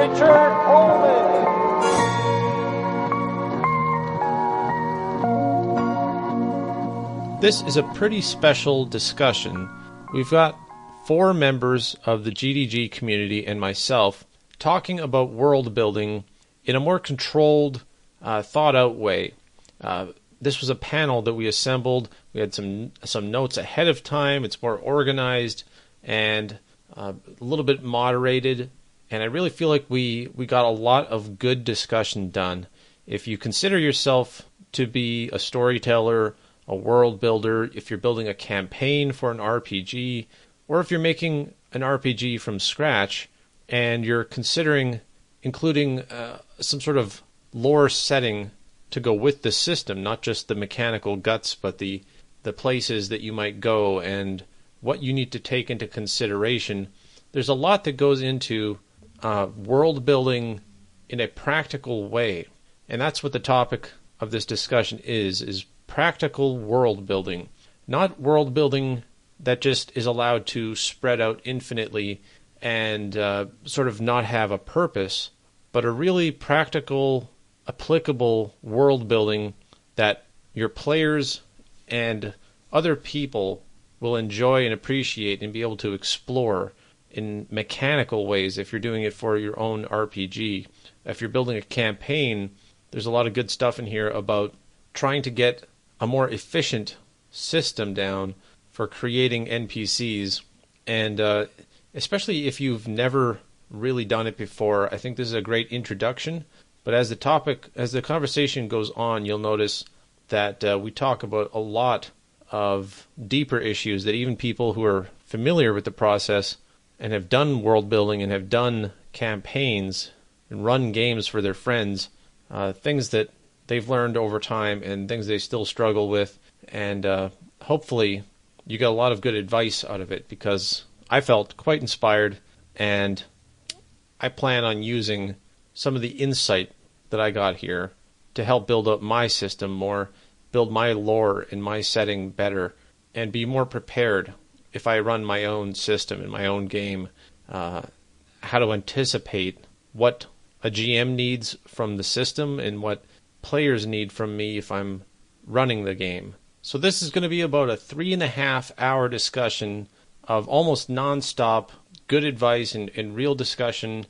Richard Coleman. This is a pretty special discussion. We've got 4 members of the GDG community and myself talking about world building in a more controlled, thought-out way. This was a panel that we assembled. We had some notes ahead of time. It's more organized and a little bit moderated. And I really feel like we got a lot of good discussion done. If you consider yourself to be a storyteller, a world builder, if you're building a campaign for an RPG, or if you're making an RPG from scratch and you're considering including some sort of lore setting to go with the system, not just the mechanical guts, but the places that you might go and what you need to take into consideration. There's a lot that goes into world building in a practical way. And that's what the topic of this discussion is practical world building. Not world building that just is allowed to spread out infinitely and sort of not have a purpose, but a really practical, applicable world building that your players and other people will enjoy and appreciate and be able to explore in mechanical ways if you're doing it for your own RPG. If you're building a campaign, there's a lot of good stuff in here about trying to get a more efficient system down for creating NPCs. And especially if you've never really done it before, I think this is a great introduction. But as the conversation goes on, you'll notice that we talk about a lot of deeper issues that even people who are familiar with the process and have done world building and have done campaigns and run games for their friends, things that they've learned over time and things they still struggle with. And hopefully you get a lot of good advice out of it, because I felt quite inspired, and I plan on using some of the insight that I got here to help build up my system more, build my lore in my setting better, and be more prepared if I run my own system in my own game, how to anticipate what a GM needs from the system and what players need from me if I'm running the game. So this is going to be about a 3.5-hour discussion of almost non-stop good advice and real discussion,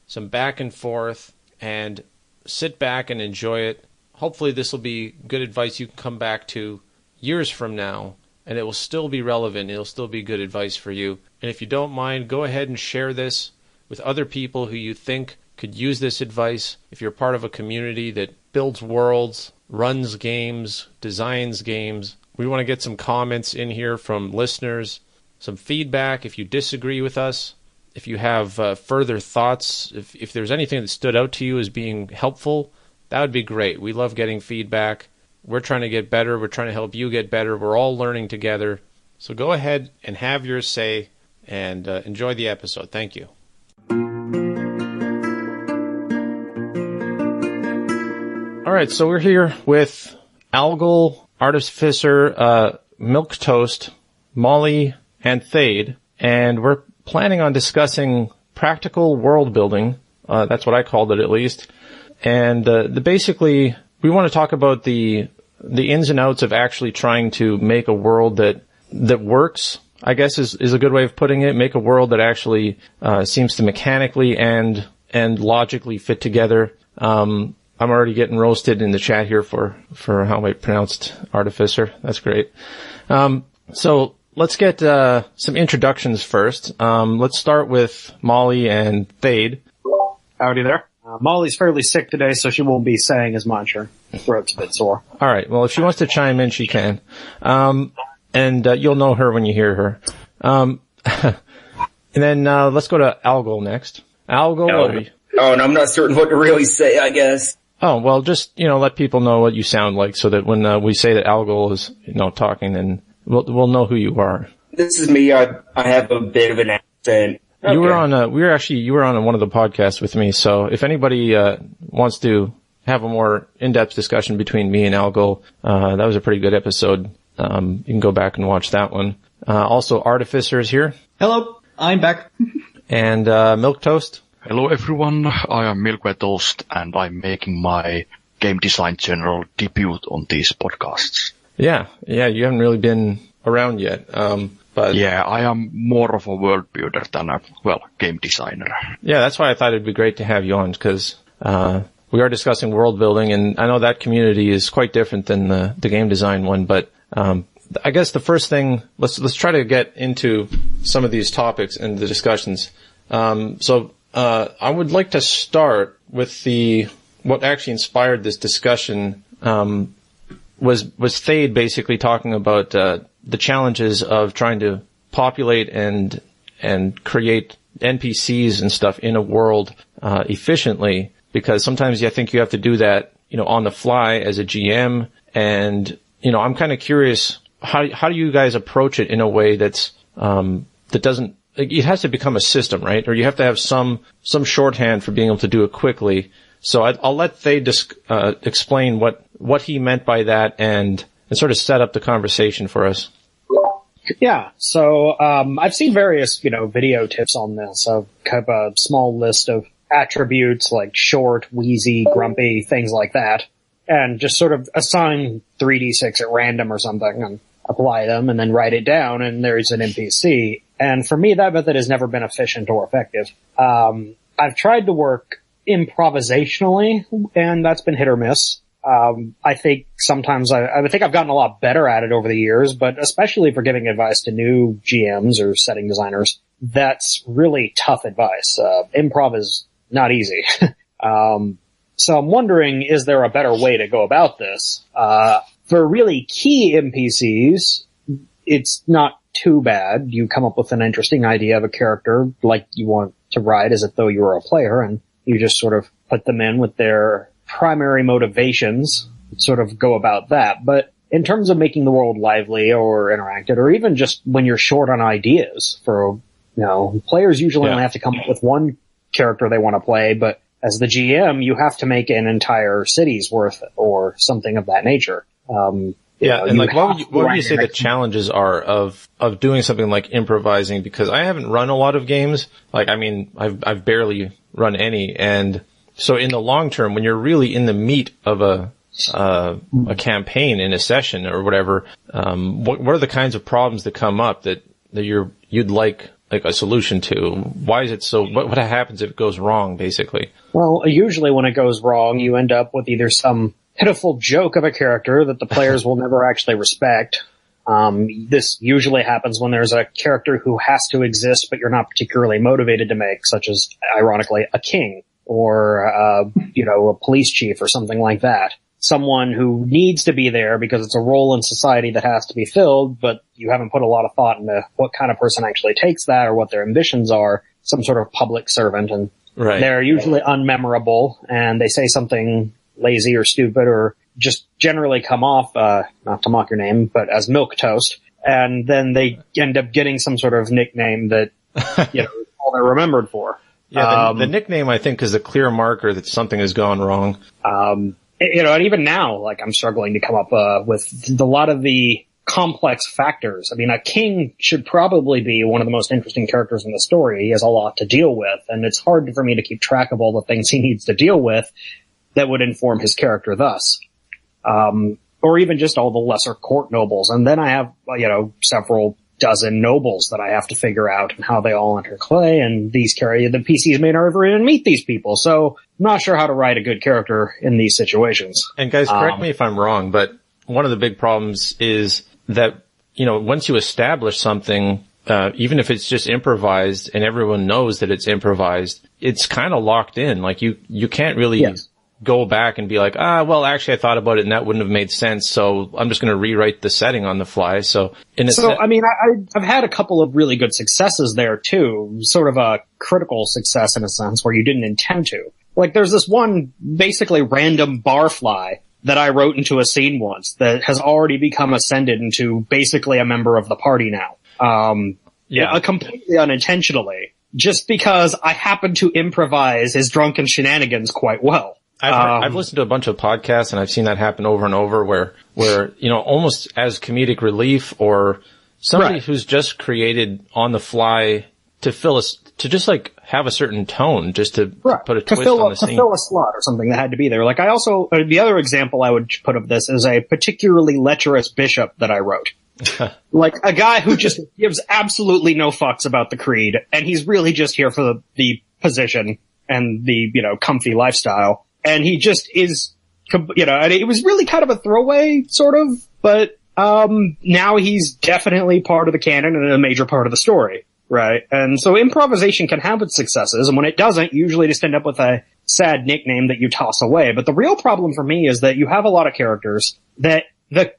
some back and forth, and sit back and enjoy it. Hopefully this will be good advice you can come back to years from now, and it will still be relevant. It'll still be good advice for you. And if you don't mind, go ahead and share this with other people who you think could use this advice. If you're part of a community that builds worlds, runs games, designs games, we want to get some comments in here from listeners, some feedback if you disagree with us, if you have further thoughts, if there's anything that stood out to you as being helpful, that would be great. We love getting feedback. We're trying to get better. We're trying to help you get better. We're all learning together. So go ahead and have your say and enjoy the episode. Thank you. All right, so we're here with Algal, Artificer, Milk Toast, Molly, and Thade, and we're planning on discussing practical world building. That's what I called it, at least. And basically, we want to talk about the ins and outs of actually trying to make a world that works, I guess is a good way of putting it. Make a world that actually seems to mechanically and logically fit together. I'm already getting roasted in the chat here for how I pronounced Artificer. That's great. So let's get some introductions first. Let's start with Molly and Thade. Howdy there. Molly's fairly sick today, so she won't be saying as much. Her throat's a bit sore. All right. Well, if she wants to chime in, she can. And you'll know her when you hear her. And then let's go to Algal next. Algal. Oh, and I'm not certain what to really say, I guess. Oh, well, just, let people know what you sound like so that when we say that Algal is, talking, then we'll know who you are. This is me. I have a bit of an accent. Okay. You were on one of the podcasts with me, so if anybody wants to have a more in-depth discussion between me and Algal, that was a pretty good episode. You can go back and watch that one. Also, Artificer is here. Hello, I'm back. And Milk Toast. Hello everyone, I am Milkway Toast and I'm making my game design general debut on these podcasts. Yeah, you haven't really been around yet. But yeah, I am more of a world builder than a, game designer. Yeah, that's why I thought it'd be great to have you on, because we are discussing world building, and I know that community is quite different than the game design one, but I guess the first thing, let's try to get into some of these topics and the discussions. I would like to start with what actually inspired this discussion, was Thade basically talking about the challenges of trying to populate and create NPCs and stuff in a world efficiently, because sometimes I think you have to do that, on the fly as a GM, and I'm kind of curious, how do you guys approach it in a way that's that doesn't, it has to become a system, right? Or you have to have some shorthand for being able to do it quickly. So I'll let Thade explain what he meant by that and sort of set up the conversation for us. Yeah, so I've seen various, video tips on this. I've kind of a small list of attributes like short, wheezy, grumpy, things like that, and just sort of assign 3d6 at random or something and apply them and then write it down, and there's an NPC. And for me, that method has never been efficient or effective. I've tried to work improvisationally, and that's been hit or miss. I think sometimes I think I've gotten a lot better at it over the years, but especially for giving advice to new GMs or setting designers, that's really tough advice. Improv is not easy. So I'm wondering, is there a better way to go about this? For really key NPCs, it's not too bad. You come up with an interesting idea of a character like you want to ride as if though you were a player, and you just sort of put them in with their primary motivations, sort of go about that. But in terms of making the world lively or interactive, or even just when you're short on ideas for, players usually only have to come up with one character they want to play, but as the GM, you have to make an entire city's worth or something of that nature. And like, what would you say the challenges are of doing something like improvising? Because I haven't run a lot of games. Like, I mean, I've barely run any. And so in the long term, when you're really in the meat of a campaign in a session or whatever, what are the kinds of problems that come up that you'd like a solution to? Why is it so, what happens if it goes wrong, basically? Well, usually when it goes wrong, you end up with either some pitiful joke of a character that the players will never actually respect. This usually happens when there's a character who has to exist, but you're not particularly motivated to make, such as, ironically, a king or, a police chief or something like that. Someone who needs to be there because it's a role in society that has to be filled, but you haven't put a lot of thought into what kind of person actually takes that or what their ambitions are. Some sort of public servant, and they're usually unmemorable, and they say something lazy or stupid or just generally come off, not to mock your name, but as milk toast. And then they end up getting some sort of nickname that, all they're remembered for. Yeah, the nickname, I think, is a clear marker that something has gone wrong. And even now, I'm struggling to come up, with a lot of the complex factors. I mean, a king should probably be one of the most interesting characters in the story. He has a lot to deal with, and it's hard for me to keep track of all the things he needs to deal with that would inform his character thus. Or even just all the lesser court nobles. And then I have, several dozen nobles that I have to figure out and how they all interplay, and the PCs may never even meet these people. So I'm not sure how to write a good character in these situations. And guys, correct me if I'm wrong, but one of the big problems is that, once you establish something, even if it's just improvised and everyone knows that it's improvised, it's kind of locked in. Like you can't really go back and be like, well, actually I thought about it and that wouldn't have made sense, so I'm just going to rewrite the setting on the fly. I've had a couple of really good successes there too, sort of a critical success in a sense where you didn't intend to. Like there's this one basically random barfly that I wrote into a scene once that has already become ascended into basically a member of the party now. Completely unintentionally, just because I happened to improvise his drunken shenanigans quite well. I've listened to a bunch of podcasts and I've seen that happen over and over where, almost as comedic relief or somebody who's just created on the fly to fill us, to just like have a certain tone, just to put a twist on the scene. To fill a slot or something that had to be there. Like I also, the other example I would put of this is a particularly lecherous bishop that I wrote. Like a guy who just gives absolutely no fucks about the creed, and he's really just here for the position and the, comfy lifestyle. And he just is, and it was really kind of a throwaway, sort of, but, now he's definitely part of the canon and a major part of the story, right? And so improvisation can have its successes, and when it doesn't, you usually just end up with a sad nickname that you toss away. But the real problem for me is that you have a lot of characters that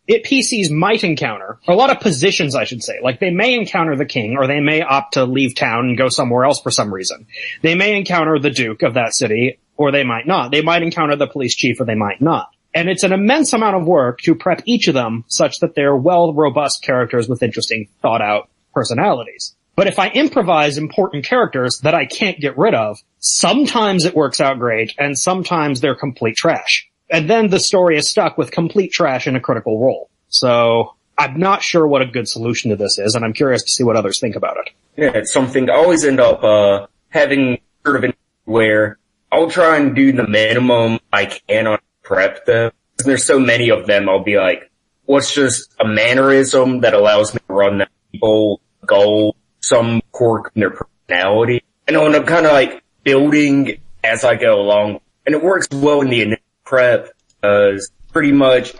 PCs might encounter, or a lot of positions, I should say. Like, they may encounter the king, or they may opt to leave town and go somewhere else for some reason. They may encounter the duke of that city, or they might not. They might encounter the police chief, or they might not. And it's an immense amount of work to prep each of them such that they're well, robust characters with interesting, thought-out personalities. But if I improvise important characters that I can't get rid of, sometimes it works out great, and sometimes they're complete trash. And then the story is stuck with complete trash in a critical role. So I'm not sure what a good solution to this is, and I'm curious to see what others think about it. Yeah, it's something I always end up having sort of where I'll try and do the minimum I can on prep them. There's so many of them, I'll be like, what's just a mannerism that allows me to run that people goal, some quirk in their personality. And I'll end up kind of like building as I go along. And it works well in the initial prep, because pretty much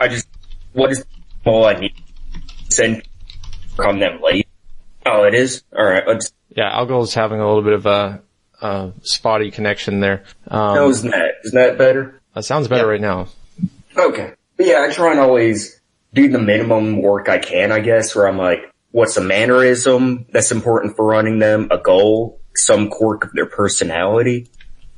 what is all I need to send on them late. Oh, it is? Alright, Yeah, Algo's having a little bit of a spotty connection there. No, isn't that better? That sounds better right now. Okay. But yeah, I try and always do the minimum work I can, I guess, where I'm like, what's a mannerism that's important for running them, a goal, some quirk of their personality.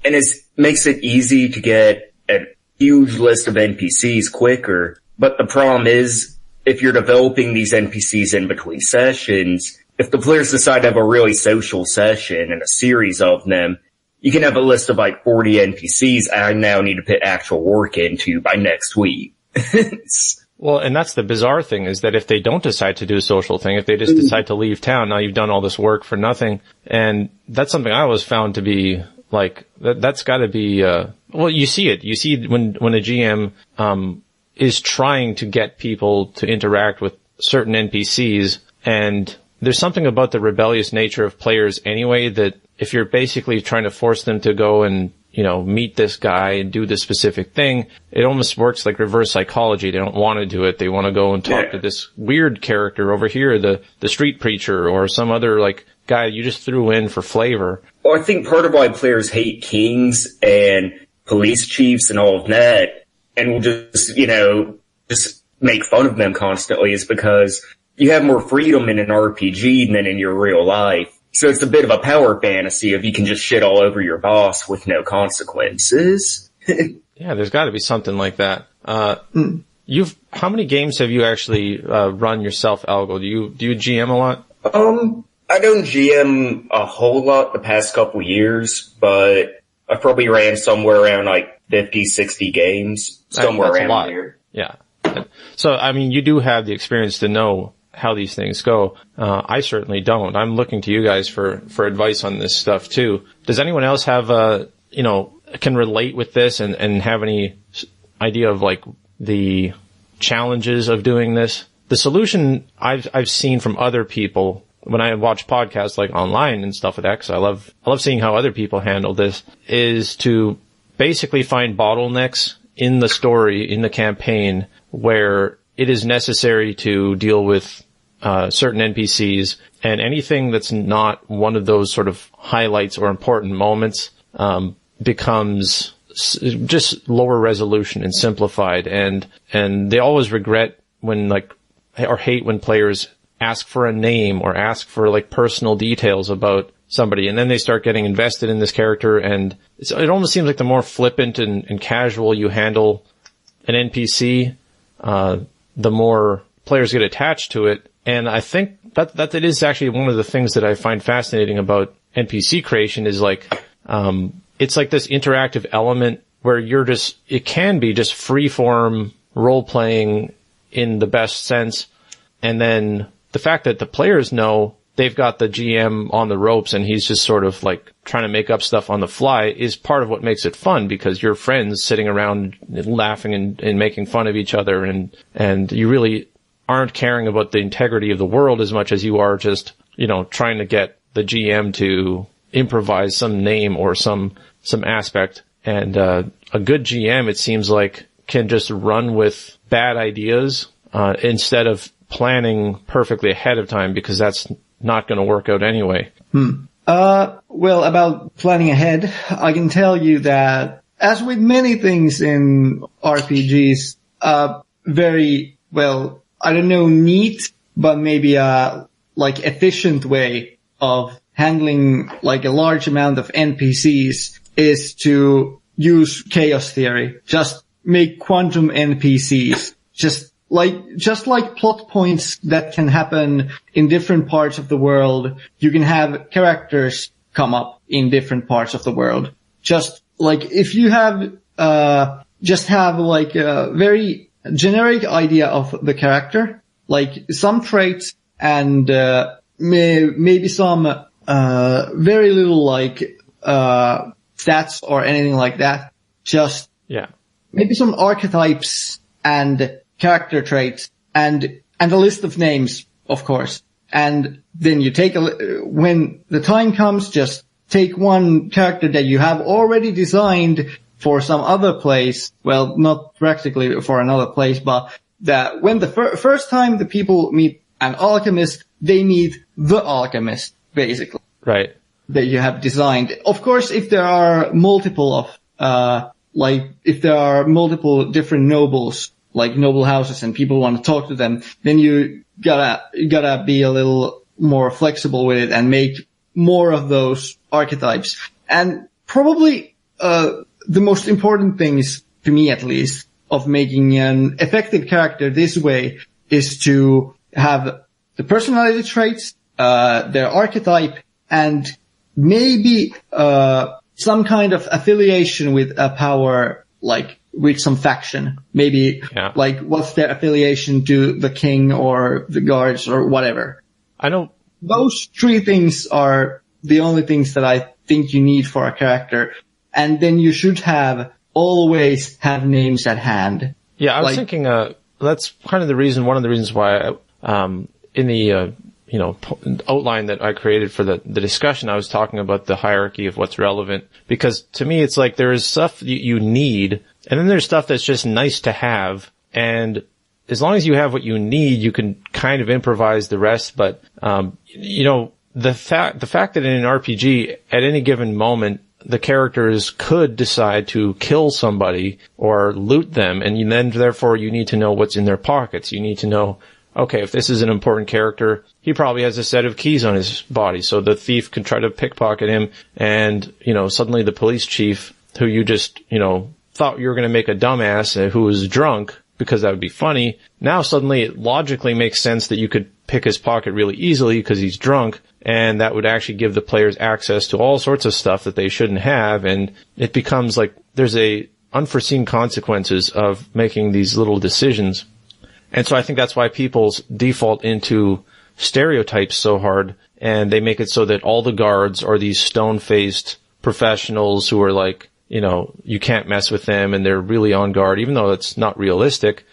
And it makes it easy to get a huge list of NPCs quicker. But the problem is, if you're developing these NPCs in between sessions, if the players decide to have a really social session and a series of them, you can have a list of like 40 NPCs I now need to put actual work into by next week. Well, and that's the bizarre thing, is that if they don't decide to do a social thing, if they just decide to leave town, now you've done all this work for nothing. And that's something I always found to be like, that's gotta be, well, you see it. You see when a GM, is trying to get people to interact with certain NPCs, and there's something about the rebellious nature of players anyway, that if you're basically trying to force them to go and, meet this guy and do this specific thing, it almost works like reverse psychology. They don't want to do it. They want to go and talk to this weird character over here, the street preacher, or some other like guy you just threw in for flavor. Well, I think part of why players hate kings and police chiefs and all of that, and will just make fun of them constantly, is because you have more freedom in an RPG than in your real life. So it's a bit of a power fantasy if you can just shit all over your boss with no consequences. Yeah, there's got to be something like that. How many games have you actually run yourself, Algo? Do you GM a lot? I don't GM a whole lot the past couple years, but I probably ran somewhere around like 50, 60 games, somewhere around here. Yeah. So, I mean, you do have the experience to know how these things go. I certainly don't. I'm looking to you guys for advice on this stuff too. Does anyone else have can relate with this and have any idea of like the challenges of doing this? The solution I've seen from other people when I watch podcasts like online and stuff like that, because I love seeing how other people handle this, is to basically find bottlenecks in the story, in the campaign, where it is necessary to deal with certain NPCs, and anything that's not one of those sort of highlights or important moments becomes just lower resolution and simplified, and they always regret when or hate when players ask for a name or ask for like personal details about somebody, and then they start getting invested in this character, and it almost seems like the more flippant and casual you handle an NPC, the more players get attached to it. And I think that it is actually one of the things that I find fascinating about NPC creation is like, it's like this interactive element where it can be just free-form role-playing in the best sense. And then the fact that the players know they've got the GM on the ropes and he's just sort of like trying to make up stuff on the fly is part of what makes it fun, because you're friends sitting around laughing and making fun of each other, and you really aren't caring about the integrity of the world as much as you are just, trying to get the GM to improvise some name or some aspect. And a good GM, it seems like, can just run with bad ideas instead of planning perfectly ahead of time, because that's not going to work out anyway. Well, about planning ahead, I can tell you that, as with many things in RPGs, very, well, I don't know, neat, but maybe efficient way of handling like a large amount of NPCs is to use chaos theory. Just make quantum NPCs. Just like plot points that can happen in different parts of the world, you can have characters come up in different parts of the world. Just like if you have, just have like a very generic idea of the character, like some traits and, maybe some, very little like, stats or anything like that. Just, maybe some archetypes and character traits and a list of names, of course. And then you take when the time comes, just take one character that you have already designed for some other place. Well, not practically for another place, but that when the first time the people meet an alchemist, they meet the alchemist, basically. Right. That you have designed. Of course, if there are multiple of, if there are multiple different nobles, like noble houses, and people want to talk to them, then you gotta be a little more flexible with it and make more of those archetypes. And probably, the most important things, to me at least, of making an effective character this way is to have the personality traits, their archetype, and maybe, some kind of affiliation with a power, like, with some faction. Maybe, like, what's their affiliation to the king or the guards or whatever. I know. Those three things are the only things that I think you need for a character. And then you should always have names at hand. Yeah, I was thinking, that's kind of one of the reasons why, in the, outline that I created for the discussion, I was talking about the hierarchy of what's relevant, because to me, it's like there is stuff you need, and then there's stuff that's just nice to have. And as long as you have what you need, you can kind of improvise the rest. But, the fact that in an RPG, at any given moment, the characters could decide to kill somebody or loot them, and then therefore you need to know what's in their pockets. You need to know, okay, if this is an important character, he probably has a set of keys on his body, so the thief can try to pickpocket him, and, suddenly the police chief, who you just, thought you were going to make a dumbass who was drunk, because that would be funny, now suddenly it logically makes sense that you could pick his pocket really easily because he's drunk, and that would actually give the players access to all sorts of stuff that they shouldn't have, and it becomes like there's unforeseen consequences of making these little decisions. And so I think that's why people default into stereotypes so hard, and they make it so that all the guards are these stone-faced professionals who are like, you can't mess with them, and they're really on guard, even though it's not realistic.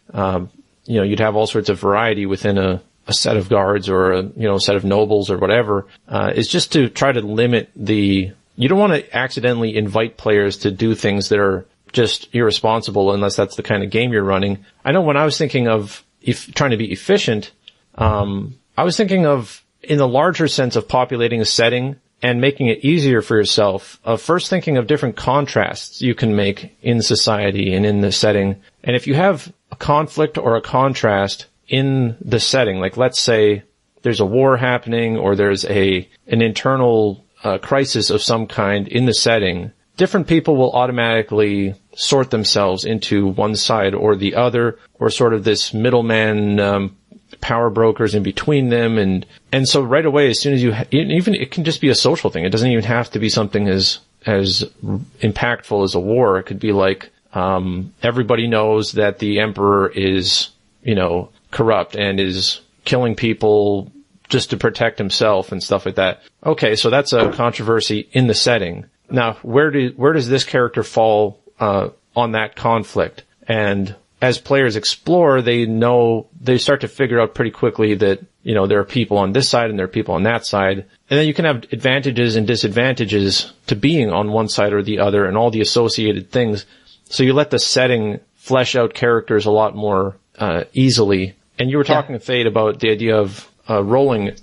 You'd have all sorts of variety within a set of guards or a set of nobles or whatever. It's just to try to limit you don't want to accidentally invite players to do things that are just irresponsible unless that's the kind of game you're running. I know when I was thinking of trying to be efficient, I was thinking of, in the larger sense of populating a setting and making it easier for yourself, first thinking of different contrasts you can make in society and in the setting. And if you have a conflict or a contrast in the setting, like let's say there's a war happening or there's an internal crisis of some kind in the setting, different people will automatically sort themselves into one side or the other, or sort of this middleman, power brokers in between them. And so right away, as soon as even it can just be a social thing. It doesn't even have to be something as impactful as a war. It could be like, everybody knows that the emperor is, corrupt and is killing people just to protect himself and stuff like that. Okay, so that's a controversy in the setting. Now, where does this character fall on that conflict? And as players explore, they start to figure out pretty quickly that, you know, there are people on this side and there are people on that side. And then you can have advantages and disadvantages to being on one side or the other and all the associated things. So you let the setting flesh out characters a lot more easily. And you were talking to Thade about the idea of rolling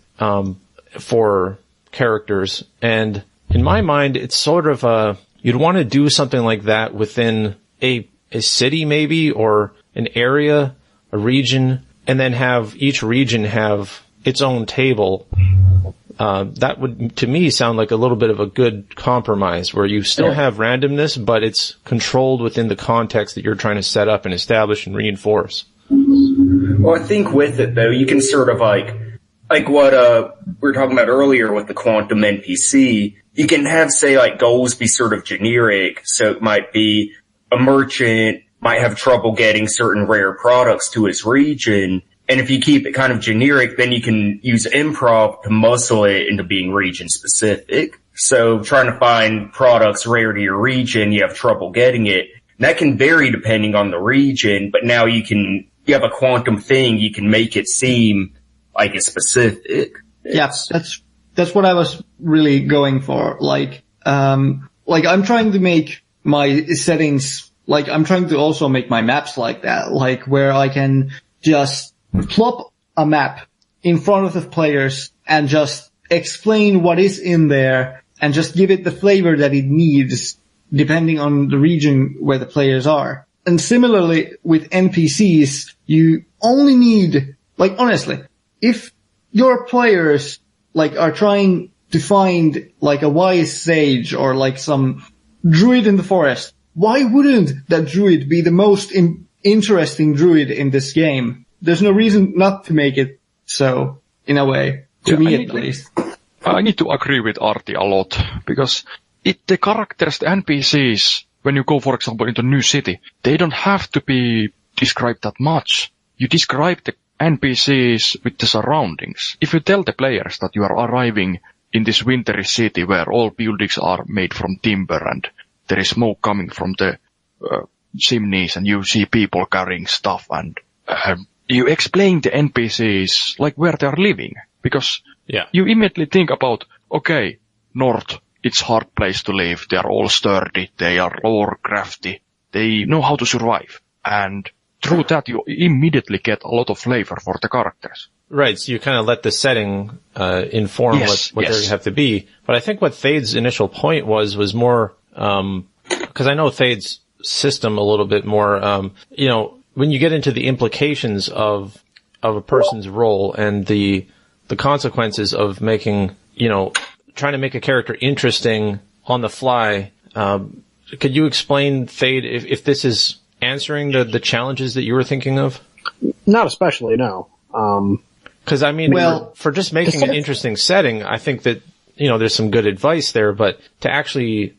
for characters. And in my mind, it's sort of you'd want to do something like that within a city maybe, or an area, a region, and then have each region have its own table. That would, to me, sound like a little bit of a good compromise where you still have randomness, but it's controlled within the context that you're trying to set up and establish and reinforce. Well, I think with it, though, you can sort of like what we were talking about earlier with the quantum NPC, you can have, say, like, goals be sort of generic. So it might be a merchant might have trouble getting certain rare products to his region. And if you keep it kind of generic, then you can use improv to muscle it into being region specific. So trying to find products rare to your region, you have trouble getting it. And that can vary depending on the region, but now you have a quantum thing, you can make it seem like it's specific. Yes, that's what I was really going for. Like I'm trying to make my settings, like I'm trying to also make my maps like that, like where I can just plop a map in front of the players and just explain what is in there and just give it the flavor that it needs depending on the region where the players are. And similarly with NPCs, you only need, like, honestly, if your players like are trying to find like a wise sage or like some druid in the forest, why wouldn't that druid be the most interesting druid in this game? There's no reason not to make it so, in a way, to me at least. I need to agree with Artie a lot, because the characters, the NPCs, when you go, for example, into a new city, they don't have to be described that much. You describe the NPCs with the surroundings. If you tell the players that you are arriving in this wintry city where all buildings are made from timber and there is smoke coming from the chimneys and you see people carrying stuff, and you explain the NPCs like where they are living, because you immediately think about, okay, North, it's hard place to live. They are all sturdy. They are all crafty. They know how to survive. And through that, you immediately get a lot of flavor for the characters. Right, so you kind of let the setting inform what they have to be. But I think what Thade's initial point was more, because I know Thade's system a little bit more, when you get into the implications of a person's role and the consequences of making, trying to make a character interesting on the fly, could you explain, Thade, if this is answering the challenges that you were thinking of? Not especially, no. Because for just making an interesting setting, I think that, there's some good advice there, but to actually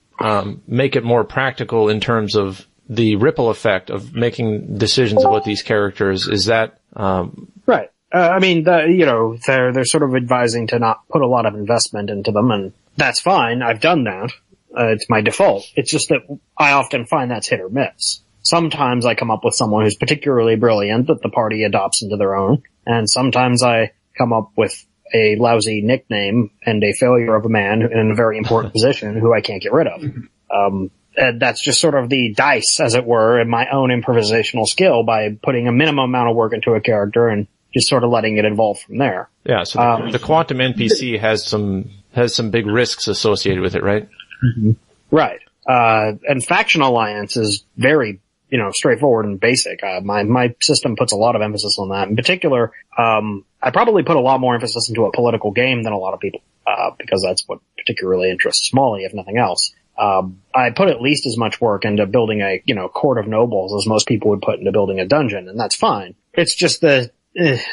make it more practical in terms of the ripple effect of making decisions about these characters, is that right? They're sort of advising to not put a lot of investment into them, and that's fine. I've done that. It's my default. It's just that I often find that's hit or miss. Sometimes I come up with someone who's particularly brilliant that the party adopts into their own, and sometimes I come up with a lousy nickname and a failure of a man in a very important position who I can't get rid of. And that's just sort of the dice, as it were, in my own improvisational skill by putting a minimum amount of work into a character and just sort of letting it evolve from there. Yeah, so the quantum NPC has some big risks associated with it, right? Mm-hmm. Right. And faction alliance is very, straightforward and basic. My system puts a lot of emphasis on that. In particular, I probably put a lot more emphasis into a political game than a lot of people, because that's what particularly interests Smalley, if nothing else. I put at least as much work into building a, court of nobles as most people would put into building a dungeon, and that's fine. It's just that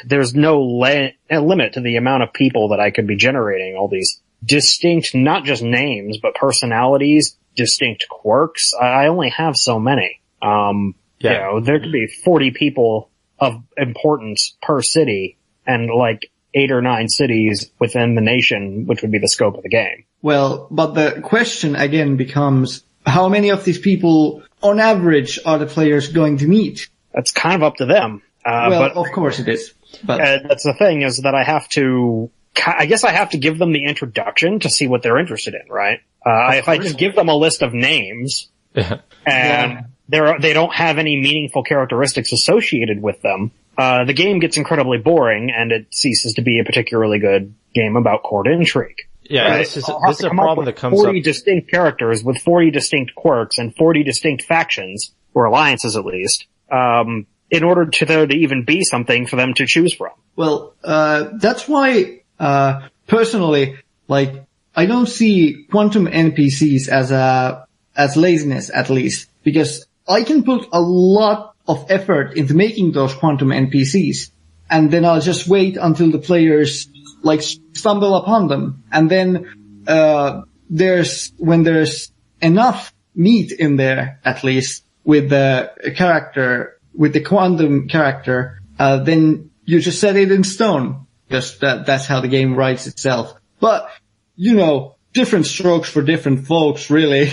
there's no limit to the amount of people that I could be generating, all these distinct, not just names, but personalities, distinct quirks. I only have so many. There could be 40 people of importance per city, and like 8 or 9 cities within the nation, which would be the scope of the game. Well, but the question again becomes, how many of these people, on average, are the players going to meet? That's kind of up to them. But of course it is. But that's the thing, is that I guess I have to give them the introduction to see what they're interested in, right? If I just give them a list of names, and they don't have any meaningful characteristics associated with them, the game gets incredibly boring, and it ceases to be a particularly good game about court intrigue. Yeah, right? this is a problem that comes 40 up. distinct characters with 40 distinct quirks and 40 distinct factions, or alliances at least, in order to there to even be something for them to choose from. well, that's why personally, like, I don't see quantum NPCs as laziness, at least, because I can put a lot of effort into making those quantum NPCs, and then I'll just wait until the players like stumble upon them, and then when there's enough meat in there, at least with the character, with the quantum character, then you just set it in stone, because that's how the game writes itself. But different strokes for different folks, really.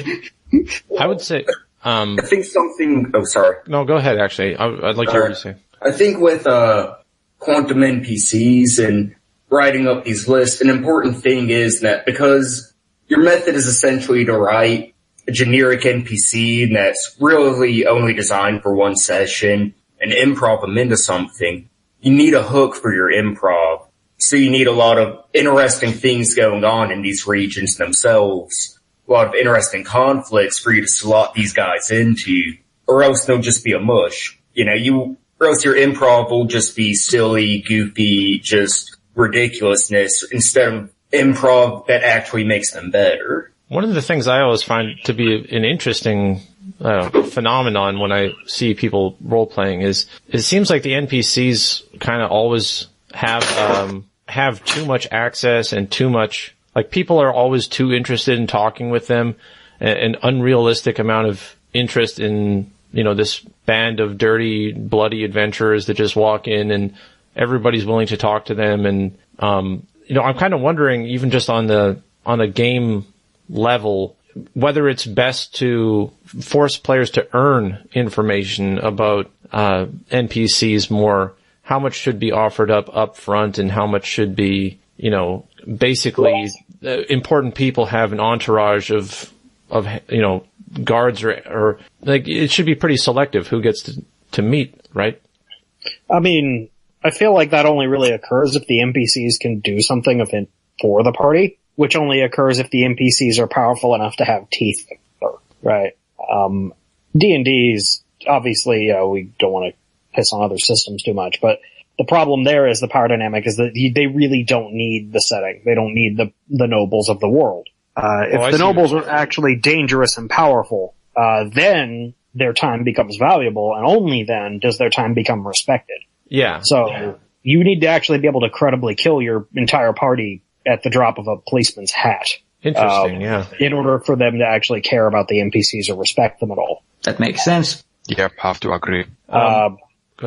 I would say, I think something. Oh, sorry. no, go ahead, actually. I'd like to hear what you say. I think with quantum NPCs and writing up these lists, an important thing is that because your method is essentially to write a generic NPC that's really only designed for one session and improv them into something, you need a hook for your improv. So you need a lot of interesting things going on in these regions themselves, a lot of interesting conflicts for you to slot these guys into, or else they'll just be a mush. Or else your improv will just be silly, goofy, just ridiculousness instead of improv that actually makes them better. One of the things I always find to be an interesting phenomenon when I see people role-playing is it seems like the NPCs kind of always have too much access and too much, like, people are always too interested in talking with them, an unrealistic amount of interest in, this band of dirty, bloody adventurers that just walk in and everybody's willing to talk to them. And, I'm kind of wondering, even just on the game level, whether it's best to force players to earn information about, NPCs more. How much should be offered up front, and how much should be, basically important people have an entourage of guards or like, it should be pretty selective who gets to meet, right? I mean, I feel like that only really occurs if the NPCs can do something of it for the party, which only occurs if the NPCs are powerful enough to have teeth, right? D&D's, obviously, we don't want to piss on other systems too much, but the problem there is the power dynamic is that they really don't need the setting. They don't need the nobles of the world. If the nobles are actually dangerous and powerful, then their time becomes valuable, and only then does their time become respected. Yeah. So you need to actually be able to credibly kill your entire party at the drop of a policeman's hat. Interesting, yeah. In order for them to actually care about the NPCs or respect them at all. That makes sense. Yeah, have to agree. Go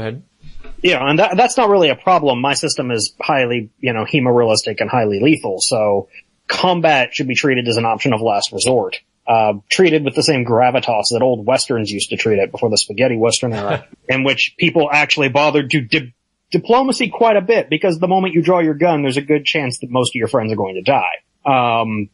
ahead. Yeah, and that's not really a problem. My system is highly, hemorealistic and highly lethal, so combat should be treated as an option of last resort. Treated with the same gravitas that old westerns used to treat it before the spaghetti western era, in which people actually bothered to diplomacy quite a bit, because the moment you draw your gun, there's a good chance that most of your friends are going to die.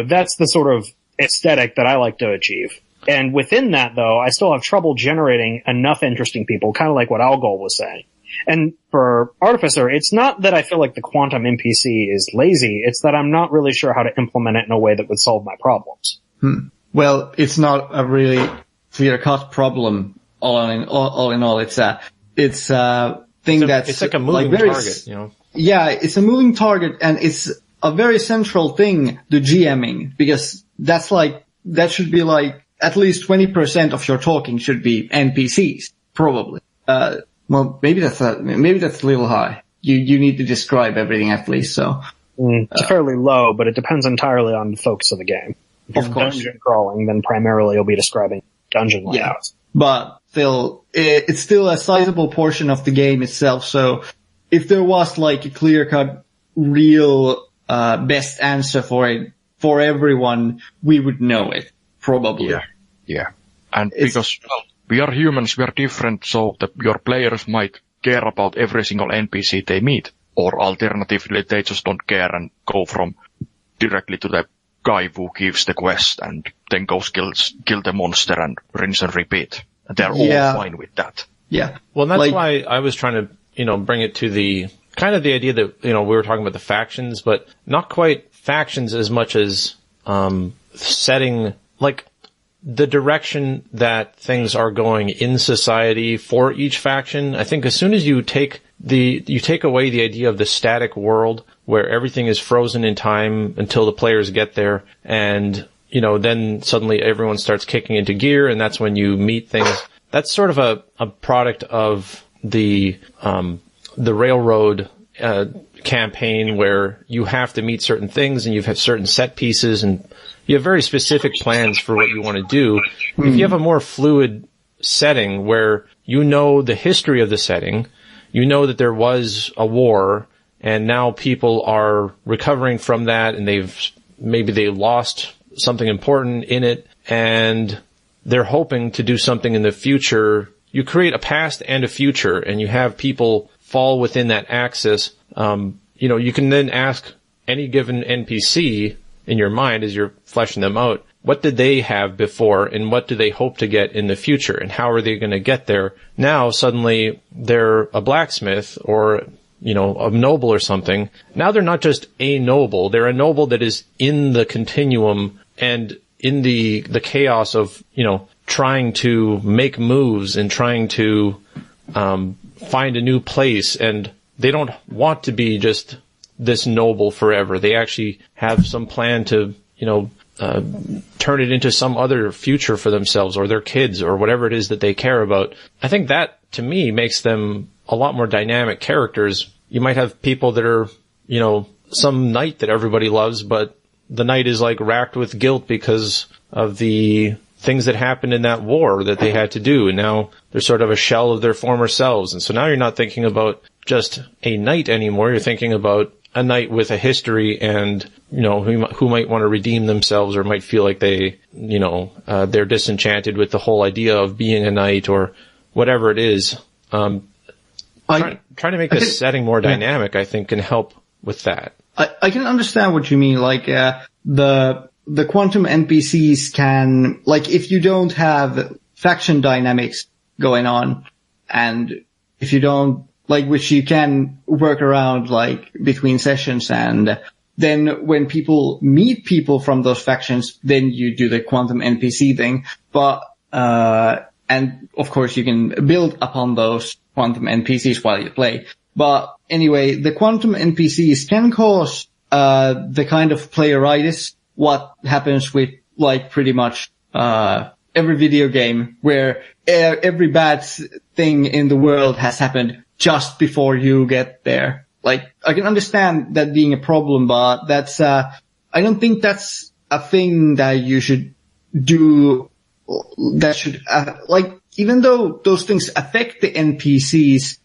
That's the sort of aesthetic that I like to achieve. And within that, though, I still have trouble generating enough interesting people, kind of like what Algol was saying. And for Artificer, it's not that I feel like the quantum NPC is lazy, it's that I'm not really sure how to implement it in a way that would solve my problems. Well, it's not a really clear-cut problem. All in all, it's a thing that's it's like a moving target, Yeah, it's a moving target, and it's a very central thing to GMing, because that should be like at least 20% of your talking should be NPCs, probably. Well, maybe that's a little high. You need to describe everything at least, so. It's fairly low, but it depends entirely on the focus of the game. If you're dungeon crawling, then primarily you'll be describing dungeon layouts. Yeah, but still, it's still a sizable portion of the game itself, so if there was like a clear-cut real best answer for it for everyone, we would know it, probably. Yeah. And because we are humans, we are different, so that your players might care about every single NPC they meet. Or alternatively, they just don't care and go from directly to the guy who gives the quest and then goes kill the monster and rinse and repeat. And they're all fine with that. Yeah. Well, that's why I was trying to, bring it to the kind of the idea that, we were talking about the factions, but not quite factions as much as, setting, like, the direction that things are going in society for each faction. I think as soon as you take away the idea of the static world where everything is frozen in time until the players get there, and, then suddenly everyone starts kicking into gear, and that's when you meet things. That's sort of a product of the railroad, campaign where you have to meet certain things and you have certain set pieces and you have very specific plans for what you want to do. If you have a more fluid setting where the history of the setting, that there was a war and now people are recovering from that and they lost something important in it and they're hoping to do something in the future. You create a past and a future and you have people fall within that axis. You can then ask any given NPC in your mind as you're fleshing them out, what did they have before and what do they hope to get in the future and how are they going to get there? Now suddenly they're a blacksmith or, a noble or something. Now they're not just a noble, they're a noble that is in the continuum and in the chaos of, trying to make moves and trying to, find a new place, and they don't want to be just this noble forever. They actually have some plan to, turn it into some other future for themselves or their kids or whatever it is that they care about. I think that, to me, makes them a lot more dynamic characters. You might have people that are, some knight that everybody loves, but the knight is like racked with guilt because of the things that happened in that war that they had to do, and now they're sort of a shell of their former selves. And so now you're not thinking about just a knight anymore, you're thinking about a knight with a history and, who might want to redeem themselves or might feel like they, they're disenchanted with the whole idea of being a knight or whatever it is. Trying to make the setting more dynamic, I think, can help with that. I can understand what you mean, like, the quantum NPCs can, like, if you don't have faction dynamics going on, and if you don't, like, which you can work around, like, between sessions, and then when people meet people from those factions, then you do the quantum NPC thing. But, and of course you can build upon those quantum NPCs while you play. But anyway, the quantum NPCs can cause, the kind of playeritis, what happens with, like, pretty much, every video game where every bad thing in the world has happened just before you get there. Like, I can understand that being a problem, but that's, I don't think that's a thing that you should do, that should, like, even though those things affect the NPCs,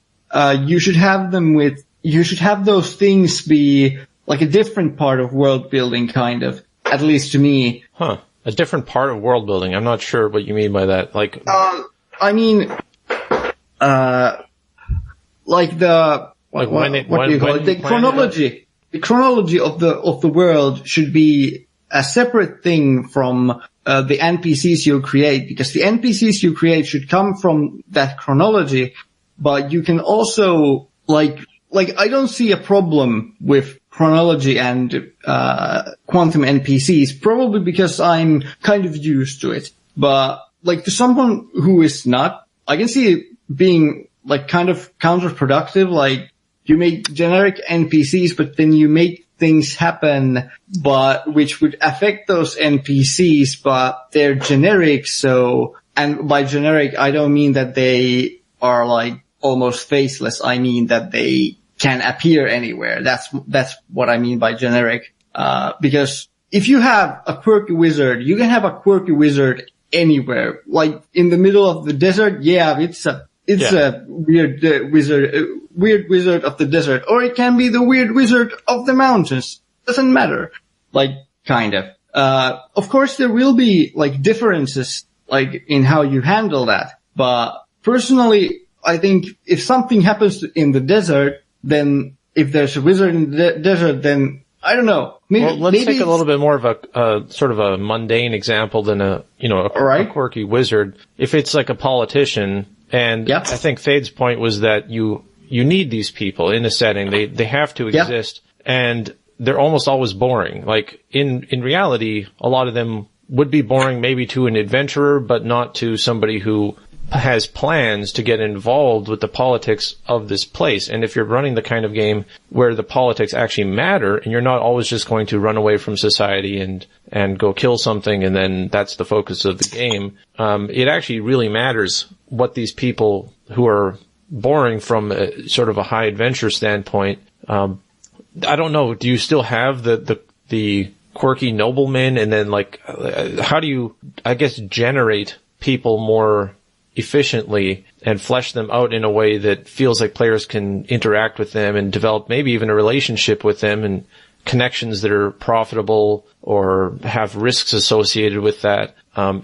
you should have those things be like a different part of world building, kind of. At least to me. Huh. A different part of world building. I'm not sure what you mean by that. Like, I mean, like the, like what do you call it? The chronology. The chronology of the world should be a separate thing from, the NPCs you'll create, because the NPCs you create should come from that chronology, but you can also, like, I don't see a problem with chronology and quantum NPCs, probably because I'm kind of used to it. But, like, to someone who is not, I can see it being, like, kind of counterproductive. Like, you make generic NPCs, but then you make things happen, but which would affect those NPCs, but they're generic. So, and by generic, I don't mean that they are, like, almost faceless. I mean that they can appear anywhere. That's what I mean by generic. Because if you have a quirky wizard, you can have a quirky wizard anywhere. Like, in the middle of the desert, yeah, it's a weird wizard of the desert, or it can be the weird wizard of the mountains. Doesn't matter. Like, kind of. Of course there will be, like, differences, like, in how you handle that. But personally, I think if something happens in the desert, then if there's a wizard in the desert, then I don't know. Let's take a little bit more of a sort of a mundane example than a quirky wizard. If it's like a politician, and I think Fade's point was that you need these people in a setting. They have to exist, and they're almost always boring. Like in reality, a lot of them would be boring maybe to an adventurer, but not to somebody who has plans to get involved with the politics of this place. And if you're running the kind of game where the politics actually matter, and you're not always just going to run away from society and go kill something, and then that's the focus of the game, it actually really matters what these people who are boring from a, sort of a high adventure standpoint. I don't know. Do you still have the quirky noblemen? And then, like, how do you, I guess, generate people more efficiently and flesh them out in a way that feels like players can interact with them and develop maybe even a relationship with them and connections that are profitable or have risks associated with that?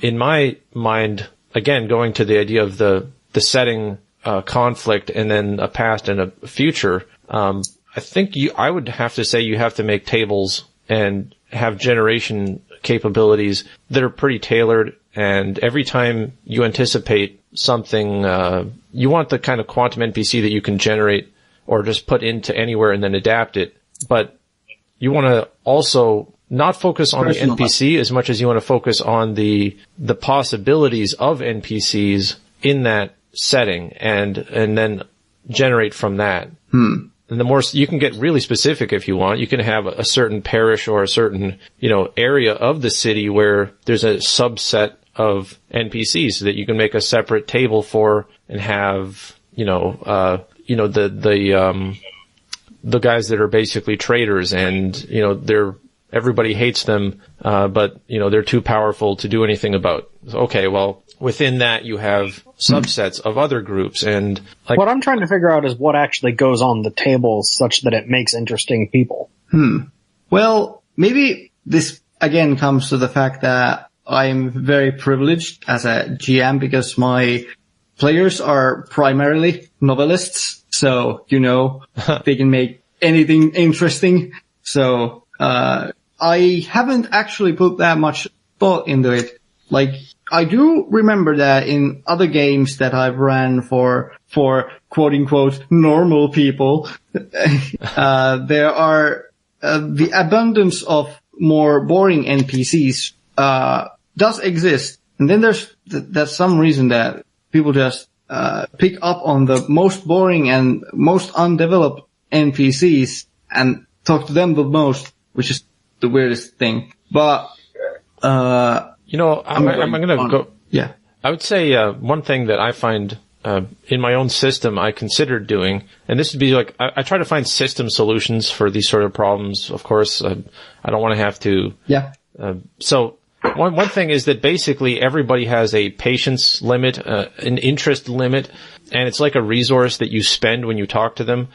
In my mind, again, going to the idea of the setting, conflict, and then a past and a future, I think I would have to say you have to make tables and have generation capabilities that are pretty tailored. And every time you anticipate something, you want the kind of quantum NPC that you can generate or just put into anywhere and then adapt it. But you want to also not focus on the NPC as much as you want to focus on the possibilities of NPCs in that setting and then generate from that. And the more you can get really specific if you want, you can have a certain parish or a certain, area of the city where there's a subset of NPCs that you can make a separate table for and have, the guys that are basically traitors and, everybody hates them, but, they're too powerful to do anything about. Okay, well, within that you have subsets of other groups, and like, what I'm trying to figure out is what actually goes on the table such that it makes interesting people. Well, maybe this again comes to the fact that I'm very privileged as a GM because my players are primarily novelists, so they can make anything interesting. So I haven't actually put that much thought into it. Like, I do remember that in other games that I've ran for quote unquote normal people, there are the abundance of more boring NPCs does exist, and then there's some reason that people just pick up on the most boring and most undeveloped NPCs and talk to them the most, which is the weirdest thing. But I'm going to go. Yeah. I would say one thing that I find in my own system I considered doing, and this would be like, I try to find system solutions for these sort of problems. Of course, I don't want to have to. Yeah. So one thing is that basically everybody has a patience limit, an interest limit, and it's like a resource that you spend when you talk to them.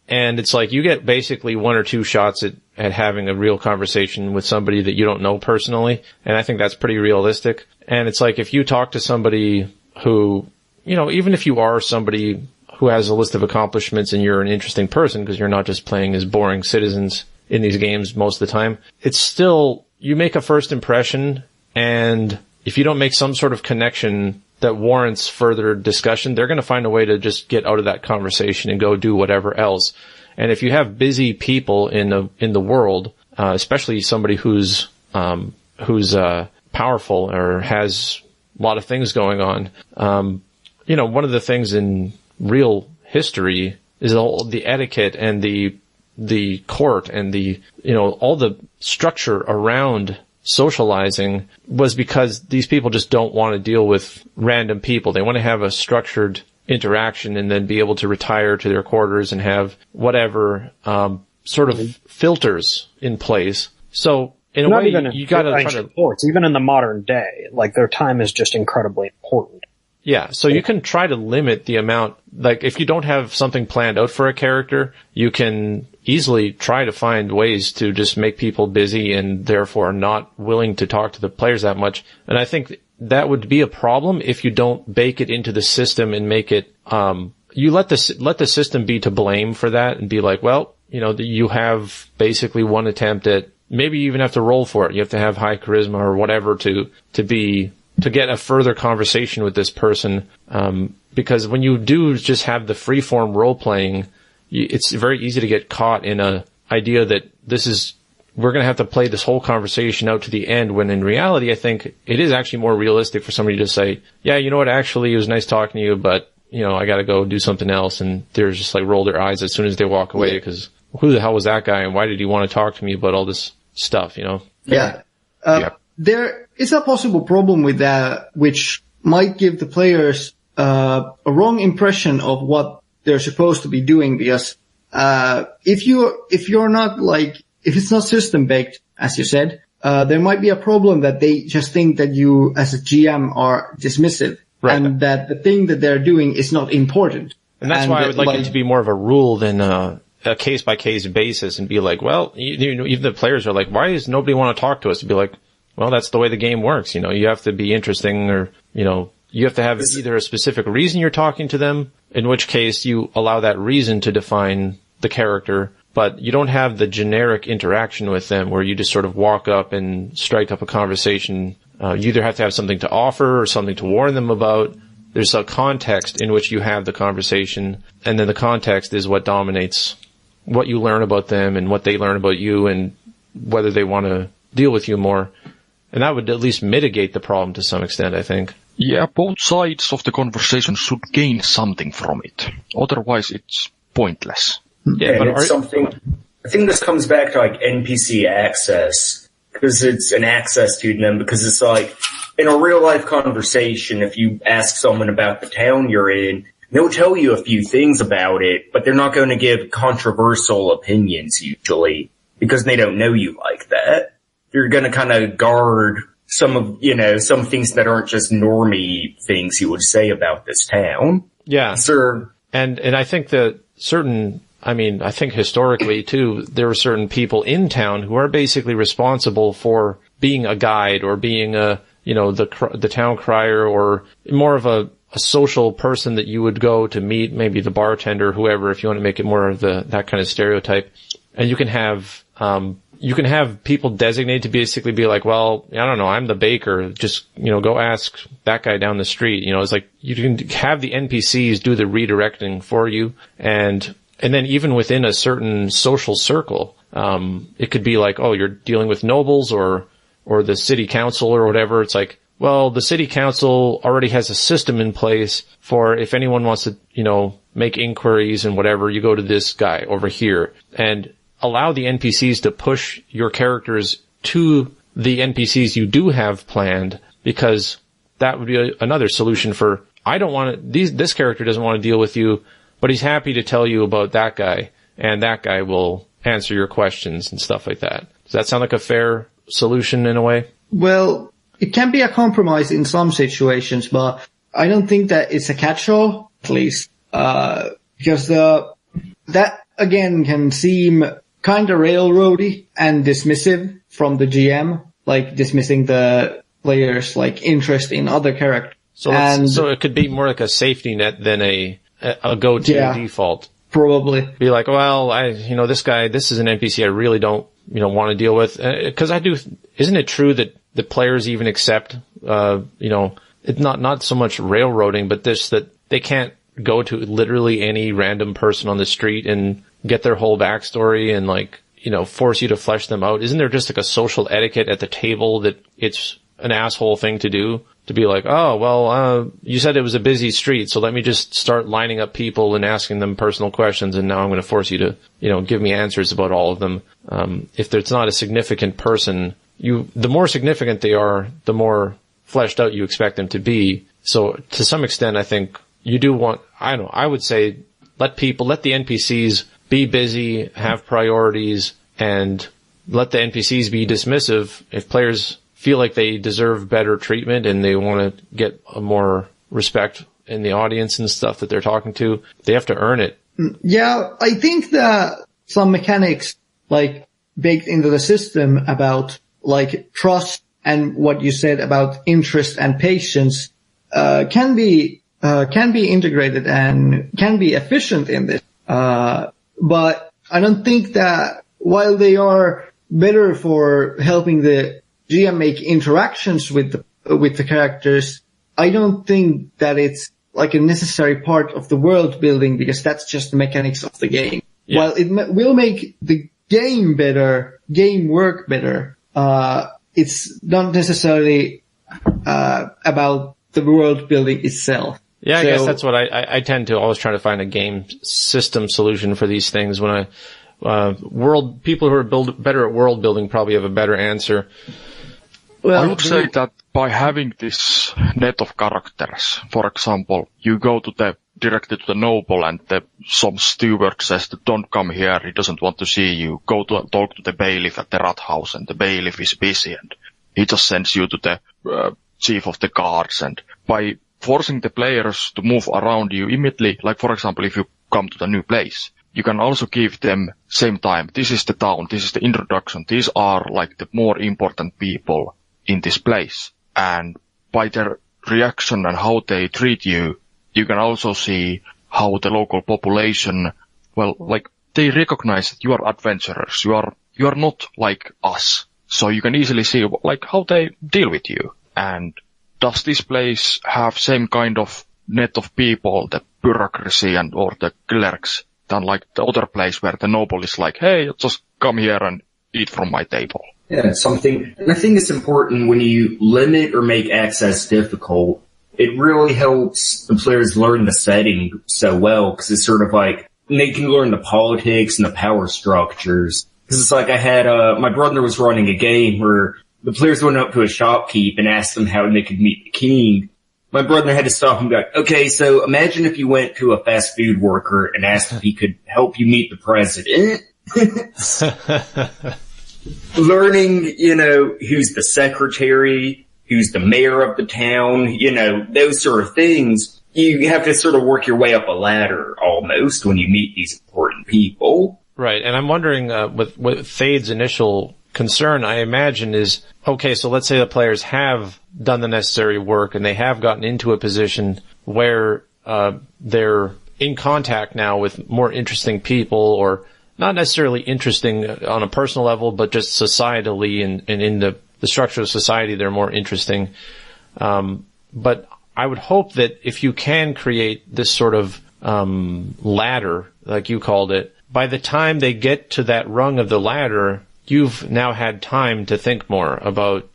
And it's like you get basically one or two shots at having a real conversation with somebody that you don't know personally. And I think that's pretty realistic. And it's like if you talk to somebody who, even if you are somebody who has a list of accomplishments and you're an interesting person because you're not just playing as boring citizens in these games most of the time, it's still, you make a first impression, and if you don't make some sort of connection that warrants further discussion, they're going to find a way to just get out of that conversation and go do whatever else. And if you have busy people in the world, especially somebody who's powerful or has a lot of things going on, one of the things in real history is all the etiquette and the court and all the structure around socializing was because these people just don't want to deal with random people. They want to have a structured interaction and then be able to retire to their quarters and have whatever sort of filters in place. So in a way, you got to try to. Sports, even in the modern day, like their time is just incredibly important. Yeah, so you can try to limit the amount, like if you don't have something planned out for a character, you can easily try to find ways to just make people busy and therefore not willing to talk to the players that much. And I think that would be a problem if you don't bake it into the system and make it, you let the system be to blame for that and be like, well, you know, you have basically one attempt at, maybe you even have to roll for it. You have to have high charisma or whatever to get a further conversation with this person. Because when you do just have the freeform role playing, it's very easy to get caught in a idea that we're going to have to play this whole conversation out to the end, when in reality, I think it is actually more realistic for somebody to say, yeah, you know what, actually, it was nice talking to you, but, you know, I got to go do something else. And they're just like roll their eyes as soon as they walk away, because who the hell was that guy and why did he want to talk to me about all this stuff, you know? Yeah. There is a possible problem with that, which might give the players a wrong impression of what they're supposed to be doing, because if you're not like, if it's not system baked, as you said, there might be a problem that they just think that you as a GM are dismissive, right, and that the thing that they're doing is not important. And that's why I would like it to be more of a rule than a case-by-case basis, and be like, well, you know, even the players are like, why does nobody want to talk to us? And be like, well, that's the way the game works. You know, you have to be interesting, or, you know, you have to have either a specific reason you're talking to them, in which case you allow that reason to define the character, but you don't have the generic interaction with them where you just sort of walk up and strike up a conversation. You either have to have something to offer or something to warn them about. There's a context in which you have the conversation, and then the context is what dominates what you learn about them and what they learn about you, and whether they want to deal with you more. And that would at least mitigate the problem to some extent, I think. Yeah, both sides of the conversation should gain something from it. Otherwise, it's pointless. Yeah, but it's something, I think this comes back to like NPC access, because it's an access to them, because it's like, in a real life conversation, if you ask someone about the town you're in, they'll tell you a few things about it, but they're not going to give controversial opinions usually, because they don't know you like that. You're going to kind of guard some of, you know, some things that aren't just normie things you would say about this town. Yeah. Sir. And I think that I think historically too, there were certain people in town who are basically responsible for being a guide, or being a, you know, the town crier, or more of a social person that you would go to meet, maybe the bartender, whoever, if you want to make it more of that kind of stereotype. And you can have people designated to basically be like, well, I don't know, I'm the baker. Just, you know, go ask that guy down the street. You know, it's like you can have the NPCs do the redirecting for you. And then even within a certain social circle, it could be like, oh, you're dealing with nobles or the city council or whatever. It's like, well, the city council already has a system in place for if anyone wants to, you know, make inquiries and whatever, you go to this guy over here. And allow the NPCs to push your characters to the NPCs you do have planned, because that would be another solution for, I don't want to, this character doesn't want to deal with you, but he's happy to tell you about that guy, and that guy will answer your questions and stuff like that. Does that sound like a fair solution in a way? Well, it can be a compromise in some situations, but I don't think that it's a catch-all, at least, because that again can seem kind of railroady and dismissive from the GM, like dismissing the players' like interest in other characters. So it could be more like a safety net than a go-to default. Probably. Be like, well, this guy, this is an NPC I really don't, want to deal with. Cause isn't it true that the players even accept, it's not so much railroading, but that they can't go to literally any random person on the street and get their whole backstory and force you to flesh them out. Isn't there just like a social etiquette at the table that it's an asshole thing to do? To be like, oh, well, you said it was a busy street, so let me just start lining up people and asking them personal questions, and now I'm going to force you to, give me answers about all of them. If there's not a significant person, the more significant they are, the more fleshed out you expect them to be. So to some extent, I think you do want, I would say let the NPCs be busy, have priorities, and let the NPCs be dismissive if players feel like they deserve better treatment and they want to get a more respect in the audience and stuff that they're talking to. They have to earn it. Yeah, I think that some mechanics, like, baked into the system about, like, trust and what you said about interest and patience, can be integrated and can be efficient in this. But I don't think that while they are better for helping the GM make interactions with the characters, I don't think that it's like a necessary part of the world building, because that's just the mechanics of the game. Yeah. While it will make the game work better, it's not necessarily about the world building itself. Yeah, I guess that's what I tend to always try to find a game system solution for these things. When people who are better at world building probably have a better answer. Well, I would say that by having this net of characters, for example, you go directly to the noble and some steward says that don't come here, he doesn't want to see you. Go to talk to the bailiff at the rat house, and the bailiff is busy and he just sends you to the chief of the guards. And by forcing the players to move around you immediately, like for example, if you come to the new place, you can also give them same time. This is the town. This is the introduction. These are like the more important people in this place. And by their reaction and how they treat you, you can also see how the local population, well, like they recognize that you are adventurers. You are not like us. So you can easily see like how they deal with you. And does this place have same kind of net of people, the bureaucracy and or the clerks, than like the other place where the noble is like, hey, just come here and eat from my table? Yeah, it's something, and I think it's important when you limit or make access difficult, it really helps the players learn the setting so well, because it's sort of like, they can learn the politics and the power structures. Because it's like I had, my brother was running a game where the players went up to a shopkeep and asked them how they could meet the king. My brother had to stop and be like, okay, so imagine if you went to a fast food worker and asked if he could help you meet the president. Learning, who's the secretary, who's the mayor of the town, those sort of things. You have to sort of work your way up a ladder almost when you meet these important people. Right, and I'm wondering, with Fade's initial concern, I imagine, is, okay, so let's say the players have done the necessary work and they have gotten into a position where they're in contact now with more interesting people, or not necessarily interesting on a personal level, but just societally and in the structure of society, they're more interesting. But I would hope that if you can create this sort of ladder, like you called it, by the time they get to that rung of the ladder, you've now had time to think more about,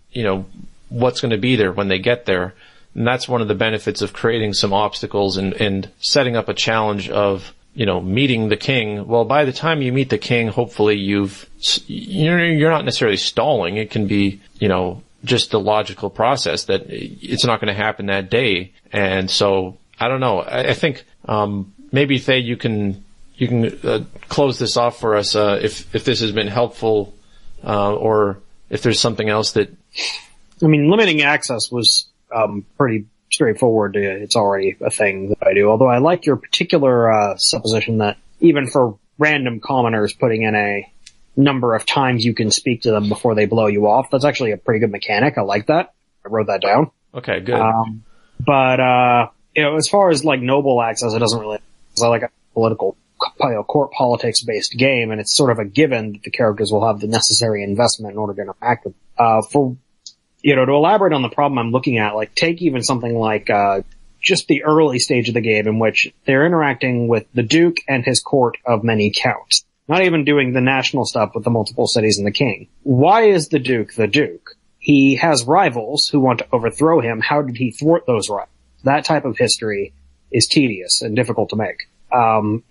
what's going to be there when they get there. And that's one of the benefits of creating some obstacles and setting up a challenge of, meeting the king. Well, by the time you meet the king, hopefully you're not necessarily stalling. It can be, just the logical process that it's not going to happen that day. And so, I don't know. I think, maybe Thade, you can close this off for us, if this has been helpful, or if there's something else that... I mean, limiting access was pretty straightforward. It's already a thing that I do. Although I like your particular supposition that even for random commoners, putting in a number of times you can speak to them before they blow you off, that's actually a pretty good mechanic. I like that. I wrote that down. Okay, good. But as far as like noble access, it doesn't really... Because I like a political, court politics based game, and it's sort of a given that the characters will have the necessary investment in order to interact with. To elaborate on the problem I'm looking at, like take even something like just the early stage of the game in which they're interacting with the Duke and his court of many counts. Not even doing the national stuff with the multiple cities and the king. Why is the Duke the Duke? He has rivals who want to overthrow him. How did he thwart those rivals? That type of history is tedious and difficult to make.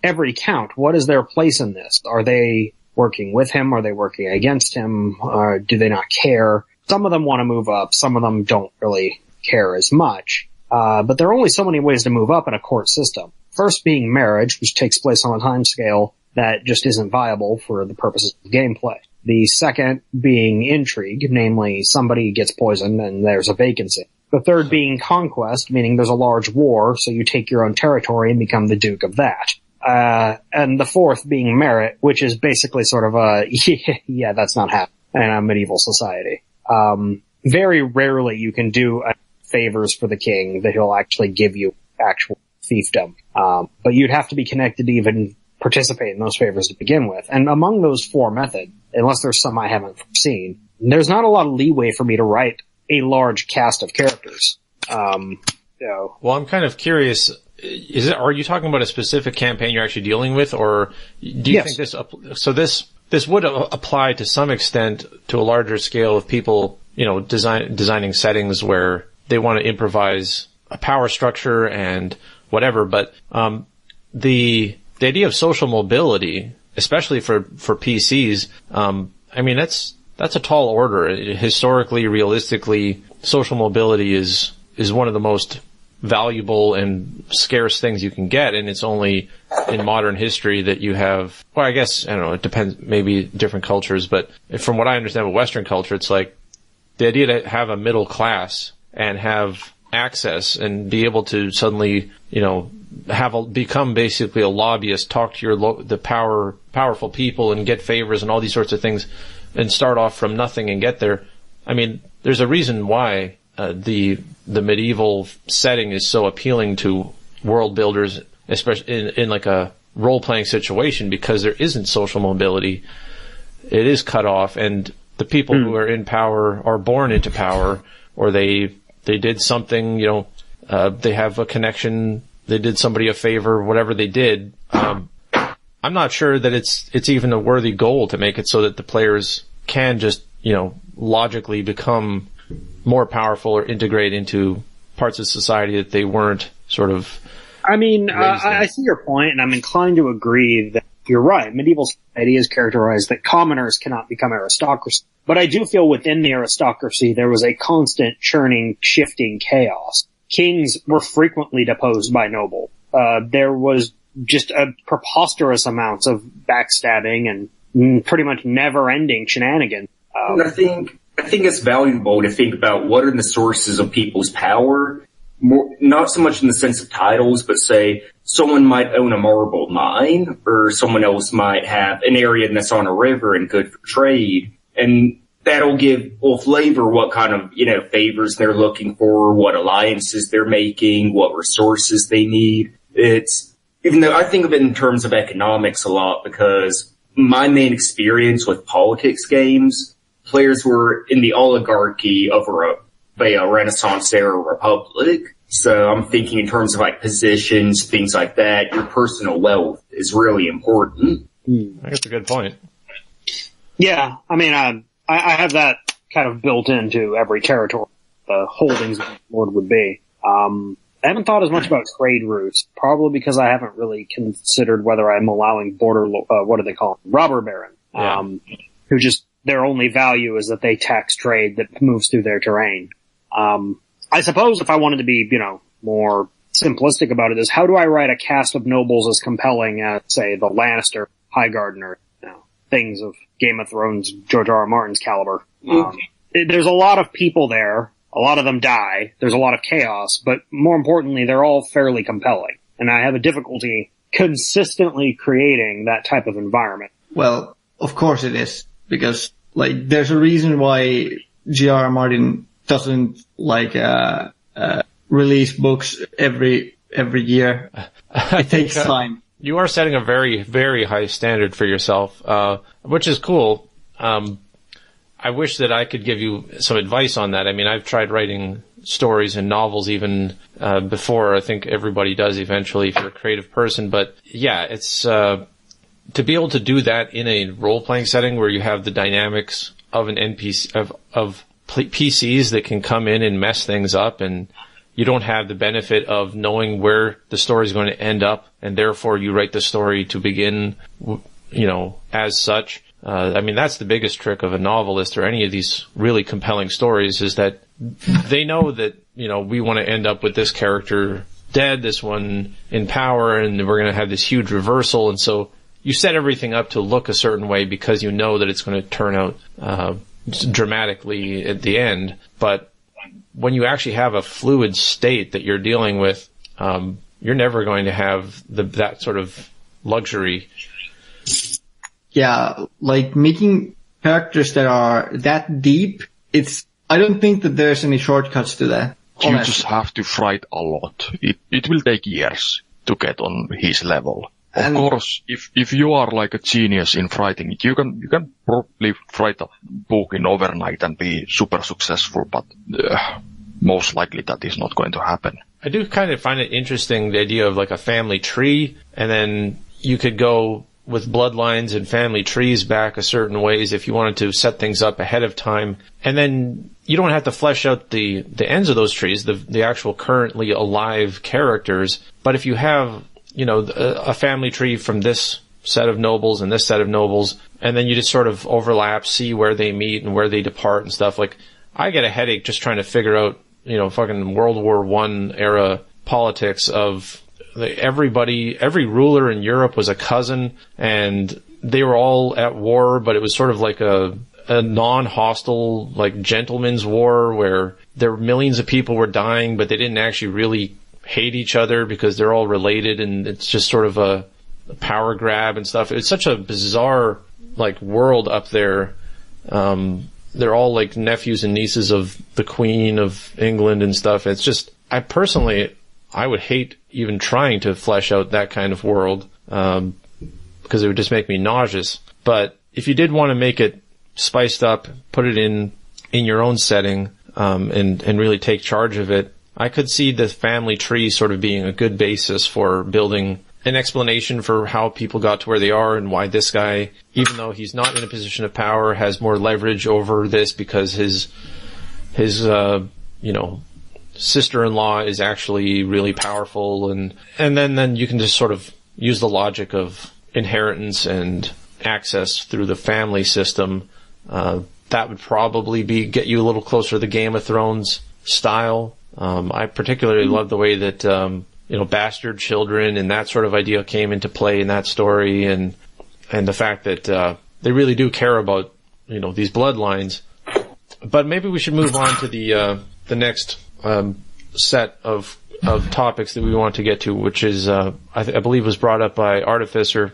Every count, what is their place in this? Are they working with him? Are they working against him? Or do they not care? Some of them want to move up. Some of them don't really care as much. But there are only so many ways to move up in a court system. First being marriage, which takes place on a time scale that just isn't viable for the purposes of gameplay. The second being intrigue, namely somebody gets poisoned and there's a vacancy. The third being conquest, meaning there's a large war, so you take your own territory and become the duke of that. And the fourth being merit, which is basically sort of yeah, that's not happening in a medieval society. Very rarely you can do favors for the king that he'll actually give you actual fiefdom. But you'd have to be connected to even participate in those favors to begin with. And among those four methods, unless there's some I haven't seen, there's not a lot of leeway for me to write a large cast of characters. Well, I'm kind of curious. Are you talking about a specific campaign you're actually dealing with, or do you think this would apply to some extent to a larger scale of people, designing settings where they want to improvise a power structure and whatever, but the idea of social mobility, especially for PCs, that's a tall order. Historically, realistically, social mobility is one of the most valuable and scarce things you can get, and it's only in modern history that you have, well, I guess, I don't know, it depends, maybe different cultures, but from what I understand with Western culture, it's like the idea to have a middle class and have access and be able to suddenly, become basically a lobbyist, talk to the powerful people and get favors and all these sorts of things and start off from nothing and get there. I mean, there's a reason why the medieval setting is so appealing to world builders, especially in like a role-playing situation, because there isn't social mobility. It is cut off, and the people who are in power are born into power, or they did something, they have a connection, they did somebody a favor, whatever they did. I'm not sure that it's even a worthy goal to make it so that the players can just, logically become more powerful or integrate into parts of society that they weren't sort of. I see your point, and I'm inclined to agree that you're right. Medieval society is characterized that commoners cannot become aristocracy. But I do feel within the aristocracy there was a constant churning, shifting chaos. Kings were frequently deposed by noble. There was just a preposterous amounts of backstabbing and pretty much never-ending shenanigans. I think it's valuable to think about what are the sources of people's power, not so much in the sense of titles, but say someone might own a marble mine, or someone else might have an area that's on a river and good for trade, and that'll flavor what kind of, favors they're looking for, what alliances they're making, what resources they need. Even though I think of it in terms of economics a lot, because my main experience with politics games, players were in the oligarchy of a Renaissance era republic. So I'm thinking in terms of like positions, things like that. Your personal wealth is really important. I think that's a good point. Yeah, I have that kind of built into every territory. The holdings of the Lord would be. I haven't thought as much about trade routes, probably because I haven't really considered whether I'm allowing what do they call them? Robber baron, who just, their only value is that they tax trade that moves through their terrain. I suppose if I wanted to be, more simplistic about it is, how do I write a cast of nobles as compelling as, say, the Lannister, Highgarden, things of Game of Thrones, George R. R. Martin's caliber. There's a lot of people there. A lot of them die. There's a lot of chaos, but more importantly, they're all fairly compelling. And I have a difficulty consistently creating that type of environment. Well, of course it is, because there's a reason why G.R.R. Martin doesn't release books every year. It takes time. You are setting a very, very high standard for yourself, which is cool. I wish that I could give you some advice on that. I've tried writing stories and novels even before. I think everybody does eventually if you're a creative person. But yeah, it's to be able to do that in a role-playing setting where you have the dynamics of an NPC of PCs that can come in and mess things up, and you don't have the benefit of knowing where the story is going to end up, and therefore you write the story to begin, as such. That's the biggest trick of a novelist or any of these really compelling stories, is that they know that, we want to end up with this character dead, this one in power, and we're going to have this huge reversal. And so you set everything up to look a certain way because you know that it's going to turn out dramatically at the end. But when you actually have a fluid state that you're dealing with, you're never going to have that sort of luxury. Yeah, like making characters that are that deep, I don't think that there's any shortcuts to that. You honestly. just have to write a lot. It will take years to get on his level. Of course, if you are like a genius in writing, you can probably write a book in overnight and be super successful, but most likely that is not going to happen. I do kind of find it interesting, the idea of like a family tree, and then you could go with bloodlines and family trees back a certain ways if you wanted to set things up ahead of time. And then you don't have to flesh out the ends of those trees, the actual currently alive characters. But if you have, a family tree from this set of nobles and this set of nobles, and then you just sort of overlap, see where they meet and where they depart and stuff. Like, I get a headache just trying to figure out, fucking World War I era politics of every ruler in Europe was a cousin, and they were all at war, but it was sort of like a non-hostile, like, gentleman's war where there were millions of people were dying, but they didn't actually really hate each other because they're all related, and it's just sort of a power grab and stuff. It's such a bizarre, like, world up there. They're all like nephews and nieces of the Queen of England and stuff. It's just, I would hate even trying to flesh out that kind of world, because it would just make me nauseous. But if you did want to make it spiced up, put it in your own setting, and really take charge of it, I could see the family tree sort of being a good basis for building an explanation for how people got to where they are and why this guy, even though he's not in a position of power, has more leverage over this because his sister-in-law is actually really powerful, and then you can just sort of use the logic of inheritance and access through the family system. That would probably get you a little closer to the Game of Thrones style. I particularly love the way that bastard children and that sort of idea came into play in that story, and the fact that they really do care about these bloodlines. But maybe we should move on to the next set of topics that we want to get to, which is I believe was brought up by Artificer.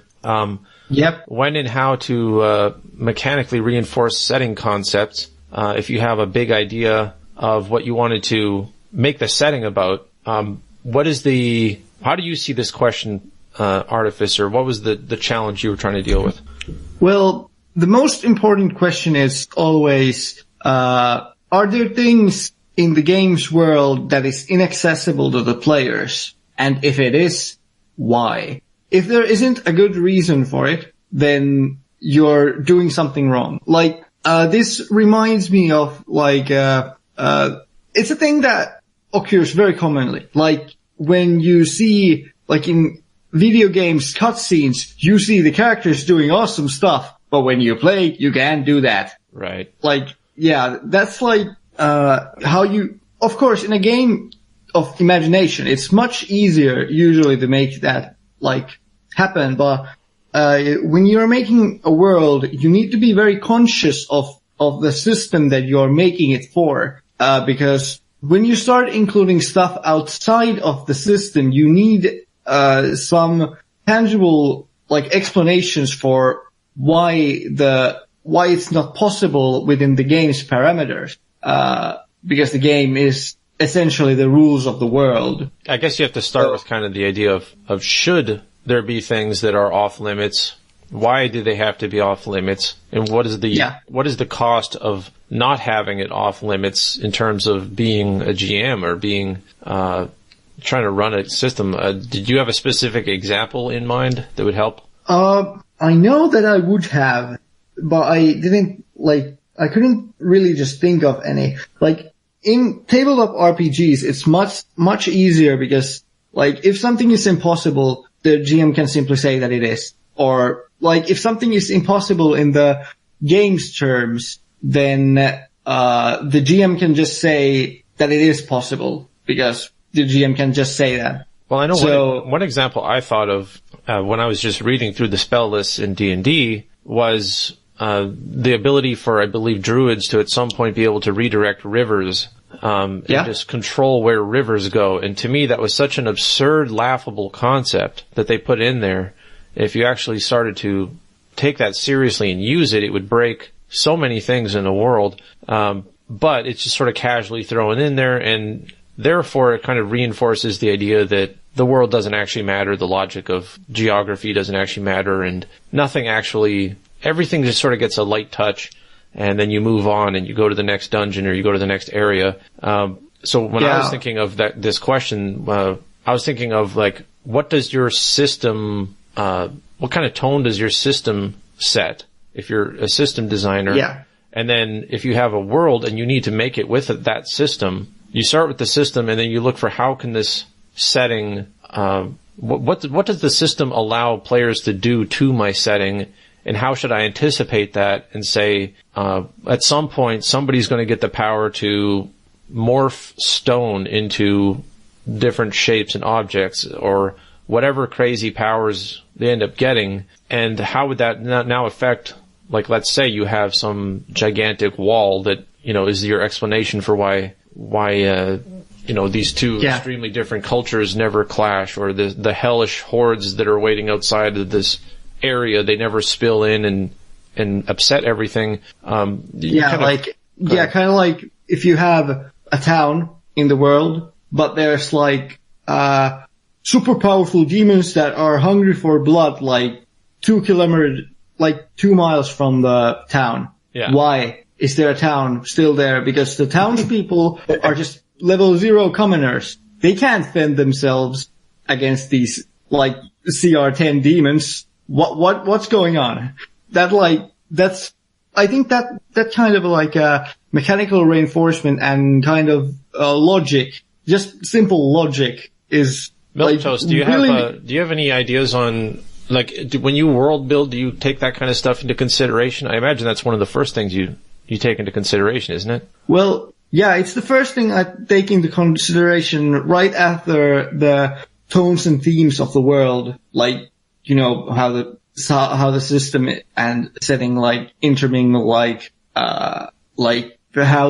Yep. When and how to mechanically reinforce setting concepts. If you have a big idea of what you wanted to make the setting about, how do you see this question, Artificer? What was the challenge you were trying to deal with? Well, the most important question is always, are there things in the game's world that is inaccessible to the players? And if it is, why? If there isn't a good reason for it, then you're doing something wrong. Like, this reminds me of, like, it's a thing that occurs very commonly. Like, when you see, like, in video games cutscenes, you see the characters doing awesome stuff, but when you play, you can't do that. Right. Like, yeah, that's like, of course, in a game of imagination, it's much easier usually to make that, like, happen, but, when you're making a world, you need to be very conscious of the system that you're making it for, because when you start including stuff outside of the system, you need, some tangible, like, explanations for why it's not possible within the game's parameters, because the game is essentially the rules of the world. I guess you have to start with kind of the idea of should there be things that are off limits? Why do they have to be off limits? And what is the cost of not having it off limits in terms of being a GM or being, trying to run a system? Did you have a specific example in mind that would help? I know that I would have, but I couldn't really just think of any. Like, in tabletop RPGs, it's much easier because, like, if something is impossible, the GM can simply say that it is. Or, like, if something is impossible in the game's terms, then, the GM can just say that it is possible, because the GM can just say that. Well, I know one example I thought of, when I was just reading through the spell lists in D&D was, the ability for, I believe, druids to at some point be able to redirect rivers, and just control where rivers go. And to me, that was such an absurd, laughable concept that they put in there. If you actually started to take that seriously and use it, it would break so many things in the world. But it's just sort of casually thrown in there, and therefore it kind of reinforces the idea that the world doesn't actually matter, the logic of geography doesn't actually matter, and everything just sort of gets a light touch, and then you move on and you go to the next dungeon or you go to the next area. So when I was thinking of this question, I was thinking of like, what does your system, what kind of tone does your system set if you're a system designer? Yeah. And then if you have a world and you need to make it with that system, you start with the system and then you look for how can this setting, what does the system allow players to do to my setting, and how should I anticipate that and say, at some point somebody's going to get the power to morph stone into different shapes and objects, or whatever crazy powers they end up getting, and how would that now affect, like, let's say you have some gigantic wall that, is your explanation for why these two extremely different cultures never clash, or the hellish hordes that are waiting outside of this area, they never spill in and upset everything. Kind of like if you have a town in the world, but there's like super powerful demons that are hungry for blood, like 2 miles from the town. Yeah. Why is there a town still there? Because the townspeople are just level 0 commoners. They can't fend themselves against these like CR10 demons. What's going on? I think that kind of like a mechanical reinforcement and kind of logic, just simple logic is. Milktoast, do you have any ideas on, like, when you world build, do you take that kind of stuff into consideration? I imagine that's one of the first things you take into consideration, isn't it? Well, yeah, it's the first thing I take into consideration right after the tones and themes of the world, like, how the system and setting like intermingle, like how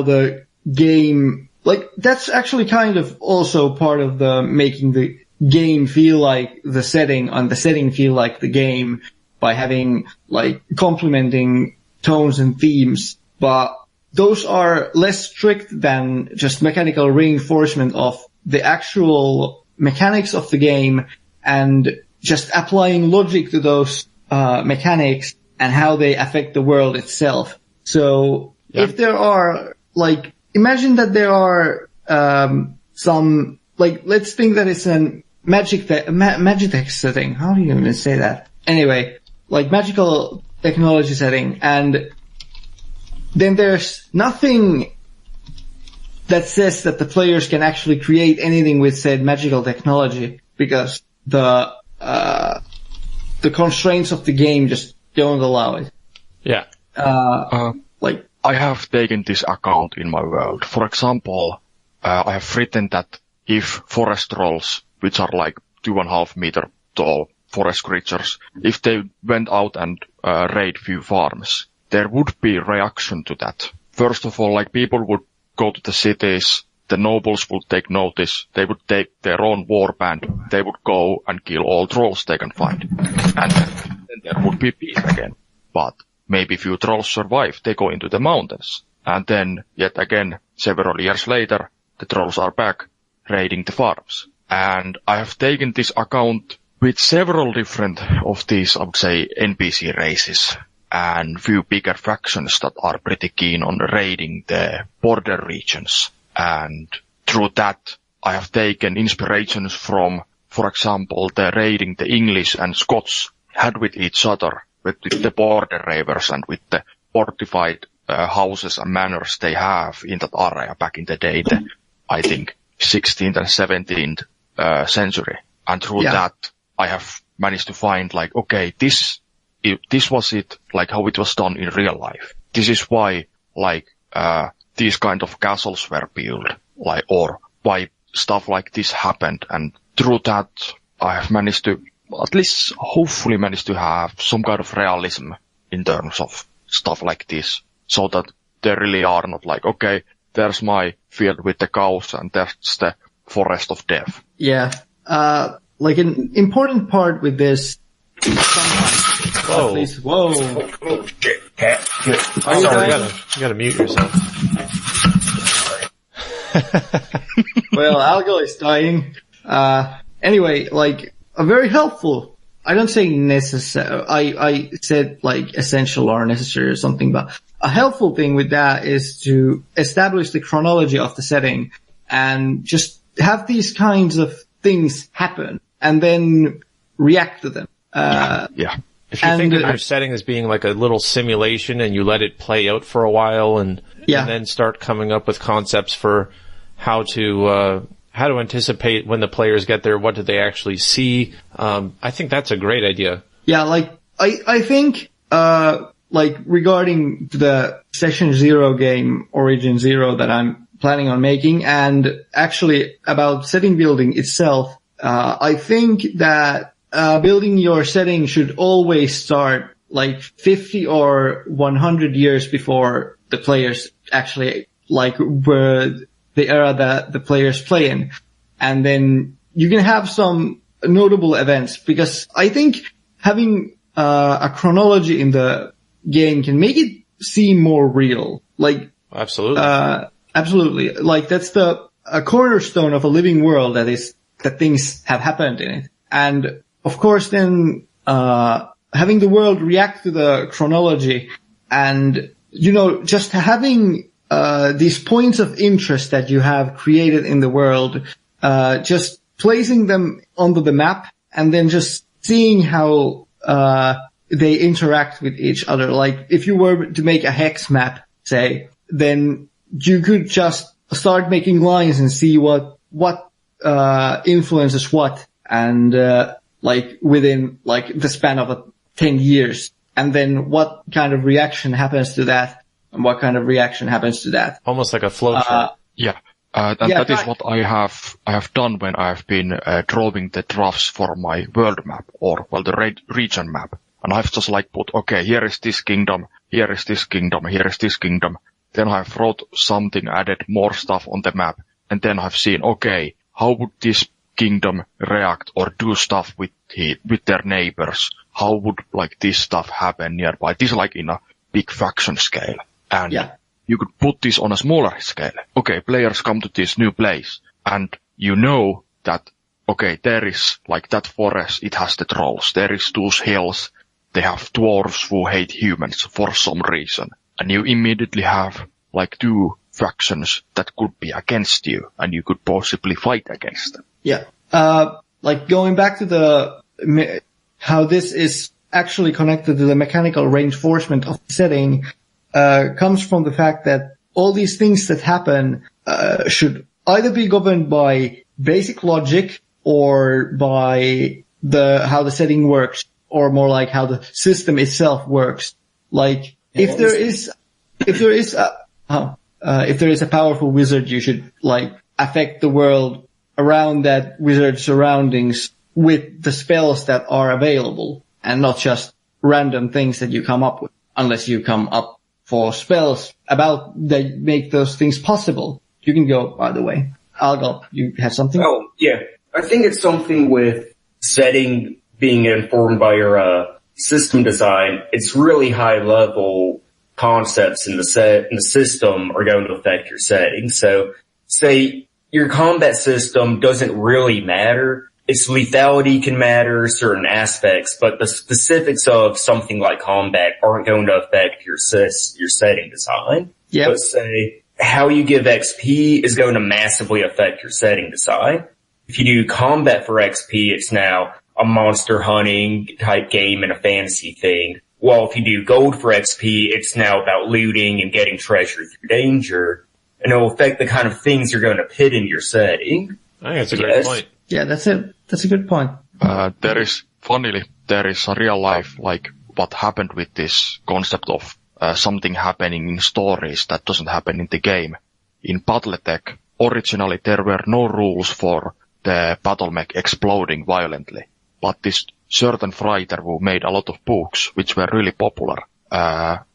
the game, like, that's actually kind of also part of the making the game feel like the setting and the setting feel like the game by having like complementing tones and themes. But those are less strict than just mechanical reinforcement of the actual mechanics of the game and just applying logic to those mechanics and how they affect the world itself. So if there are, like, imagine that there are some, like, let's think that it's a Magitech setting. How do you even say that? Anyway, like magical technology setting, and then there's nothing that says that the players can actually create anything with said magical technology, because the constraints of the game just don't allow it. Yeah. Like, I have taken this account in my world. For example, I have written that if forest trolls, which are like 2.5 meter tall forest creatures, if they went out and raid few farms, there would be reaction to that. First of all, like, people would go to the cities, the nobles would take notice, they would take their own war band, they would go and kill all trolls they can find. And then there would be peace again. But maybe few trolls survive, they go into the mountains. And then, yet again, several years later, the trolls are back, raiding the farms. And I have taken this account with several different of these, I would say, NPC races, and few bigger factions that are pretty keen on raiding the border regions. And through that, I have taken inspirations from, for example, the raiding the English and Scots had with each other, with the border ravers and with the fortified houses and manors they have in that area back in the day, I think 16th and 17th century. And through that, I have managed to find, like, okay, this was it, like how it was done in real life. This is why, like, these kind of castles were built, like, or why stuff like this happened. And through that, I have managed to, at least hopefully managed to have some kind of realism in terms of stuff like this, so that they really are not like, okay, there's my field with the cows, and that's the forest of death. Yeah. Like an important part with this, Whoa. at least, whoa. Cat. Are you Sorry, dying? you gotta mute yourself. Well, Algo is dying. Anyway, like, a very helpful, I don't say necessary, I said like essential or necessary or something, but a helpful thing with that is to establish the chronology of the setting and just have these kinds of things happen and then react to them. Yeah. If you think of your setting as being like a little simulation and you let it play out for a while and then start coming up with concepts for how to anticipate when the players get there, what do they actually see? I think that's a great idea. Yeah, like, I think, like, regarding the Session Zero game, Origin Zero, that I'm planning on making, and actually about setting building itself, I think that, building your setting should always start, like, 50 or 100 years before the players actually, like, were the era that the players play in. And then you can have some notable events, because I think having a chronology in the game can make it seem more real. Like, absolutely. Absolutely. Like, that's a cornerstone of a living world, that things have happened in it. And of course then, having the world react to the chronology and, just having, these points of interest that you have created in the world, just placing them onto the map and then just seeing how, they interact with each other. Like, if you were to make a hex map, say, then you could just start making lines and see what influences what, and, like, within, like, the span of 10 years. And then what kind of reaction happens to that, and what kind of reaction happens to that. Almost like a flow chart. Yeah. That is what I have done when I have been drawing the drafts for my world map, or, well, the region map. And I've just like put, okay, here is this kingdom, here is this kingdom, here is this kingdom. Then I've wrote something, added more stuff on the map, and then I've seen, okay, how would this kingdom react or do stuff with their neighbors? How would, like, this stuff happen nearby? This is like in a big faction scale. And you could put this on a smaller scale. Okay, players come to this new place, and you know that, okay, there is, like, that forest, it has the trolls. There is those hills, they have dwarves who hate humans for some reason. And you immediately have, like, two factions that could be against you, and you could possibly fight against them. Yeah. Like, going back to how this is actually connected to the mechanical reinforcement of the setting, comes from the fact that all these things that happen, should either be governed by basic logic or by how the setting works, or more like how the system itself works. Like, if there is a powerful wizard, you should, like, affect the world around that wizard's surroundings with the spells that are available, and not just random things that you come up with, unless you come up for spells that make those things possible. You can go, by the way. Algal, you have something? Oh, yeah. I think it's something with setting being informed by your system design. It's really high level concepts in the system are going to affect your setting. So say your combat system doesn't really matter. Its lethality can matter, certain aspects, but the specifics of something like combat aren't going to affect your setting design. Yep. But say how you give XP is going to massively affect your setting design. If you do combat for XP, it's now a monster hunting type game and a fantasy thing. Well, if you do gold for XP, it's now about looting and getting treasure through danger. And it'll affect the kind of things you're going to pit in your setting. I think that's a great point. Yeah, that's it. That's a good point. There is a real life, like, what happened with this concept of something happening in stories that doesn't happen in the game. In Battletech, originally there were no rules for the battle mech exploding violently. But this certain writer who made a lot of books, which were really popular,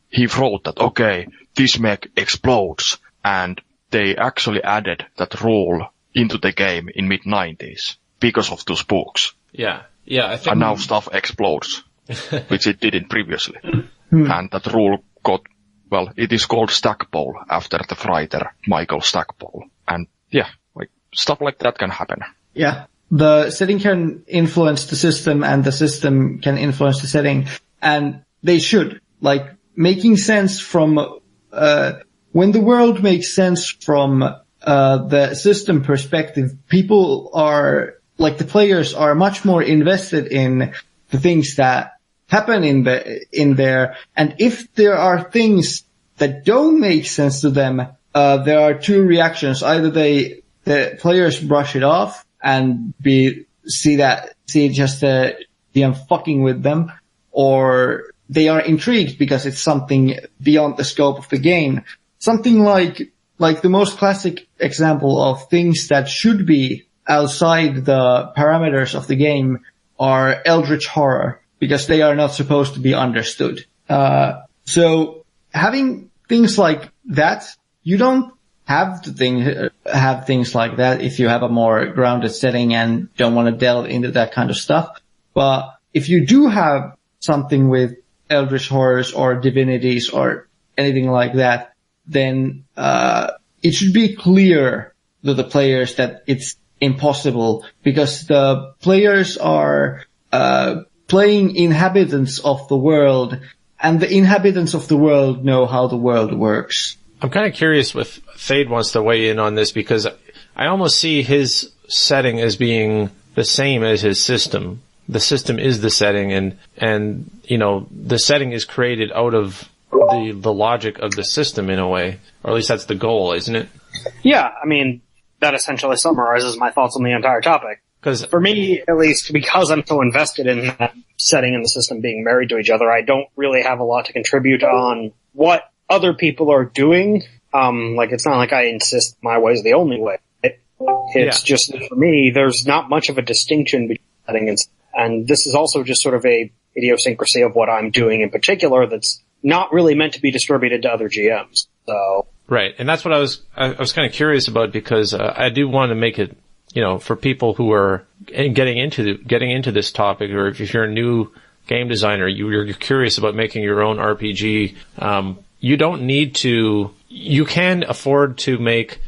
he wrote that, okay, this mech explodes, and they actually added that rule into the game in mid-90s because of those books. Yeah, I think. And now stuff explodes, which it didn't previously. And that rule got, well, it is called Stackpole after the writer Michael Stackpole. And yeah, like stuff like that can happen. Yeah. The setting can influence the system and the system can influence the setting, and they should. Like, making sense from, when the world makes sense from, the system perspective, people are, like the players are much more invested in the things that happen in there. And if there are things that don't make sense to them, there are two reactions. Either the players brush it off and see just I'm fucking with them, or they are intrigued because it's something beyond the scope of the game. Something like the most classic example of things that should be outside the parameters of the game are eldritch horror, because they are not supposed to be understood. So having things like that, you don't have to have things like that if you have a more grounded setting and don't want to delve into that kind of stuff. But if you do have something with eldritch horrors or divinities or anything like that, then it should be clear to the players that it's impossible, because the players are playing inhabitants of the world, and the inhabitants of the world know how the world works. I'm kind of curious if Thade wants to weigh in on this, because I almost see his setting as being the same as his system. The system is the setting, and you know, the setting is created out of the logic of the system in a way, or at least that's the goal, isn't it? Yeah, I mean, that essentially summarizes my thoughts on the entire topic. Because for me, at least, because I'm so invested in that setting and the system being married to each other, I don't really have a lot to contribute on what other people are doing. Like, it's not like I insist my way is the only way. It's just, for me, there's not much of a distinction between setting and this is also just sort of a idiosyncrasy of what I'm doing in particular that's not really meant to be distributed to other GMs. So. Right. And that's what I was kind of curious about, because I do want to make it, you know, for people who are getting into this topic, or if you're a new game designer, you're curious about making your own RPG, you don't need to, you can afford to make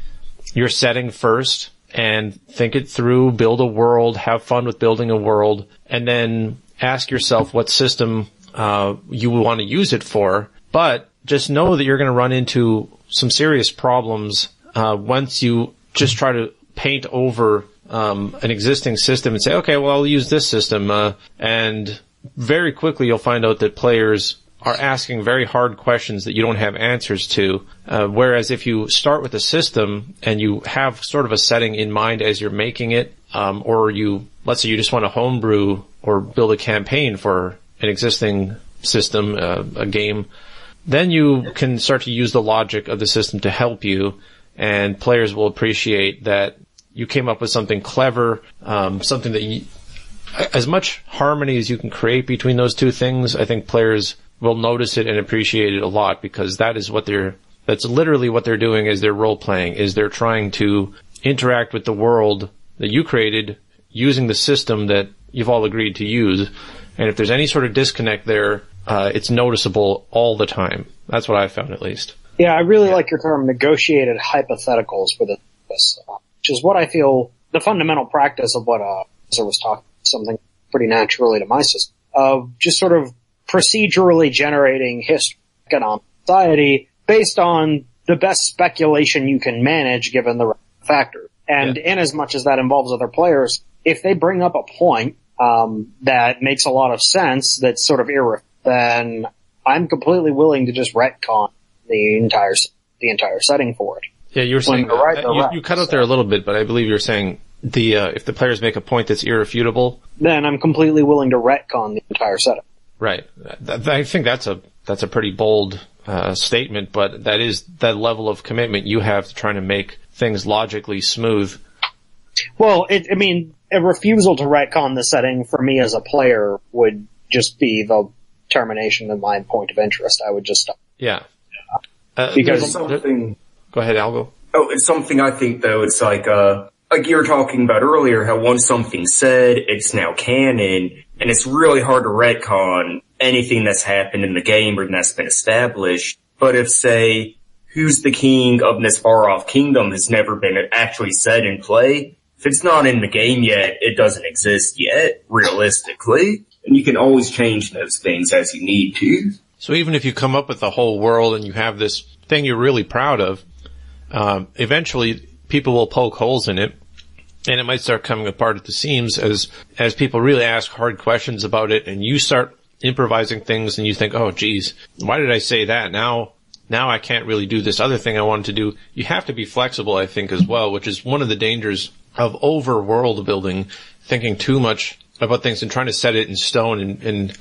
your setting first and think it through, build a world, have fun with building a world, and then ask yourself what system you want to use it for. But just know that you're going to run into some serious problems once you just try to paint over an existing system and say, okay, well, I'll use this system. And very quickly you'll find out that players are asking very hard questions that you don't have answers to. Whereas if you start with a system and you have sort of a setting in mind as you're making it, or let's say you just want to homebrew or build a campaign for an existing system, a game, then you can start to use the logic of the system to help you, and players will appreciate that you came up with something clever, something that as much harmony as you can create between those two things. I think players will notice it and appreciate it a lot, because that's literally what they're doing is they're role playing, is they're trying to interact with the world that you created using the system that you've all agreed to use. And if there's any sort of disconnect there, it's noticeable all the time. That's what I've found, at least. Yeah, I really like your term negotiated hypotheticals for this, which is what I feel the fundamental practice of what Sir was talking, something pretty naturally to my system, of just sort of procedurally generating history, economic society based on the best speculation you can manage given the factor. And in as much as that involves other players, if they bring up a point that makes a lot of sense, that's sort of then I'm completely willing to just retcon the entire setting for it. Yeah, you were saying you cut out there a little bit, but I believe you're saying if the players make a point that's irrefutable, then I'm completely willing to retcon the entire setting. Right. I think that's a pretty bold statement, but that is that level of commitment you have to trying to make things logically smooth. Well, a refusal to retcon the setting for me as a player would just be the termination of my point of interest. I would just stop. Yeah. Because go ahead, Algo. Oh, it's something I think though, it's like you were talking about earlier, how once something's said, it's now canon, and it's really hard to retcon anything that's happened in the game or that's been established. But if, say, who's the king of this far-off kingdom has never been actually said in play, if it's not in the game yet, it doesn't exist yet, realistically. And you can always change those things as you need to. So even if you come up with a whole world and you have this thing you're really proud of, eventually people will poke holes in it, and it might start coming apart at the seams as people really ask hard questions about it, and you start improvising things, and you think, oh, geez, why did I say that? Now I can't really do this other thing I wanted to do. You have to be flexible, I think, as well, which is one of the dangers of over world building, thinking too much about things and trying to set it in stone. And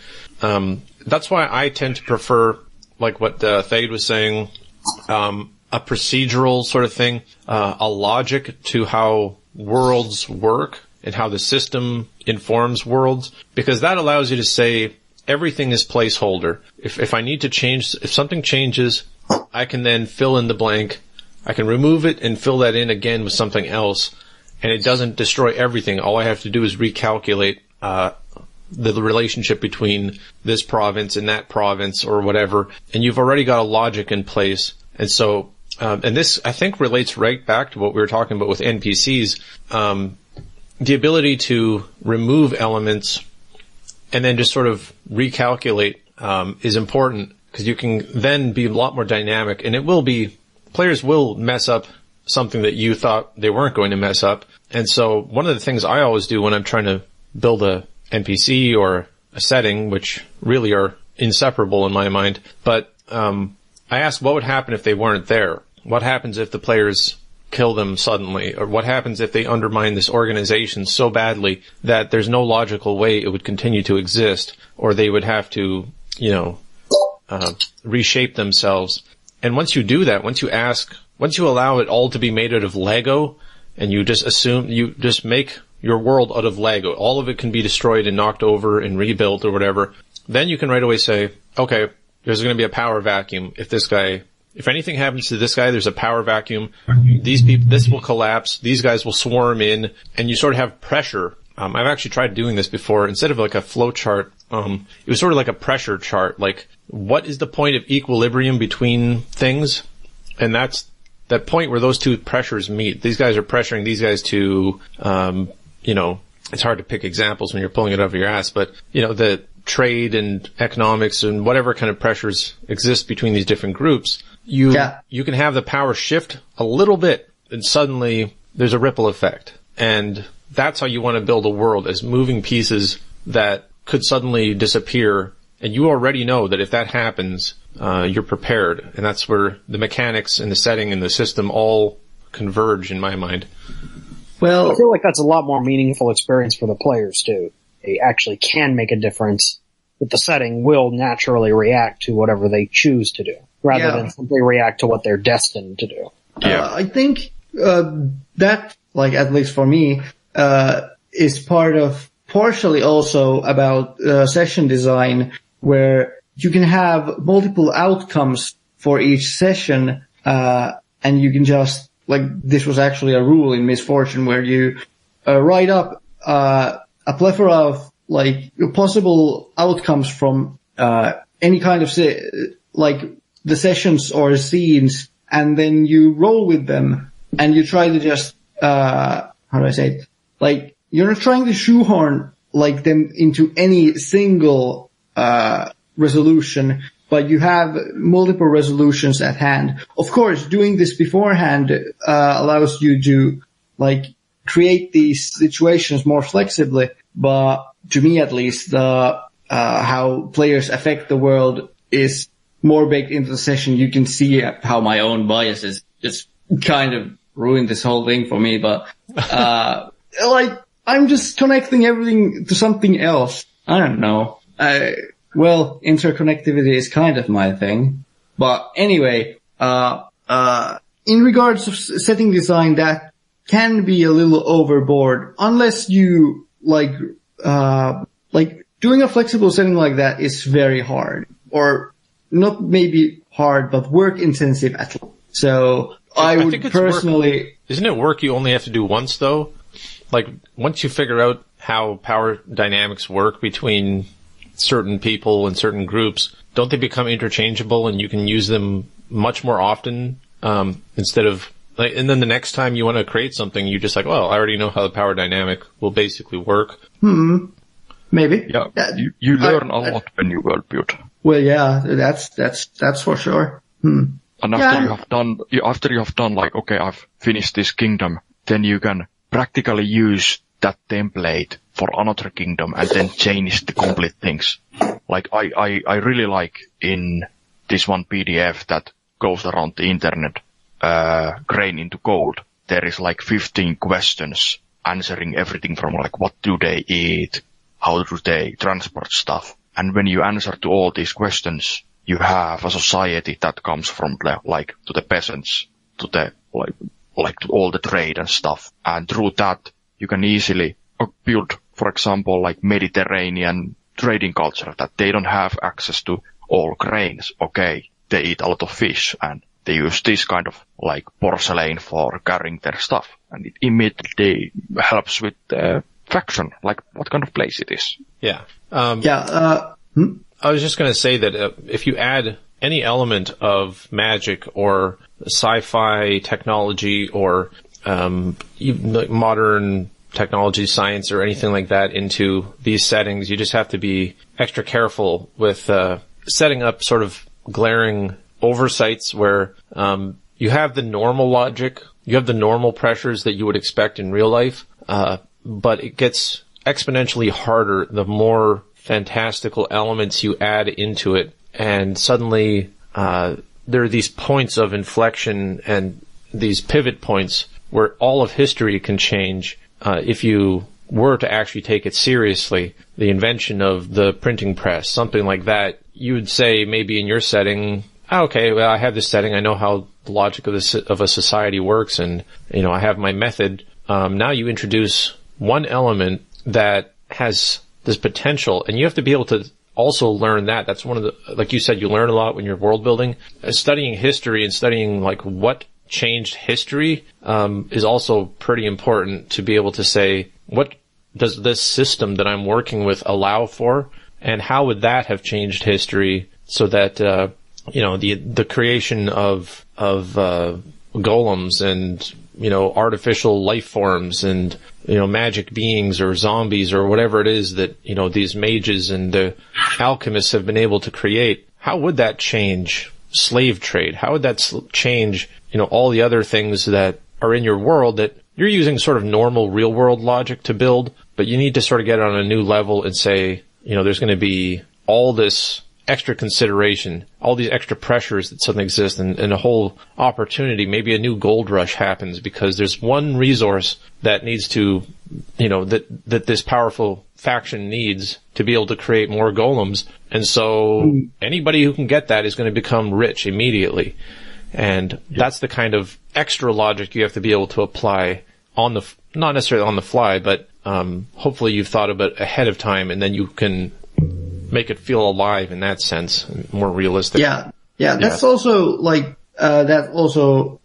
that's why I tend to prefer, like what Thade was saying, a procedural sort of thing, a logic to how worlds work and how the system informs worlds, because that allows you to say everything is placeholder. If I need to change, if something changes, I can then fill in the blank. I can remove it and fill that in again with something else, and it doesn't destroy everything. All I have to do is recalculate the relationship between this province and that province or whatever, and you've already got a logic in place. And so, and this, I think, relates right back to what we were talking about with NPCs. The ability to remove elements and then just sort of recalculate is important, because you can then be a lot more dynamic, and players will mess up something that you thought they weren't going to mess up. And so one of the things I always do when I'm trying to build a NPC or a setting, which really are inseparable in my mind, but I ask what would happen if they weren't there. What happens if the players kill them suddenly? Or what happens if they undermine this organization so badly that there's no logical way it would continue to exist, or they would have to, reshape themselves? And once you do that, once you allow it all to be made out of Lego, and you just make your world out of Lego, all of it can be destroyed and knocked over and rebuilt or whatever, then you can right away say, okay, there's going to be a power vacuum. If anything happens to this guy, there's a power vacuum. This will collapse. These guys will swarm in, and you sort of have pressure. I've actually tried doing this before. Instead of like a flow chart, it was sort of like a pressure chart. Like, what is the point of equilibrium between things? And that's that point where those two pressures meet. These guys are pressuring these guys to, it's hard to pick examples when you're pulling it out of your ass, but, the trade and economics and whatever kind of pressures exist between these different groups, you can have the power shift a little bit, and suddenly there's a ripple effect. And that's how you want to build a world, as moving pieces that could suddenly disappear. And you already know that if that happens, you're prepared. And that's where the mechanics and the setting and the system all converge in my mind. Well, I feel like that's a lot more meaningful experience for the players too. They actually can make a difference, but the setting will naturally react to whatever they choose to do, rather than simply react to what they're destined to do. I think that, like, at least for me, is partially also about session design, where you can have multiple outcomes for each session, and you can just, like, this was actually a rule in Misfortune, where you write up a plethora of, like, possible outcomes from any kind of the sessions or scenes, and then you roll with them, and you try to just how do I say it? Like, you're not trying to shoehorn like them into any single resolution, but you have multiple resolutions at hand. Of course, doing this beforehand allows you to, like, create these situations more flexibly, but to me at least, how players affect the world is more baked into the session. You can see how my own biases just kind of ruined this whole thing for me, but like, I'm just connecting everything to something else. I don't know. Well, interconnectivity is kind of my thing. But anyway, in regards of setting design, that can be a little overboard unless you like doing a flexible setting like that is very hard, or not maybe hard, but work intensive at all. So I would think it's personally... Isn't it work you only have to do once, though? Like, once you figure out how power dynamics work between certain people and certain groups, don't they become interchangeable and you can use them much more often, instead of... Like, and then the next time you want to create something, you're just like, well, I already know how the power dynamic will basically work. Maybe. Yeah, you learn a lot when you world build. Well, yeah, that's for sure. And after you have done like, okay, I've finished this kingdom, then you can practically use that template for another kingdom and then change the complete things. Like I really like in this one PDF that goes around the internet, grain into gold. There is like 15 questions answering everything from like what do they eat, how do they transport stuff. And when you answer to all these questions, you have a society that comes from the, like to the peasants, to the like to all the trade and stuff. And through that, you can easily build, for example, like Mediterranean trading culture that they don't have access to all grains. Okay, they eat a lot of fish and they use this kind of like porcelain for carrying their stuff. And it immediately helps with the faction, like what kind of place it is. Yeah. I was just going to say that if you add any element of magic or sci-fi technology or even like modern technology, science, or anything like that into these settings, you just have to be extra careful with setting up sort of glaring oversights where you have the normal logic, you have the normal pressures that you would expect in real life, but it gets exponentially harder the more fantastical elements you add into it, and suddenly there are these points of inflection and these pivot points where all of history can change if you were to actually take it seriously. The invention of the printing press, something like that, you would say maybe in your setting, okay, well, I have this setting, I know how the logic of a society works, and I have my method. Now you introduce one element that has this potential, and you have to be able to also learn that. That's one of the, like you said, you learn a lot when you're world building. Studying history and studying like what changed history is also pretty important to be able to say, what does this system that I'm working with allow for, and how would that have changed history so that the creation of golems and artificial life forms and magic beings or zombies or whatever it is that these mages and the alchemists have been able to create, how would that change slave trade? How would that change all the other things that are in your world that you're using sort of normal real world logic to build, but you need to sort of get on a new level and say, there's going to be all this extra consideration, all these extra pressures that suddenly exist, and a whole opportunity. Maybe a new gold rush happens because there's one resource that needs to, that this powerful faction needs to be able to create more golems. And so anybody who can get that is going to become rich immediately. And that's the kind of extra logic you have to be able to apply not necessarily on the fly, but hopefully you've thought of it ahead of time, and then you can make it feel alive in that sense, more realistic. Yeah, that's also like, that also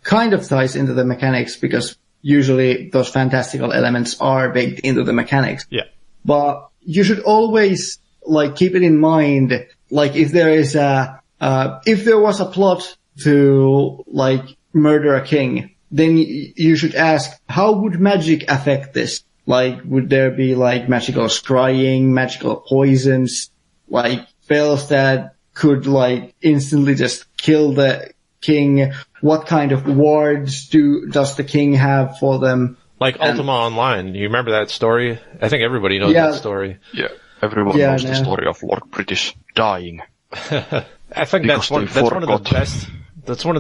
kind of ties into the mechanics, because usually those fantastical elements are baked into the mechanics. Yeah. But you should always like keep it in mind, like if there was a plot to like murder a king, then you should ask, how would magic affect this? Like, would there be like magical scrying, magical poisons, like spells that could like instantly just kill the king? What kind of wards does the king have for them? Like Ultima Online. You remember that story? I think everybody knows that story. Yeah, everyone knows the story of Lord British dying. I think that's one of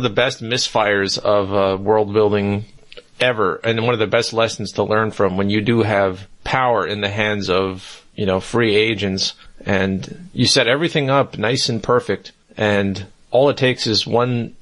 the best misfires of world building ever, and one of the best lessons to learn from when you do have power in the hands of free agents, and you set everything up nice and perfect, and all it takes is one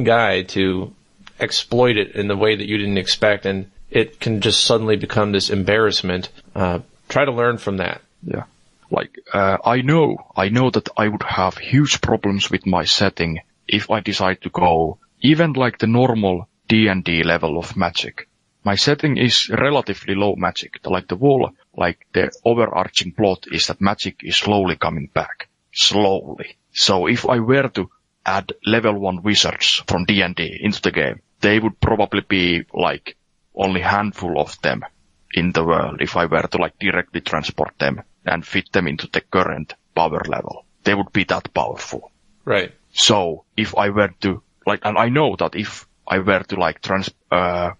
guy to exploit it in the way that you didn't expect, and it can just suddenly become this embarrassment. Try to learn from that. Yeah. Like, I know that I would have huge problems with my setting if I decide to go even like the normal D&D level of magic, my setting is relatively low magic. Like the whole, like the overarching plot is that magic is slowly coming back. Slowly. So if I were to add level 1 wizards from D&D into the game, they would probably be like only handful of them in the world if I were to like directly transport them and fit them into the current power level. They would be that powerful. Right. So if I were to like, and I know that if I were to like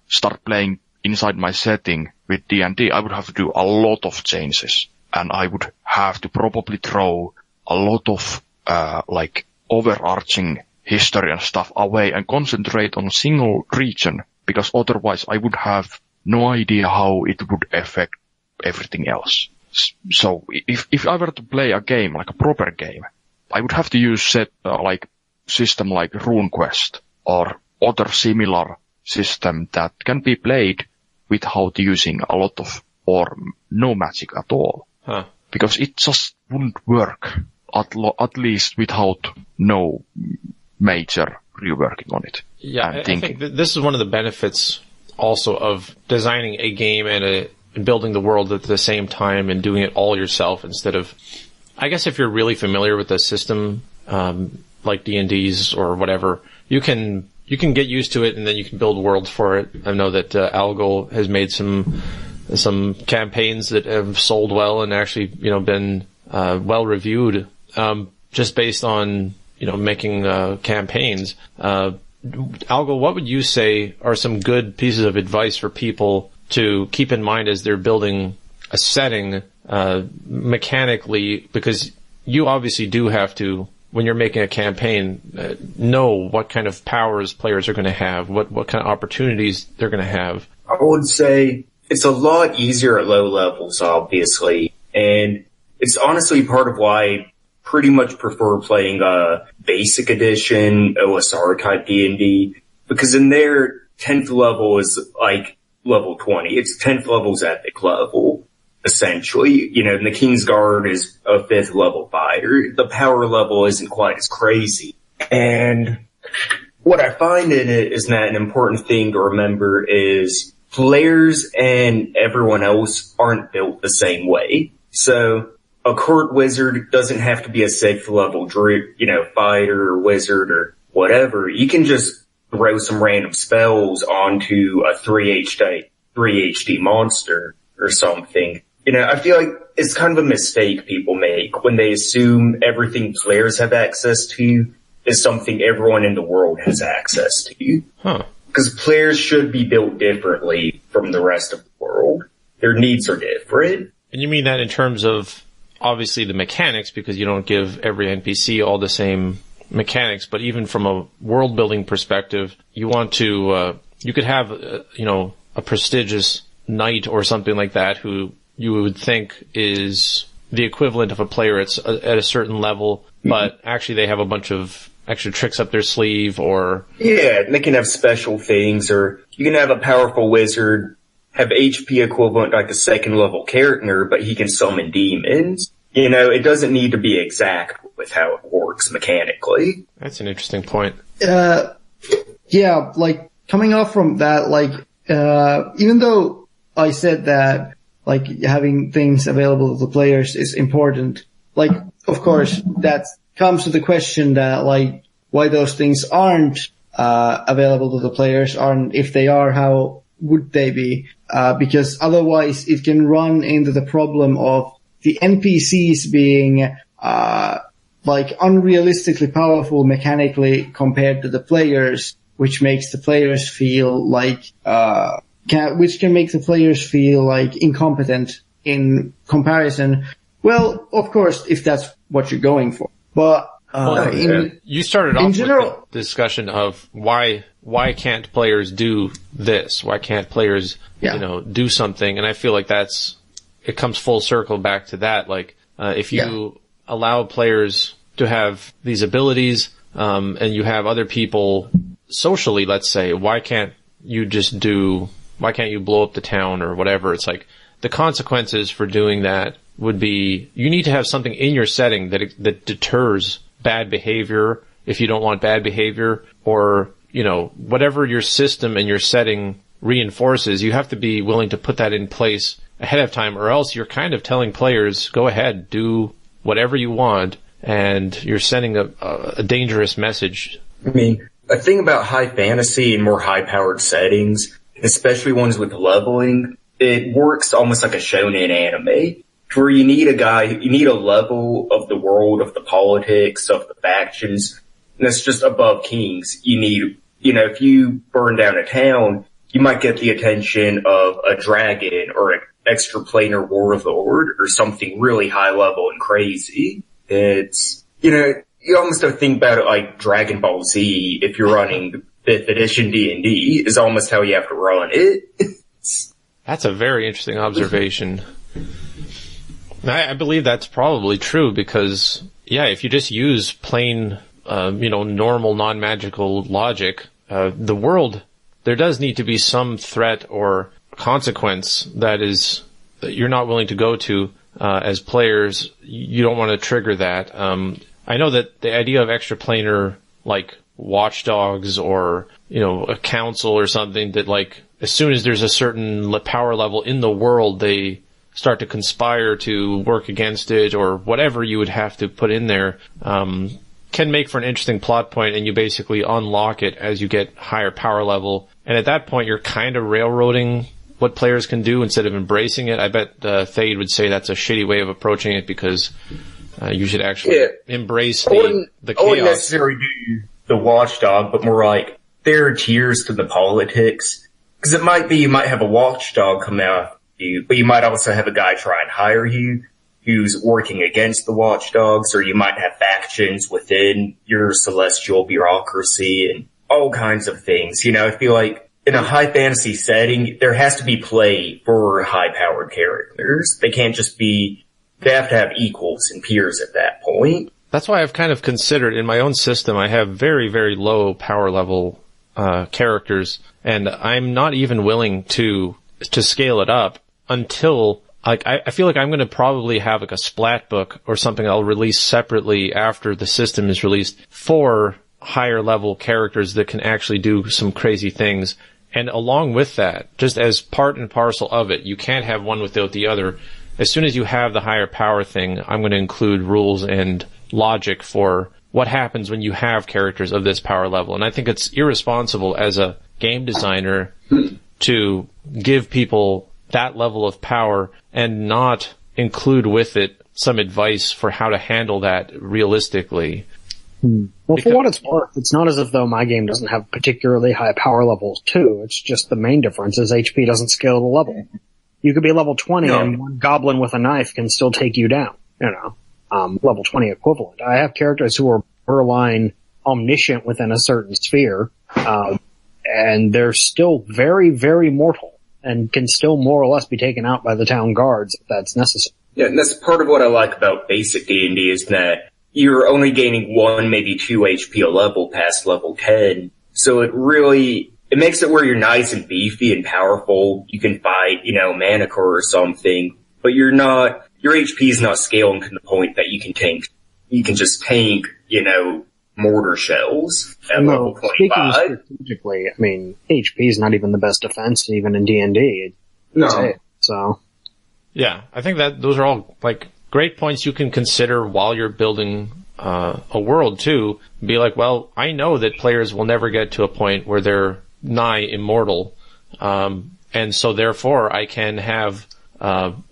start playing inside my setting with D&D, I would have to do a lot of changes, and I would have to probably throw a lot of like overarching history and stuff away and concentrate on a single region, because otherwise I would have no idea how it would affect everything else. So if I were to play a game, like a proper game, I would have to use like system like RuneQuest or other similar system that can be played without using a lot of or no magic at all. Huh. Because it just wouldn't work, at least without no major reworking on it. Yeah, I think this is one of the benefits also of designing a game and building the world at the same time and doing it all yourself instead of, I guess if you're really familiar with the system, like D&D's or whatever, you can get used to it and then you can build worlds for it. I know that Algo has made some campaigns that have sold well and actually, been well reviewed, just based on, making campaigns. Algo, what would you say are some good pieces of advice for people to keep in mind as they're building a setting mechanically? Because you obviously do have to, when you're making a campaign, know what kind of powers players are going to have, what kind of opportunities they're going to have. I would say it's a lot easier at low levels, obviously, and it's honestly part of why I pretty much prefer playing a basic edition OSR type D&D, because in there, 10th level is like level 20. It's 10th level's epic level, essentially. And the King's Guard is a 5th level fighter. The power level isn't quite as crazy. And what I find in it is that an important thing to remember is players and everyone else aren't built the same way. So a court wizard doesn't have to be a 6th level fighter or wizard or whatever. You can just throw some random spells onto a 3 HD monster or something. I feel like it's kind of a mistake people make when they assume everything players have access to is something everyone in the world has access to. Huh. Because players should be built differently from the rest of the world. Their needs are different. And you mean that in terms of obviously the mechanics, because you don't give every NPC all the same mechanics, but even from a world building perspective, you want to, you could have, a prestigious knight or something like that who you would think is the equivalent of a player at a certain level, but actually they have a bunch of extra tricks up their sleeve, or... Yeah, they can have special things, or you can have a powerful wizard have HP equivalent like a 2nd level character, but he can summon demons. It doesn't need to be exact with how it works mechanically. That's an interesting point. Yeah, like, coming off from that, like, even though I said that, like, having things available to the players is important, like, of course, that comes to the question that, like, why those things aren't available to the players, and if they are, how would they be? Because otherwise it can run into the problem of the NPCs being like unrealistically powerful mechanically compared to the players, which makes the players feel like which can make the players feel like incompetent in comparison. Well, of course, if that's what you're going for. But you started off with the discussion of why can't players do this? Why can't players, do something? And I feel like it comes full circle back to that. Like, if you allow players to have these abilities, and you have other people socially, let's say, why can't you blow up the town or whatever? It's like the consequences for doing that would be, you need to have something in your setting that deters bad behavior if you don't want bad behavior, or, whatever your system and your setting reinforces, you have to be willing to put that in place ahead of time, or else you're kind of telling players, go ahead, do whatever you want, and you're sending a dangerous message. I mean, a thing about high fantasy and more high-powered settings, especially ones with leveling, it works almost like a shonen anime, where you need a level of the world, of the politics, of the factions, and that's just above kings. You need, if you burn down a town, you might get the attention of a dragon or an extraplanar warlord or something really high level and crazy. It's, you almost have to think about it like Dragon Ball Z if you're running 5th edition D&D is almost how you have to run it. That's a very interesting observation. I believe that's probably true because, if you just use plain, normal non-magical logic, the world, there does need to be some threat or consequence that you're not willing to go to as players. You don't want to trigger that. I know that the idea of extraplanar, like watchdogs or, a council or something that, like, as soon as there's a certain power level in the world, they start to conspire to work against it or whatever you would have to put in there, can make for an interesting plot point, and you basically unlock it as you get higher power level. And at that point, you're kind of railroading what players can do instead of embracing it. I bet Thade would say that's a shitty way of approaching it because you should actually embrace the chaos. I wouldn't necessarily do the watchdog, but more like there are tiers to the politics. Because it might be you might have a watchdog come out you, but you might also have a guy try and hire you who's working against the watchdogs, or you might have factions within your celestial bureaucracy and all kinds of things. I feel like in a high fantasy setting, there has to be play for high-powered characters. They can't just be, they have to have equals and peers at that point. That's why I've kind of considered, in my own system, I have very, very low power level characters, and I'm not even willing to scale it up until, I feel like I'm going to probably have like a splat book or something I'll release separately after the system is released for higher level characters that can actually do some crazy things. And along with that, just as part and parcel of it, you can't have one without the other. As soon as you have the higher power thing, I'm going to include rules and logic for what happens when you have characters of this power level. And I think it's irresponsible as a game designer to give people that level of power and not include with it some advice for how to handle that realistically. Well, for what it's worth, it's not as if though my game doesn't have particularly high power levels too. It's just the main difference is HP doesn't scale the level. You could be level 20 and one goblin with a knife can still take you down, level 20 equivalent. I have characters who are borderline omniscient within a certain sphere, and they're still very, very mortal and can still more or less be taken out by the town guards if that's necessary. Yeah, and that's part of what I like about basic D&D is that you're only gaining 1, maybe 2 HP a level past level 10. So it makes it where you're nice and beefy and powerful. You can fight, Manticore or something, but your HP is not scaling to the point that you can just tank, mortar shells at level 25. Speaking strategically, HP is not even the best defense, even in D&D. No. So. Yeah, I think that those are all, great points you can consider while you're building a world, too. Be like, well, I know that players will never get to a point where they're nigh immortal, and so therefore I can have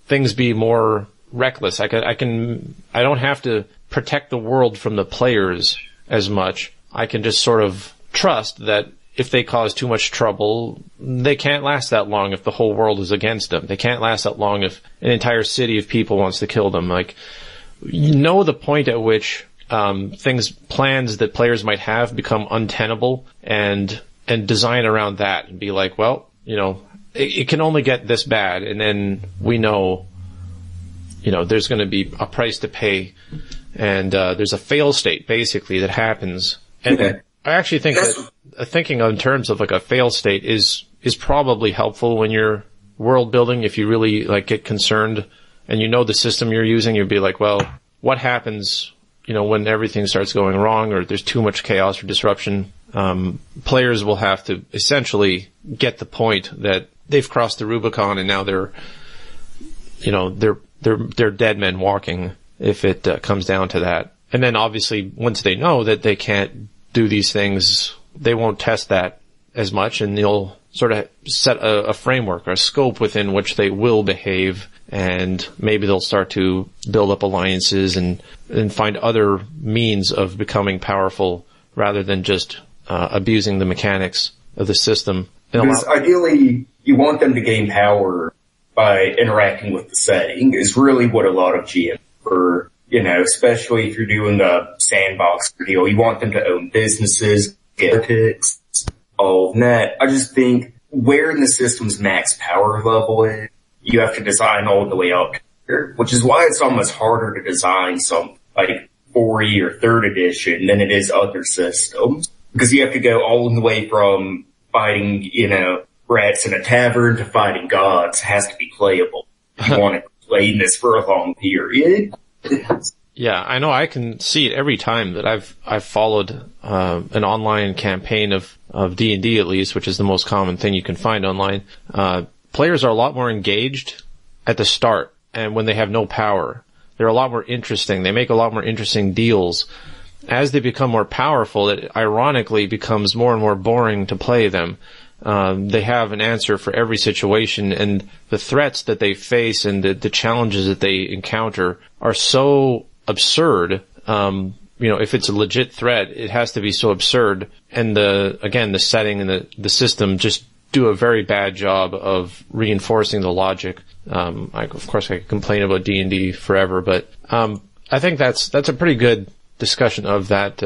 things be more reckless. I don't have to protect the world from the players as much. I can just sort of trust that if they cause too much trouble, they can't last that long if the whole world is against them. They can't last that long if an entire city of people wants to kill them. The point at which plans that players might have become untenable and design around that and be like, well, it can only get this bad, and then we know, there's going to be a price to pay, and there's a fail state basically that happens. And I actually think that thinking in terms of a fail state is probably helpful when you're world building. If you really get concerned and the system you're using, you'd be like, well, what happens, when everything starts going wrong or there's too much chaos or disruption? players will have to essentially get the point that they've crossed the Rubicon and now they're dead men walking if it comes down to that. And then obviously once they know that they can't do these things, they won't test that as much, and they'll sort of set a framework or a scope within which they will behave, and maybe they'll start to build up alliances and find other means of becoming powerful rather than just abusing the mechanics of the system. Because ideally, you want them to gain power by interacting with the setting is really what a lot of GMs for, especially if you're doing the sandbox deal, you want them to own businesses, politics, all of that. I just think where in the system's max power level is, you have to design all the way up here, which is why it's almost harder to design some like 40 or 3rd edition than it is other systems. Because you have to go all the way from fighting, rats in a tavern to fighting gods. It has to be playable. If you want to play in this for a long period. Yeah, I know. I can see it every time that I've followed an online campaign of D&D, at least, which is the most common thing you can find online. Players are a lot more engaged at the start, and when they have no power, they're a lot more interesting. They make a lot more interesting deals. As they become more powerful, it ironically becomes more and more boring to play them. They have an answer for every situation, and the threats that they face and the challenges that they encounter are so absurd. If it's a legit threat, it has to be so absurd. And the setting and the system just do a very bad job of reinforcing the logic. Of course I could complain about D&D forever, but I think that's a pretty good discussion of that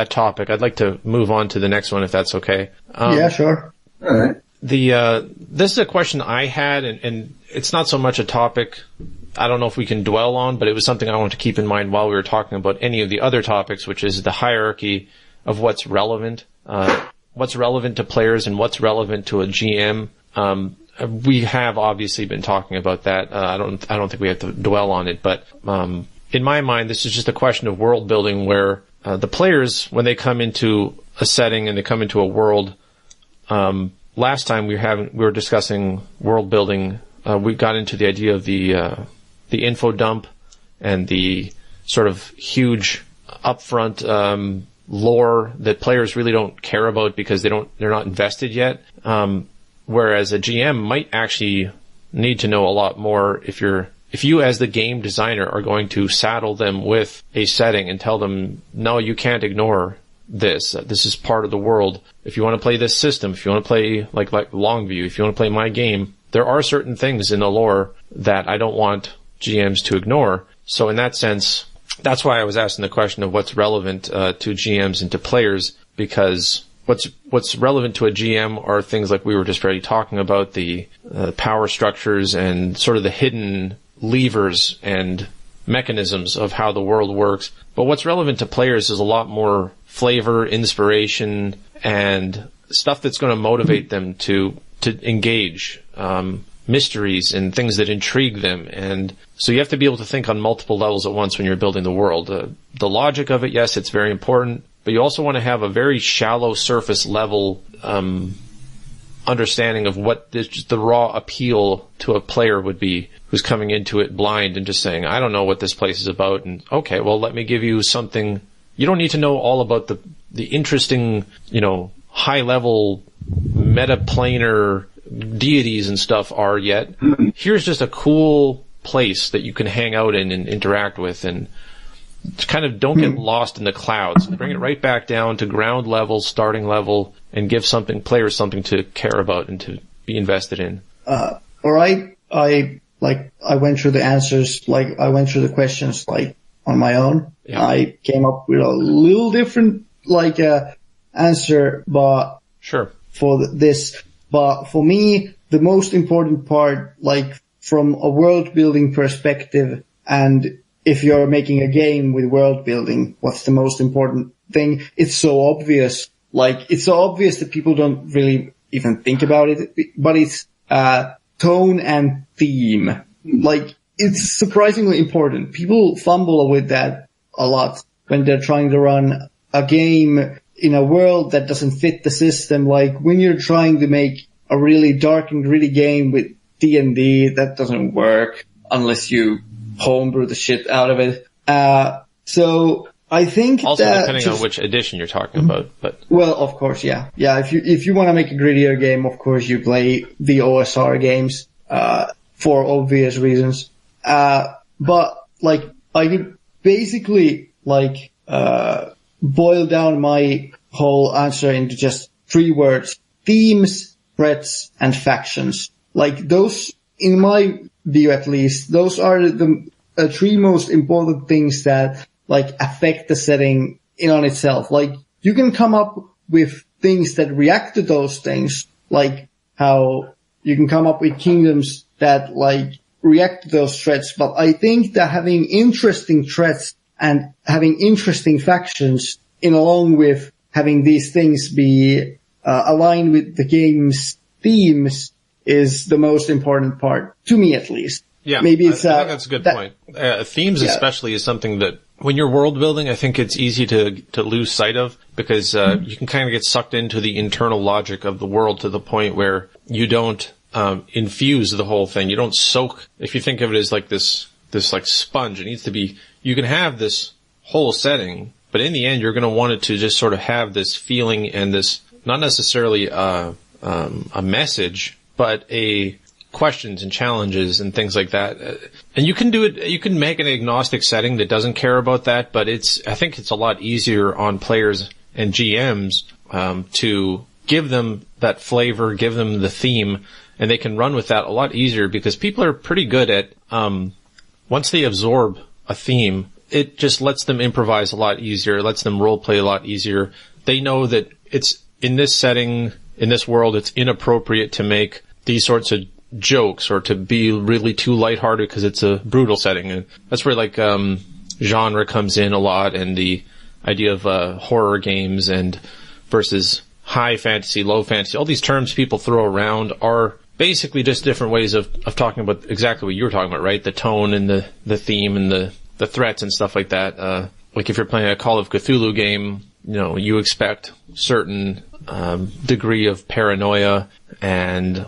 topic. I'd like to move on to the next one if that's okay. Yeah, sure. All right. This is a question I had, and it's not so much a topic I don't know if we can dwell on, but it was something I wanted to keep in mind while we were talking about any of the other topics, which is the hierarchy of what's relevant to players and what's relevant to a GM. We have obviously been talking about that. I don't think we have to dwell on it, but in my mind, this is just a question of world building where the players, when they come into a setting and they come into a world, last time we were discussing world building. We got into the idea of the info dump and the sort of huge upfront lore that players really don't care about because they're not invested yet. Whereas a GM might actually need to know a lot more if you as the game designer are going to saddle them with a setting and tell them, no, you can't ignore this. This is part of the world. If you want to play this system, if you want to play like Longview, if you want to play my game, there are certain things in the lore that I don't want GMs to ignore. So in that sense, that's why I was asking the question of what's relevant to GMs and to players, because what's relevant to a GM are things like we were just already talking about, the power structures and sort of the hidden levers and mechanisms of how the world works. But what's relevant to players is a lot more flavor, inspiration, and stuff that's going to motivate them to engage, mysteries and things that intrigue them. And so you have to be able to think on multiple levels at once when you're building the world. The logic of it, yes, it's very important, but you also want to have a very shallow surface level understanding of what the raw appeal to a player would be who's coming into it blind and just saying, I don't know what this place is about. And okay, well, let me give you something. You don't need to know all about the interesting, high level metaplanar deities and stuff are yet. Here's just a cool place that you can hang out in and interact with, and kind of don't get lost in the clouds. Bring it right back down to ground level, starting level, and give players something to care about and to be invested in. All right. I went through the answers, I went through the questions, on my own. Yeah. I came up with a little different, answer, but sure. For this. But for me, the most important part, from a world building perspective, and if you're making a game with world building, what's the most important thing? It's so obvious. It's so obvious that people don't really even think about it, but it's, tone and theme. It's surprisingly important. People fumble with that a lot when they're trying to run a game in a world that doesn't fit the system, like when you're trying to make a really dark and gritty game with D&D, that doesn't work unless you homebrew the shit out of it. So I think also that depending on which edition you're talking about, but well, of course, yeah. If you want to make a grittier game, of course you play the OSR games for obvious reasons. But like I could basically like boil down my whole answer into just 3 words: themes, threats, and factions. Like those, in my view at least, those are the 3 most important things that like affect the setting in on itself. Like you can come up with things that react to those things, like how you can come up with kingdoms that like react to those threats. But I think that having interesting threats and having interesting factions in along with having these things be aligned with the game's themes is the most important part, to me at least. yeah, Maybe it's I think that's a good point. Themes Yeah. especially is something that when you're world building, I think it's easy to lose sight of because you can kind of get sucked into the internal logic of the world to the point where you don't infuse the whole thing. You don't soak. If you think of it as like this like sponge, it needs to be. You can have this whole setting, but in the end, you're going to want it to just sort of have this feeling and this not necessarily a message, but a questions and challenges and things like that. And you can do it. You can make an agnostic setting that doesn't care about that, but I think it's a lot easier on players and GMs to give them that flavor, give them the theme, and they can run with that a lot easier because people are pretty good at once they absorb a theme, it just lets them improvise a lot easier, lets them role play a lot easier. They know that it's in this setting, in this world, it's inappropriate to make these sorts of jokes or to be really too lighthearted because it's a brutal setting. And that's where like genre comes in a lot, and the idea of horror games and versus high fantasy, low fantasy. All these terms people throw around are basically just different ways of talking about exactly what you were talking about, right? The tone and the theme and the threats and stuff like that. Like if you're playing a Call of Cthulhu game, you expect certain degree of paranoia, and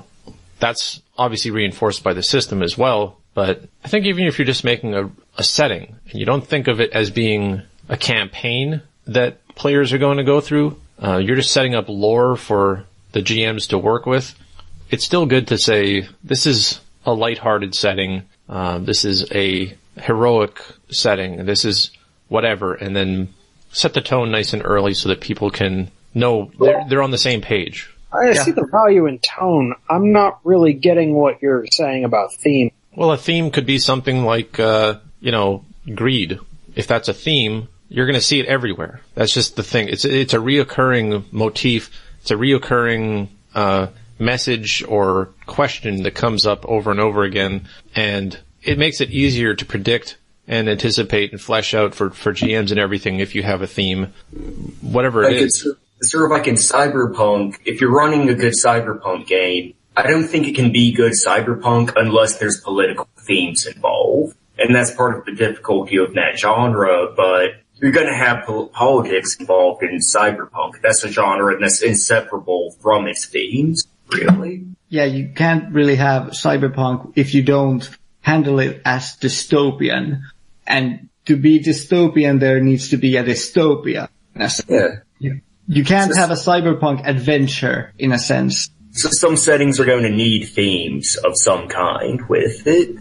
that's obviously reinforced by the system as well. But I think even if you're just making a setting and you don't think of it as being a campaign that players are going to go through, you're just setting up lore for the GMs to work with. It's still good to say, this is a lighthearted setting, this is a heroic setting, this is whatever, and then set the tone nice and early so that people can know they're on the same page. I see the value in tone. I'm not really getting what you're saying about theme. Well, a theme could be something like, greed. If that's a theme, you're going to see it everywhere. That's just the thing. It's a reoccurring motif. It's a reoccurring message or question that comes up over and over again, and it makes it easier to predict and anticipate and flesh out for GMs and everything if you have a theme, whatever it is. It's sort of like in Cyberpunk, if you're running a good Cyberpunk game, I don't think it can be good Cyberpunk unless there's political themes involved. And that's part of the difficulty of that genre, but you're going to have politics involved in Cyberpunk. That's a genre that's inseparable from its themes, really. Yeah, you can't really have Cyberpunk if you don't handle it as dystopian. And to be dystopian, there needs to be a dystopia. Yeah. You can't have a Cyberpunk adventure, in a sense. So some settings are going to need themes of some kind with it.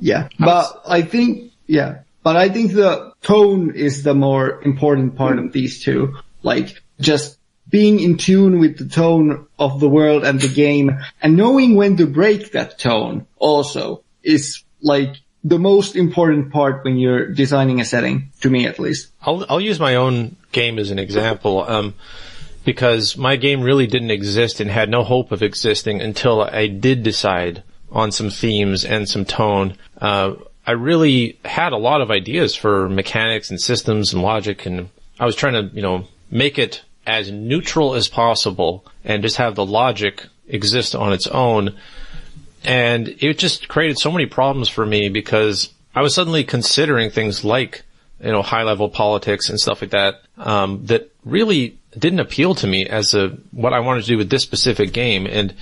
But I think the tone is the more important part of these two. Like, just being in tune with the tone of the world and the game, and knowing when to break that tone also is, like, the most important part when you're designing a setting, to me at least. I'll use my own game as an example, because my game really didn't exist and had no hope of existing until I did decide on some themes and some tone. I really had a lot of ideas for mechanics and systems and logic, and I was trying to, make it as neutral as possible and just have the logic exist on its own. And it just created so many problems for me because I was suddenly considering things like, high-level politics and stuff like that, that really didn't appeal to me as what I wanted to do with this specific game. And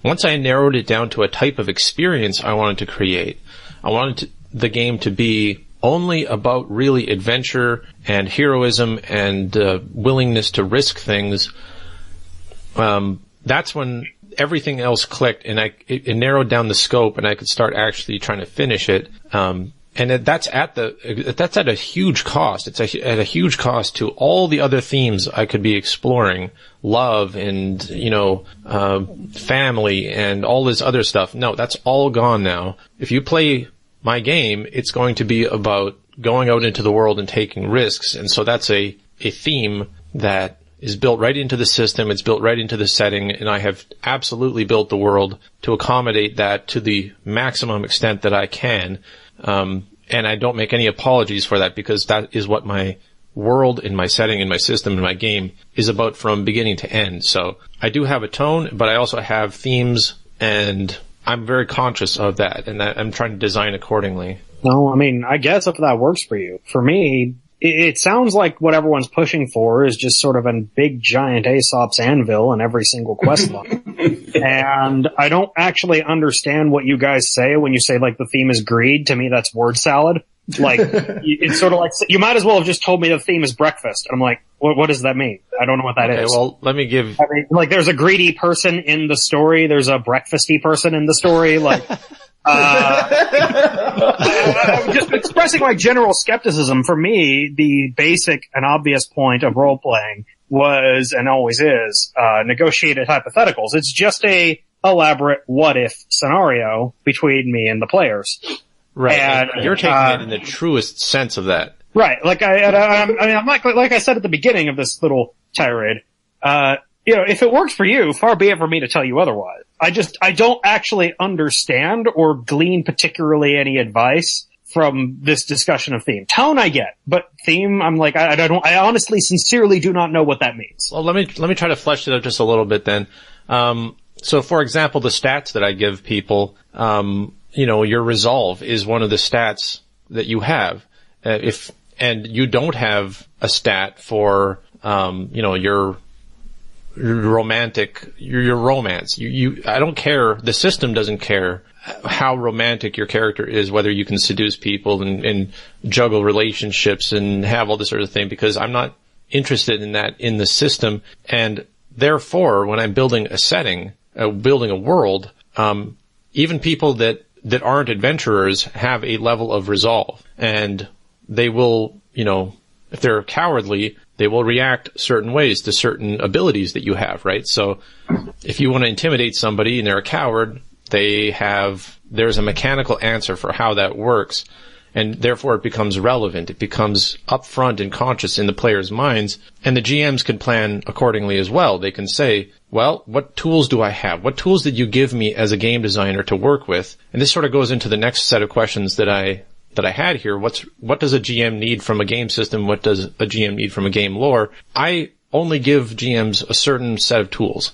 once I narrowed it down to a type of experience I wanted to create, I wanted the game to be only about really adventure and heroism and willingness to risk things. That's when everything else clicked, and it narrowed down the scope, and I could start actually trying to finish it. And that's at a huge cost. It's at a huge cost to all the other themes I could be exploring, love and, family and all this other stuff. No, that's all gone now. If you play my game, it's going to be about going out into the world and taking risks. And so that's a theme that is built right into the system. It's built right into the setting, and I have absolutely built the world to accommodate that to the maximum extent that I can. And I don't make any apologies for that, because that is what my world and my setting and my system and my game is about from beginning to end. So I do have a tone, but I also have themes, and I'm very conscious of that, and I'm trying to design accordingly. No, I mean, I guess if that works for you. For me, it sounds like what everyone's pushing for is just sort of a big giant Aesop's anvil in every single quest line. And I don't actually understand what you guys say when you say, like, the theme is greed. To me, that's word salad. Like, it's sort of like, you might as well have just told me the theme is breakfast. And I'm like, what does that mean? I don't know what that is. Well, let me give... I mean, like, there's a greedy person in the story. There's a breakfasty person in the story. Like... I'm just expressing my general skepticism. For me, the basic and obvious point of role-playing was, and always is, negotiated hypotheticals. It's just a elaborate what-if scenario between me and the players. Right. And you're taking it in the truest sense of that. Right. Like I'm like I said at the beginning of this little tirade, if it works for you, far be it for me to tell you otherwise. I don't actually understand or glean particularly any advice from this discussion of theme. Tone I get, but theme, I'm like, I honestly, sincerely do not know what that means. Well, let me try to flesh it out just a little bit then. So for example, the stats that I give people, your resolve is one of the stats that you have. And you don't have a stat for, your romantic, your romance. I don't care. The system doesn't care how romantic your character is, whether you can seduce people and juggle relationships and have all this sort of thing, because I'm not interested in that in the system. And therefore, when I'm building a setting, building a world, even people that aren't adventurers have a level of resolve, and they will, if they're cowardly, they will react certain ways to certain abilities that you have, right? So if you want to intimidate somebody and they're a coward, there's a mechanical answer for how that works, and therefore it becomes relevant. It becomes upfront and conscious in the players' minds, and the GMs can plan accordingly as well. They can say, well, what tools do I have? What tools did you give me as a game designer to work with? And this sort of goes into the next set of questions that I had here. What does a GM need from a game system? What does a GM need from a game lore? I only give GMs a certain set of tools.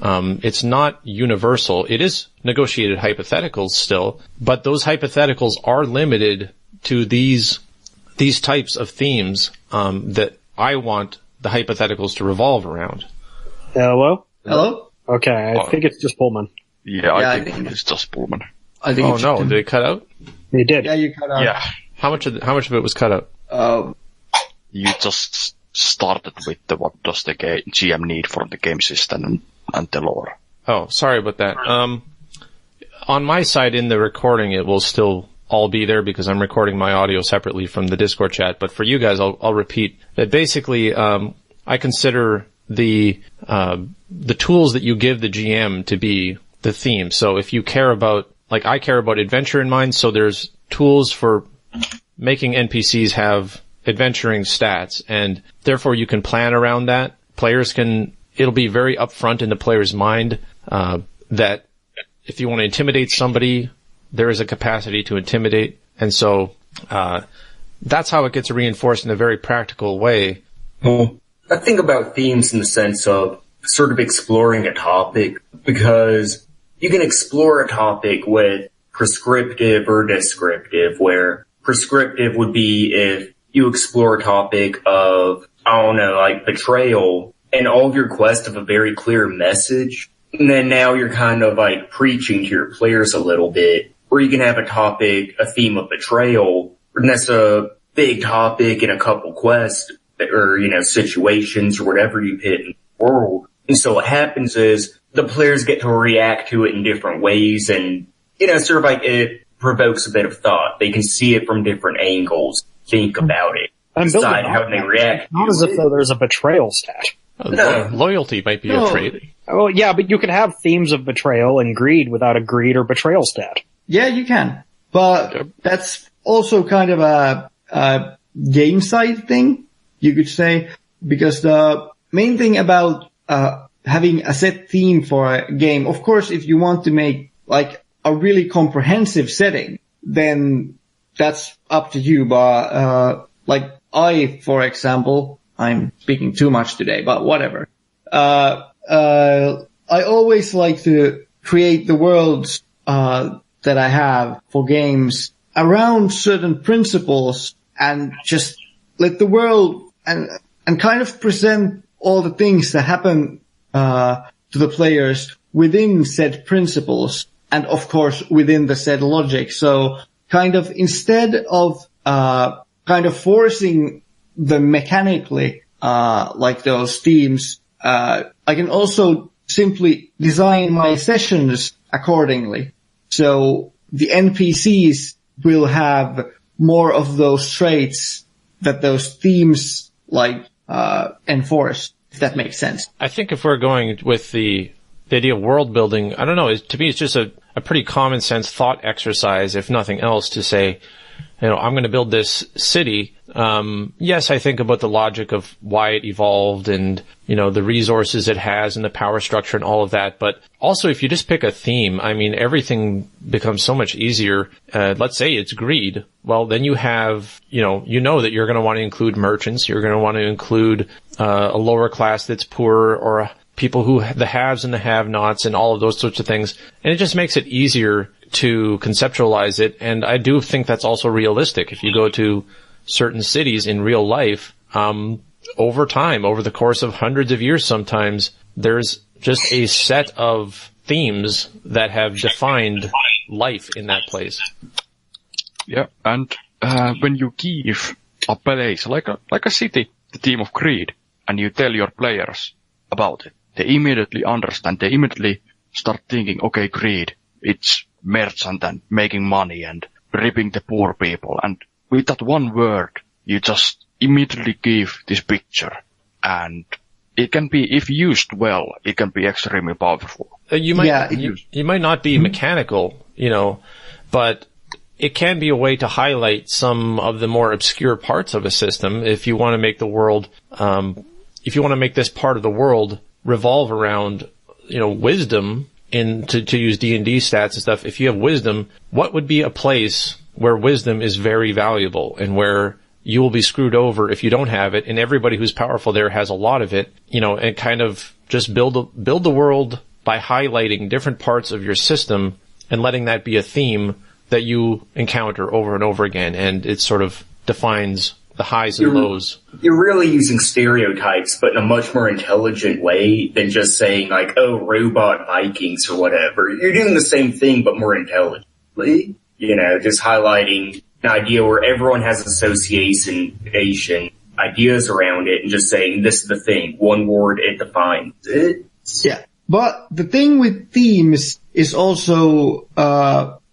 It's not universal. It is negotiated hypotheticals still, but those hypotheticals are limited to these types of themes, that I want the hypotheticals to revolve around. Hello? Hello? Okay, I think it's just Pullman. Yeah, I think it's just Pullman. I think did it cut out? He did. Yeah, you cut out. Yeah. How much of it was cut out? You just started with what does the GM need from the game system and the lore. Oh, sorry about that. On my side in the recording, it will still all be there because I'm recording my audio separately from the Discord chat. But for you guys, I'll repeat that basically, I consider the tools that you give the GM to be the theme. So if you care about, like I care about adventure in mind, so there's tools for making NPCs have adventuring stats, and therefore you can plan around that. It'll be very upfront in the player's mind, that if you want to intimidate somebody, there is a capacity to intimidate. And so, that's how it gets reinforced in a very practical way. Well, I think about themes in the sense of sort of exploring a topic, because you can explore a topic with prescriptive or descriptive, where prescriptive would be if you explore a topic of I don't know, like betrayal, and all of your quests have a very clear message. And then now you're kind of like preaching to your players a little bit, where you can have a theme of betrayal, and that's a big topic in a couple quests, or, situations or whatever you hit in the world. And so what happens is the players get to react to it in different ways, and, sort of like it provokes a bit of thought. They can see it from different angles, think about it, decide how they react. Not as if though there's a betrayal stat. Loyalty might be a trait. Well, yeah, but you can have themes of betrayal and greed without a greed or betrayal stat. Yeah, you can. But that's also kind of a game side thing, you could say, because the main thing about having a set theme for a game, of course, if you want to make like a really comprehensive setting, then that's up to you. But like for example, I'm speaking too much today, but whatever. I always like to create the worlds that I have for games around certain principles, and just let the world and kind of present all the things that happen to the players within said principles, and of course within the said logic. So kind of instead of kind of forcing them mechanically like those themes, I can also simply design my sessions accordingly. So the NPCs will have more of those traits that those themes like enforce, if that makes sense. I think if we're going with the idea of world building, I don't know, to me it's just a pretty common sense thought exercise, if nothing else, to say, I'm going to build this city. Yes, I think about the logic of why it evolved and, the resources it has and the power structure and all of that. But also, if you just pick a theme, I mean, everything becomes so much easier. Let's say it's greed. Well, then you have, that you're going to want to include merchants. You're going to want to include a lower class that's poorer, or people who, the haves and the have-nots and all of those sorts of things. And it just makes it easier to conceptualize it. And I do think that's also realistic. If you go to certain cities in real life, over time, over the course of hundreds of years sometimes, there's just a set of themes that have defined life in that place. Yeah, and when you give a place, like a city, the theme of greed, and you tell your players about it, they immediately understand, they immediately start thinking, okay, greed, it's merchant and making money and ripping the poor people. And with that one word, you just immediately give this picture. And it can be, if used well, it can be extremely powerful. You might not be mechanical, but it can be a way to highlight some of the more obscure parts of a system. If you want to make the world, if you want to make this part of the world revolve around, wisdom, to use D&D stats and stuff, if you have wisdom, what would be a place where wisdom is very valuable and where you will be screwed over if you don't have it, and everybody who's powerful there has a lot of it, and kind of just build the world by highlighting different parts of your system and letting that be a theme that you encounter over and over again, and it sort of defines the highs and lows. You're really using stereotypes, but in a much more intelligent way than just saying like, oh, robot Vikings or whatever. You're doing the same thing, but more intelligently. Just highlighting an idea where everyone has association, ideas around it, and just saying, this is the thing. One word, it defines it. Yeah. But the thing with themes is also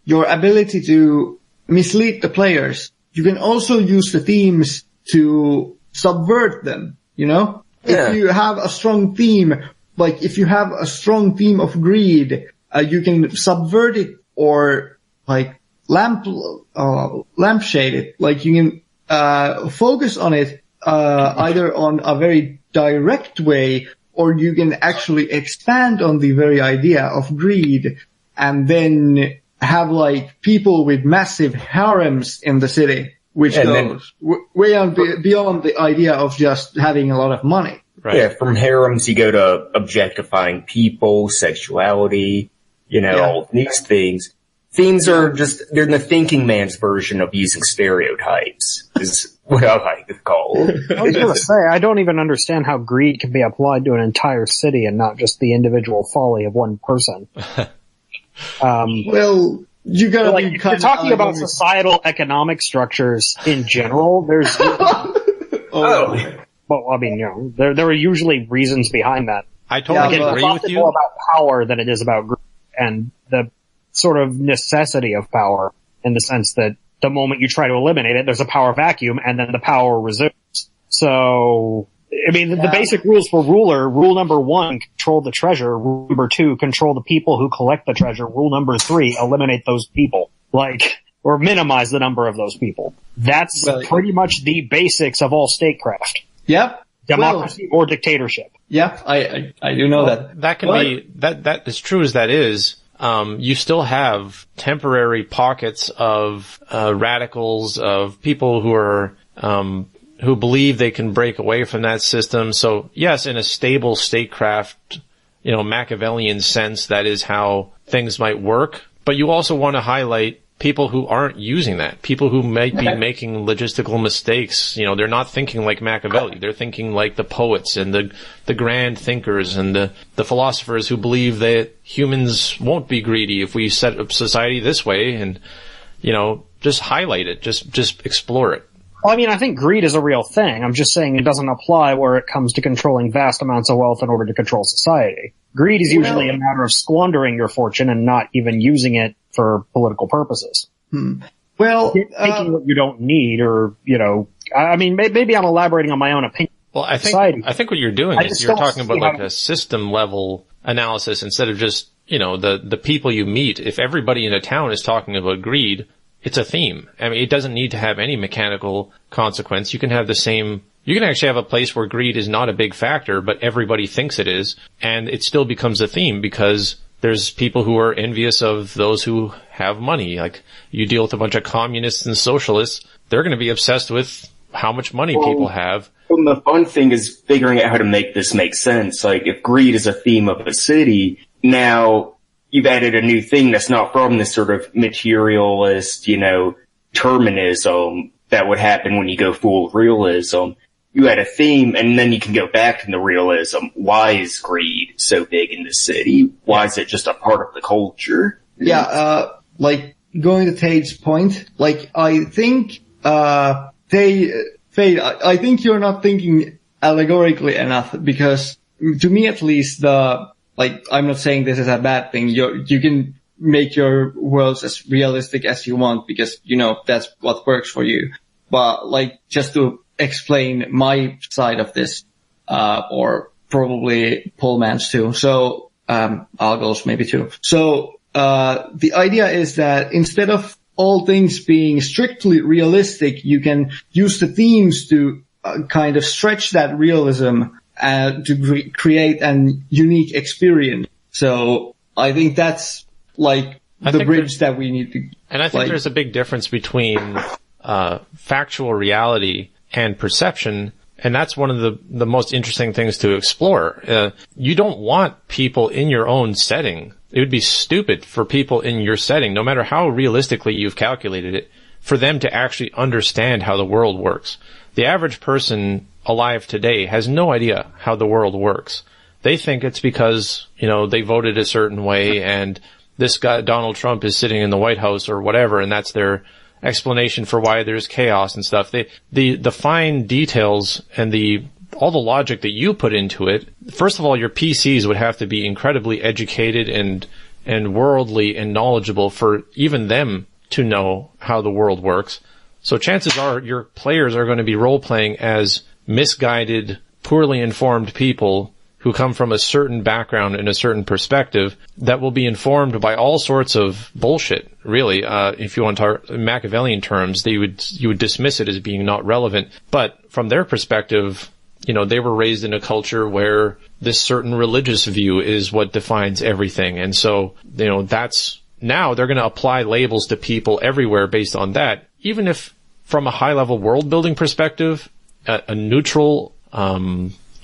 your ability to mislead the players. You can also use the themes to subvert them, Yeah. If you have a strong theme, like if you have a strong theme of greed, you can subvert it or like lampshade it. Like you can focus on it either on a very direct way, or you can actually expand on the very idea of greed and then have like people with massive harems in the city, which goes way beyond the idea of just having a lot of money. Right. Yeah, from harems you go to objectifying people, sexuality, all these things. Themes are they're the thinking man's version of using stereotypes, is what I like to goal. I was going to say, I don't even understand how greed can be applied to an entire city and not just the individual folly of one person. Well, you gotta like, be if you're talking about societal economic structures in general, there's... Well, I mean, there are usually reasons behind that. I totally agree with It's you. more about power than it is about greed and the sort of necessity of power, in the sense that the moment you try to eliminate it, there's a power vacuum, and then the power resumes. So, I mean, the basic rules for ruler: rule number 1, control the treasure; rule number 2, control the people who collect the treasure; rule number 3, eliminate those people, or minimize the number of those people. That's pretty much the basics of all statecraft. Yep. Democracy or dictatorship. Yeah, I do know that. That can be, that as true as that is, you still have temporary pockets of, radicals, of people who are, who believe they can break away from that system. So yes, in a stable statecraft, Machiavellian sense, that is how things might work. But you also want to highlight people who aren't using that, people who might be making logistical mistakes. They're not thinking like Machiavelli. They're thinking like the poets and the grand thinkers and the philosophers who believe that humans won't be greedy if we set up society this way, and, just highlight it, just explore it. Well, I mean, I think greed is a real thing. I'm just saying it doesn't apply where it comes to controlling vast amounts of wealth in order to control society. Greed is usually a matter of squandering your fortune and not even using it for political purposes. Well, taking what you don't need, or, I mean, maybe I'm elaborating on my own opinion. Well, I think what you're doing is you're talking about like a system level analysis instead of just, the people you meet. If everybody in a town is talking about greed, it's a theme. I mean, it doesn't need to have any mechanical consequence. You can have you can actually have a place where greed is not a big factor, but everybody thinks it is, and it still becomes a theme because there's people who are envious of those who have money. Like, you deal with a bunch of communists and socialists, they're going to be obsessed with how much money people have. Well, the fun thing is figuring out how to make this make sense. Like, if greed is a theme of a city, now you've added a new thing that's not from this sort of materialist, determinism that would happen when you go full realism. You add a theme, and then you can go back to the realism. Why is greed so big in the city? Why is it just a part of the culture? Yeah, going to Tate's point, I think, Fade, I think you're not thinking allegorically enough, because to me at least, I'm not saying this is a bad thing. You can make your worlds as realistic as you want because, that's what works for you. But just to explain my side of this, or probably Pullman's too. So, Algo's maybe too. So, the idea is that instead of all things being strictly realistic, you can use the themes to kind of stretch that realism to create an unique experience. So I think that's the bridge that we need to. And I think there's a big difference between factual reality and perception, and that's one of the most interesting things to explore. You don't want people in your own setting. It would be stupid for people in your setting, no matter how realistically you've calculated it, for them to actually understand how the world works. The average person alive today has no idea how the world works. They think it's because, they voted a certain way and this guy, Donald Trump, is sitting in the White House or whatever, and that's their explanation for why there's chaos and stuff. The fine details and all the logic that you put into it, first of all, your PCs would have to be incredibly educated and worldly and knowledgeable for even them to know how the world works. So chances are your players are going to be role-playing as misguided, poorly informed people who come from a certain background and a certain perspective that will be informed by all sorts of bullshit, really. If you want to talk Machiavellian terms, you would dismiss it as being not relevant. But from their perspective, they were raised in a culture where this certain religious view is what defines everything. And so, now they're going to apply labels to people everywhere based on that. Even if from a high level world building perspective, a neutral,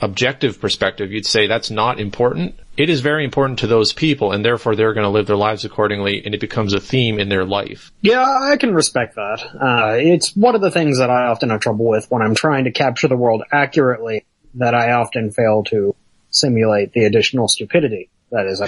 objective perspective, you'd say that's not important. it is very important to those people, and therefore they're going to live their lives accordingly, and it becomes a theme in their life. Yeah, I can respect that. It's one of the things that I often have trouble with when I'm trying to capture the world accurately, that I often fail to simulate the additional stupidity that is.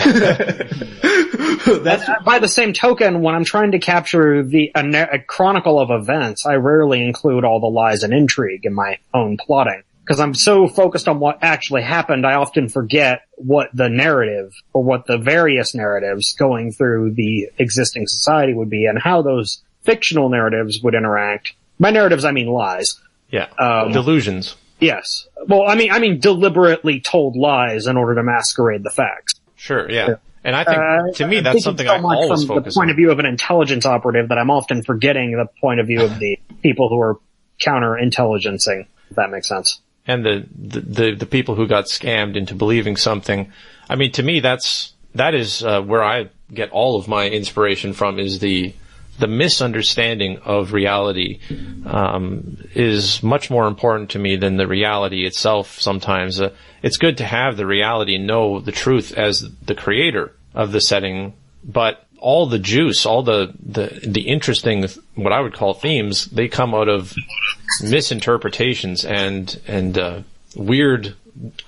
By the same token, when I'm trying to capture a chronicle of events, I rarely include all the lies and intrigue in my own plotting. Because I'm so focused on what actually happened, I often forget what the narrative, or what the various narratives going through the existing society would be, and how those fictional narratives would interact. By narratives, I mean lies. Yeah. Delusions. Yes. Well, I mean deliberately told lies in order to masquerade the facts. Sure, yeah. And I think, to me, that's something I always focus on. From the point of view of an intelligence operative, that I'm often forgetting the point of view of the people who are counterintelligencing, if that makes sense. And the people who got scammed into believing something. I mean, to me, that is where I get all of my inspiration from, is the misunderstanding of reality is much more important to me than the reality itself sometimes. It's good to have the reality and know the truth as the creator of the setting, but all the juice, all the interesting, what I would call themes, they come out of misinterpretations and weird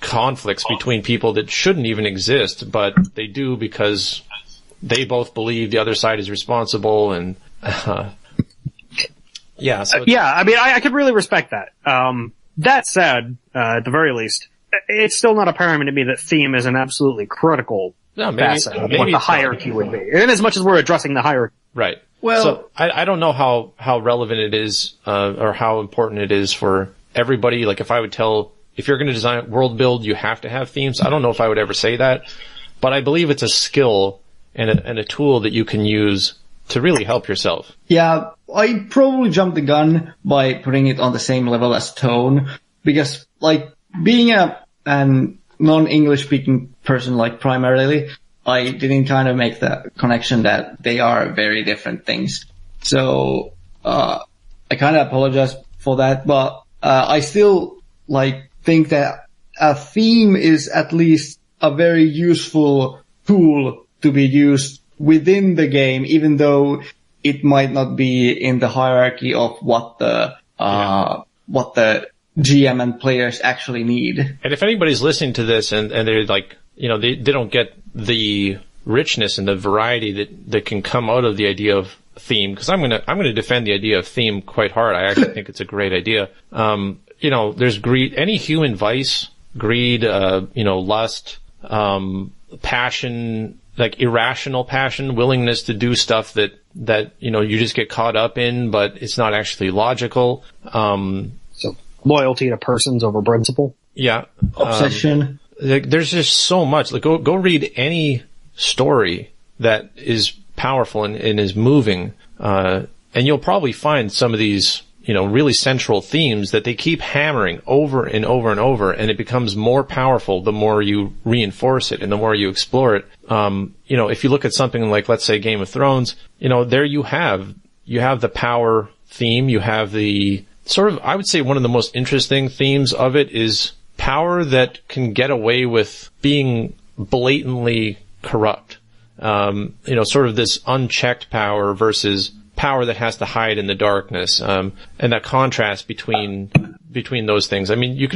conflicts between people that shouldn't even exist, but they do because they both believe the other side is responsible, and yeah. So I mean, I could really respect that. That said, at the very least, it's still not apparent to me that theme is an absolutely critical facet of what the hierarchy would be, in as much as we're addressing the hierarchy. Right. Well, so I don't know how relevant it is, or how important it is for everybody. Like, if you're going to design world build, you have to have themes. I don't know if I would ever say that, but I believe it's a skill and a tool that you can use to really help yourself. Yeah, I probably jumped the gun by putting it on the same level as tone, because, like, being an non-English speaking person, like, primarily, I didn't kind of make the connection that they are very different things. So, I kind of apologize for that, but, I still, like, think that a theme is at least a very useful tool to be used within the game, even though it might not be in the hierarchy of what the GM and players actually need. And if anybody's listening to this and they're like, they don't get the richness and the variety that can come out of the idea of theme, because I'm gonna defend the idea of theme quite hard. I actually think it's a great idea. There's greed, any human vice, greed, lust, passion, like irrational passion, willingness to do stuff that you just get caught up in, but it's not actually logical. So loyalty to persons over principle. Yeah. Obsession. There's just so much. Like, go read any story that is powerful and is moving, and you'll probably find some of these, really central themes that they keep hammering over and over and over, and it becomes more powerful the more you reinforce it and the more you explore it. If you look at something like, let's say, Game of Thrones, there you have the power theme, you have the sort of, I would say one of the most interesting themes of it is power that can get away with being blatantly corrupt. Sort of this unchecked power versus power that has to hide in the darkness, and that contrast between those things. I mean,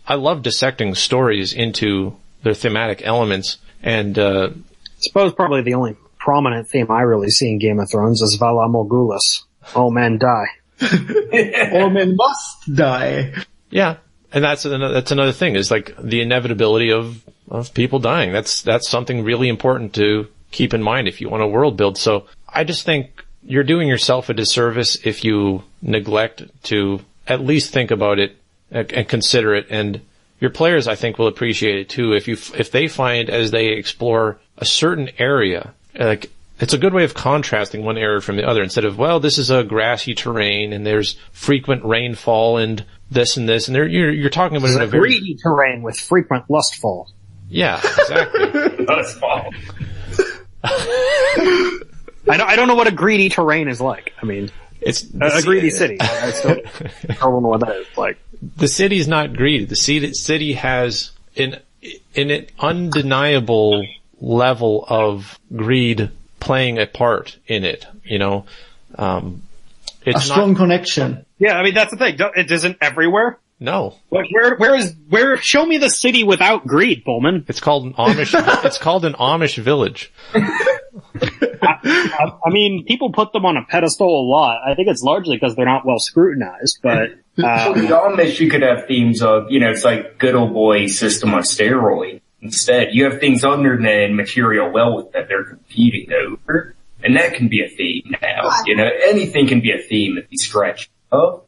I love dissecting stories into their thematic elements, and I suppose probably the only prominent theme I really see in Game of Thrones is Vala Morghulis. All men die. All men must die. Yeah. And that's another thing, is like the inevitability of people dying. That's something really important to keep in mind if you want to world build. So I just think you're doing yourself a disservice if you neglect to at least think about it and consider it. And your players, I think, will appreciate it too. If they find, as they explore a certain area, like, it's a good way of contrasting one area from the other, instead of, well, this is a grassy terrain and there's frequent rainfall and this and this, and you're talking about it in a very greedy terrain with frequent lustfall. Yeah, exactly. Lustfall. I don't know what a greedy terrain is like. I mean, it's a greedy city. I don't know what that is like. The city's not greedy. The city has, in an undeniable level of greed playing a part in it, you know. It's a strong connection. Yeah, I mean, that's the thing. It isn't everywhere. No. Like, show me the city without greed, Pullman. It's called an Amish, it's called an Amish village. I mean, people put them on a pedestal a lot. I think it's largely because they're not well scrutinized, but, well, the Amish you could have themes of, you know, it's like good old boy system on steroid. Instead, you have things other than material wealth that they're competing over. And that can be a theme now. You know, anything can be a theme if you stretch. Oh.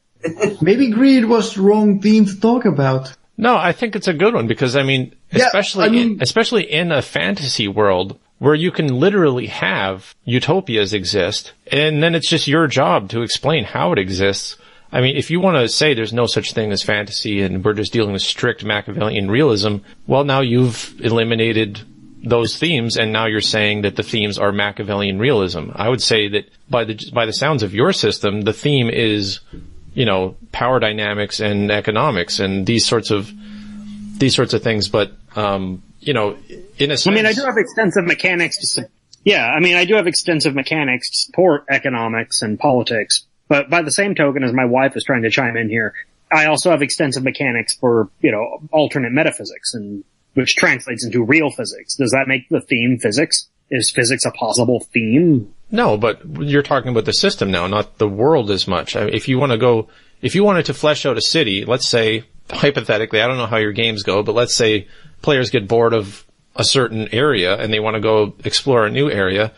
Maybe greed was the wrong theme to talk about. No, I think it's a good one because, I mean, especially in a fantasy world where you can literally have utopias exist, and then it's just your job to explain how it exists. I mean, if you want to say there's no such thing as fantasy and we're just dealing with strict Machiavellian realism, well, now you've eliminated those themes, and now you're saying that the themes are Machiavellian realism. I would say that by the sounds of your system, the theme is, you know, power dynamics and economics and these sorts of things. But you know, in a sense, I mean, I do have extensive mechanics to support economics and politics. But by the same token, as my wife is trying to chime in here, I also have extensive mechanics for, you know, alternate metaphysics, and which translates into real physics. Does that make the theme physics? Is physics a possible theme? No, but you're talking about the system now, not the world as much. I mean, if you wanted to flesh out a city, let's say, hypothetically, I don't know how your games go, but let's say players get bored of a certain area and they want to go explore a new area.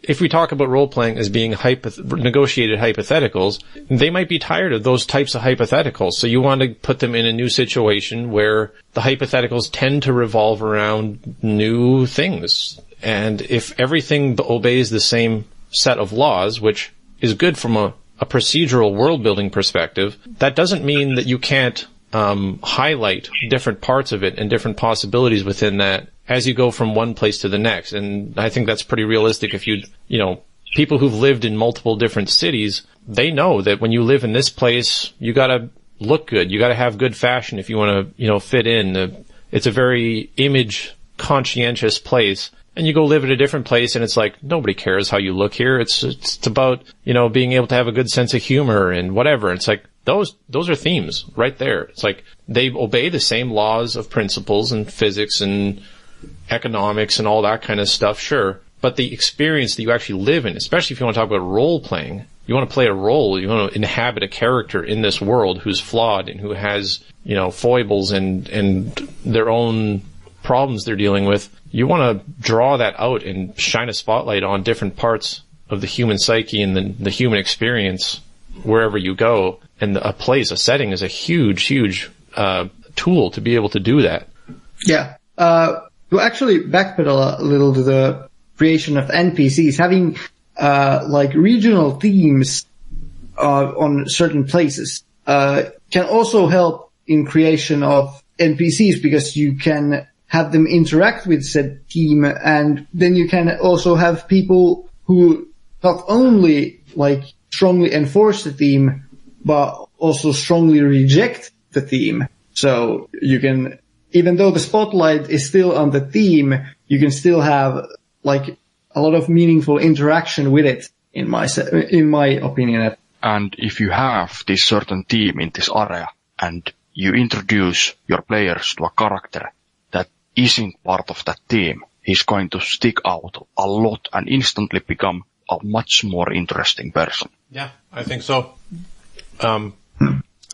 If we talk about role-playing as being negotiated hypotheticals, they might be tired of those types of hypotheticals. So you want to put them in a new situation where the hypotheticals tend to revolve around new things. And if everything obeys the same set of laws, which is good from a procedural world-building perspective, that doesn't mean that you can't highlight different parts of it and different possibilities within that as you go from one place to the next. And I think that's pretty realistic. If you know, people who've lived in multiple different cities, they know that when you live in this place, you gotta look good. You gotta have good fashion if you want to, you know, fit in. It's a very image conscientious place. And you go live at a different place and it's like, nobody cares how you look here. It's about, you know, being able to have a good sense of humor and whatever. It's like, those are themes right there. It's like they obey the same laws of principles and physics and economics and all that kind of stuff, sure. But the experience that you actually live in, especially if you want to talk about role playing, you want to play a role, you want to inhabit a character in this world who's flawed and who has, you know, foibles and their own problems they're dealing with. You want to draw that out and shine a spotlight on different parts of the human psyche and the human experience wherever you go. And a setting is a huge tool to be able to do that. Yeah. To actually backpedal a little to the creation of NPCs, having like regional themes on certain places can also help in creation of NPCs, because you can have them interact with said theme, and then you can also have people who not only like strongly enforce the theme, but also strongly reject the theme. So you can, even though the spotlight is still on the theme, you can still have like a lot of meaningful interaction with it, in my opinion. And if you have this certain theme in this area and you introduce your players to a character that isn't part of that theme, he's going to stick out a lot and instantly become a much more interesting person. Yeah, I think so. I'm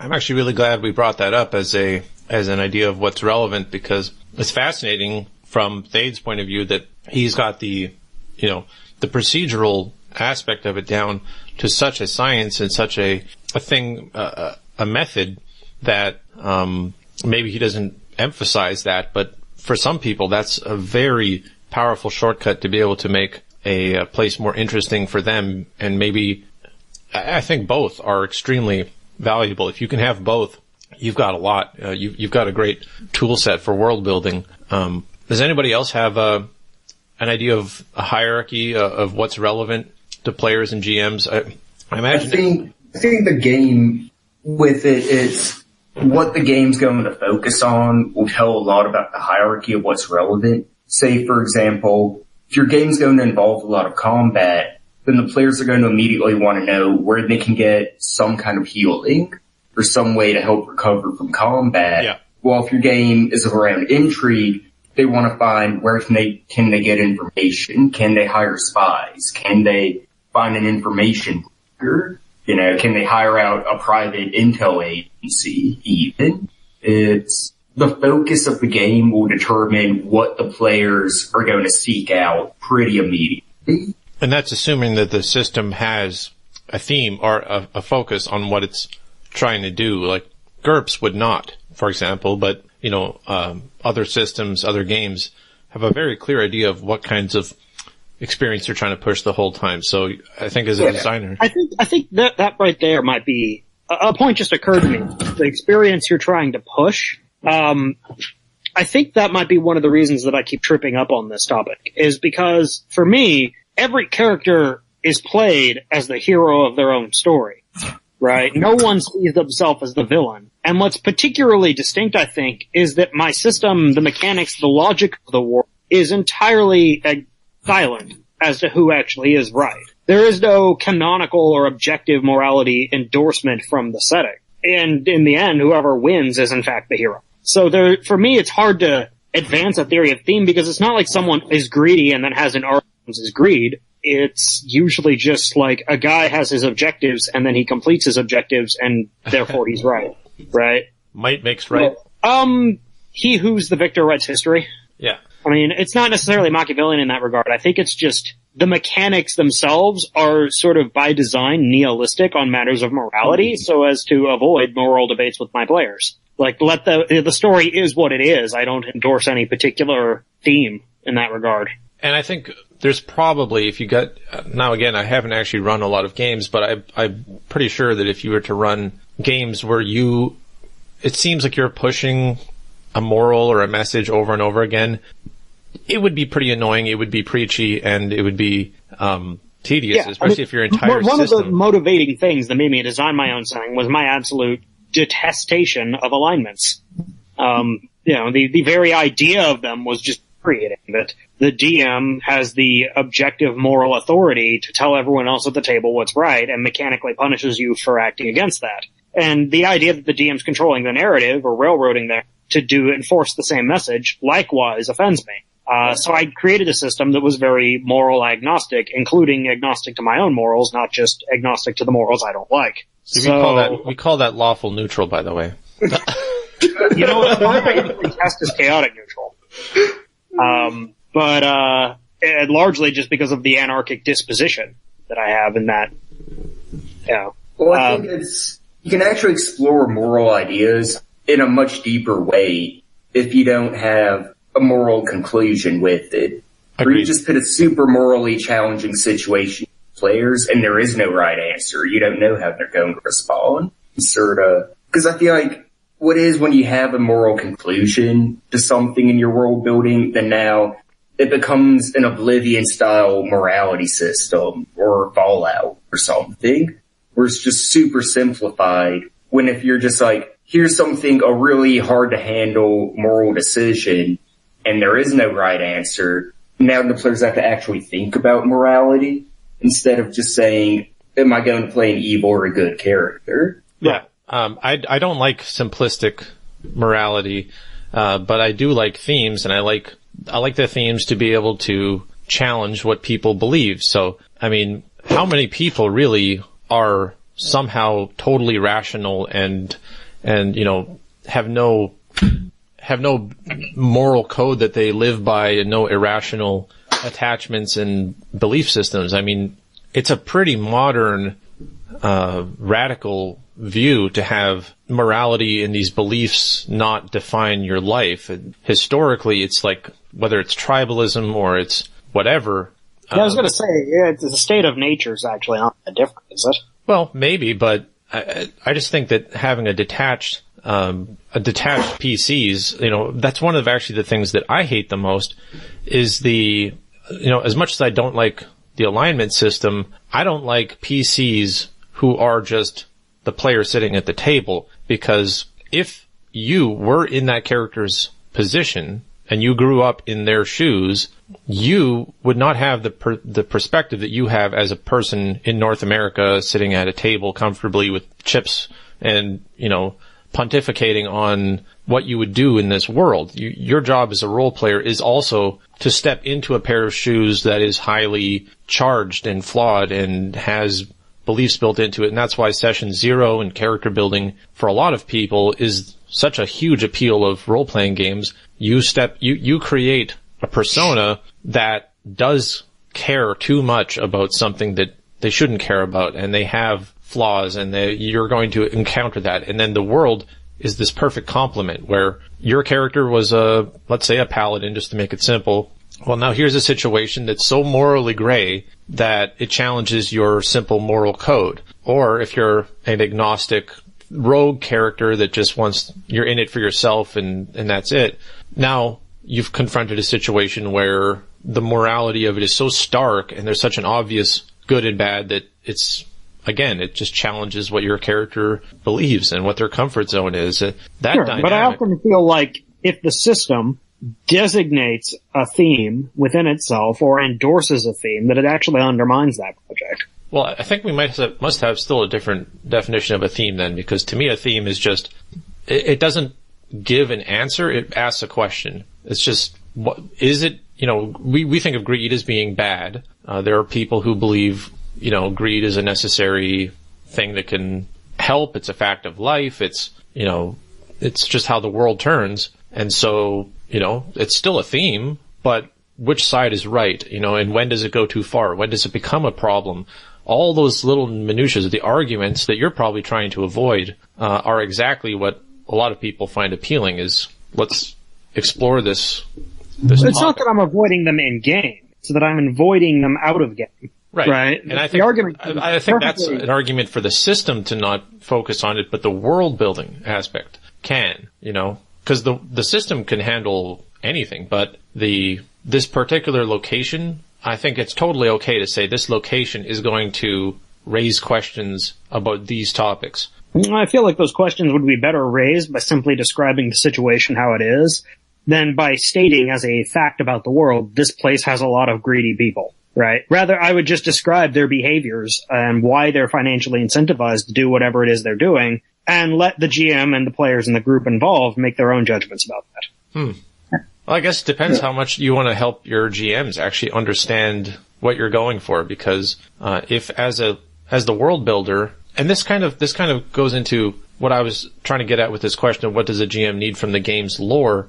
actually really glad we brought that up as an idea of what's relevant, because it's fascinating from Thade's point of view that he's got the procedural aspect of it down to such a science and such a thing, a method that maybe he doesn't emphasize that, but for some people that's a very powerful shortcut to be able to make a place more interesting for them. And maybe I think both are extremely valuable. If you can have both, you've got a lot. You've got a great tool set for world building. Does anybody else have an idea of a hierarchy of what's relevant to players and GMs? I imagine. I think the game with it is what the game's going to focus on will tell a lot about the hierarchy of what's relevant. Say, for example, if your game's going to involve a lot of combat, then the players are going to immediately want to know where they can get some kind of healing or some way to help recover from combat. Yeah. Well, if your game is around intrigue, they want to find where can they get information? Can they hire spies? Can they find an information broker? You know, can they hire out a private intel agency even? It's the focus of the game will determine what the players are going to seek out pretty immediately. And that's assuming that the system has a theme or a focus on what it's trying to do. Like GURPS would not, for example, but, you know, other systems, other games have a very clear idea of what kinds of experience they're trying to push the whole time. So I think as a designer, I think that right there might be a point just occurred to me. The experience you're trying to push. I think that might be one of the reasons that I keep tripping up on this topic is because for me, every character is played as the hero of their own story, right? No one sees themselves as the villain. And what's particularly distinct, I think, is that my system, the mechanics, the logic of the war is entirely silent as to who actually is right. There is no canonical or objective morality endorsement from the setting. And in the end, whoever wins is in fact the hero. So for me, it's hard to advance a theory of theme because it's not like someone is greedy and then has an arc is greed. It's usually just like a guy has his objectives and then he completes his objectives and therefore he's right. Right? might makes right. He who's the victor writes history. Yeah. I mean, it's not necessarily Machiavellian in that regard. I think it's just the mechanics themselves are sort of by design nihilistic on matters of morality so as to avoid moral debates with my players. Like, let the story is what it is. I don't endorse any particular theme in that regard. And I think there's probably, if you got, now again, I haven't actually run a lot of games, but I'm pretty sure that if you were to run games where it seems like you're pushing a moral or a message over and over again, it would be pretty annoying, it would be preachy, and it would be tedious, especially if your entire one system... of the motivating things that made me design my own setting was my absolute detestation of alignments. The very idea of them was just creating that the DM has the objective moral authority to tell everyone else at the table what's right and mechanically punishes you for acting against that. And the idea that the DM's controlling the narrative or railroading there to enforce the same message likewise offends me. So I created a system that was very moral agnostic, including agnostic to my own morals, not just agnostic to the morals I don't like. So we call that lawful neutral, by the way. You know what? The test is chaotic neutral. But largely just because of the anarchic disposition that I have in that, Well, I think you can actually explore moral ideas in a much deeper way if you don't have a moral conclusion with it. Agreed. Or you just put a super morally challenging situation with players and there is no right answer. You don't know how they're going to respond. Because I feel like what is when you have a moral conclusion to something in your world building, then now it becomes an Oblivion-style morality system or Fallout or something, where it's just super simplified, when if you're just like, here's a really hard-to-handle moral decision, and there is no right answer, now the players have to actually think about morality, instead of just saying, am I going to play an evil or a good character? Yeah. I don't like simplistic morality, but I do like themes, and I like the themes to be able to challenge what people believe. So, I mean, how many people really are somehow totally rational and have no moral code that they live by and no irrational attachments and belief systems? I mean, it's a pretty modern, radical view to have morality and these beliefs not define your life. And historically, it's like, whether it's tribalism or it's whatever. I was going to say, it's the state of nature is actually not that different, is it? Well, maybe, but I just think that having a detached PCs, that's one of actually the things that I hate the most is as much as I don't like the alignment system, I don't like PCs who are just the player sitting at the table, because if you were in that character's position and you grew up in their shoes, you would not have the perspective that you have as a person in North America sitting at a table comfortably with chips and, pontificating on what you would do in this world. Your job as a role player is also to step into a pair of shoes that is highly charged and flawed and has beliefs built into it. And that's why session 0 and character building for a lot of people is such a huge appeal of role-playing games. You create a persona that does care too much about something that they shouldn't care about, and they have flaws, and you're going to encounter that. And then the world is this perfect complement where your character was let's say a paladin, just to make it simple. Well, now here's a situation that's so morally gray that it challenges your simple moral code. Or if you're an agnostic rogue character that just wants, you're in it for yourself and that's it. Now you've confronted a situation where the morality of it is so stark and there's such an obvious good and bad that it just challenges what your character believes and what their comfort zone is. Sure, but I often feel like if the system designates a theme within itself or endorses a theme, that it actually undermines that project. Well, I think we must have still a different definition of a theme then, because to me a theme is just, it doesn't give an answer, it asks a question. It's just, what is it, we think of greed as being bad. There are people who believe, greed is a necessary thing that can help. It's a fact of life. It's just how the world turns. And so, it's still a theme, but which side is right, and when does it go too far? When does it become a problem? All those little minutiae, the arguments that you're probably trying to avoid, are exactly what a lot of people find appealing is, let's explore this It's topic. not that I'm avoiding them in game, it's that I'm avoiding them out of game. Right. And I think, I think that's an argument for the system to not focus on it, but the world building aspect can, because the system can handle anything, but this particular location, I think it's totally okay to say this location is going to raise questions about these topics. I feel like those questions would be better raised by simply describing the situation how it is than by stating as a fact about the world, this place has a lot of greedy people, right? Rather, I would just describe their behaviors and why they're financially incentivized to do whatever it is they're doing, and let the GM and the players in the group involved make their own judgments about that. Well, I guess it depends how much you want to help your GMs actually understand what you're going for, because if as the world builder, and this kind of goes into what I was trying to get at with this question of what does a GM need from the game's lore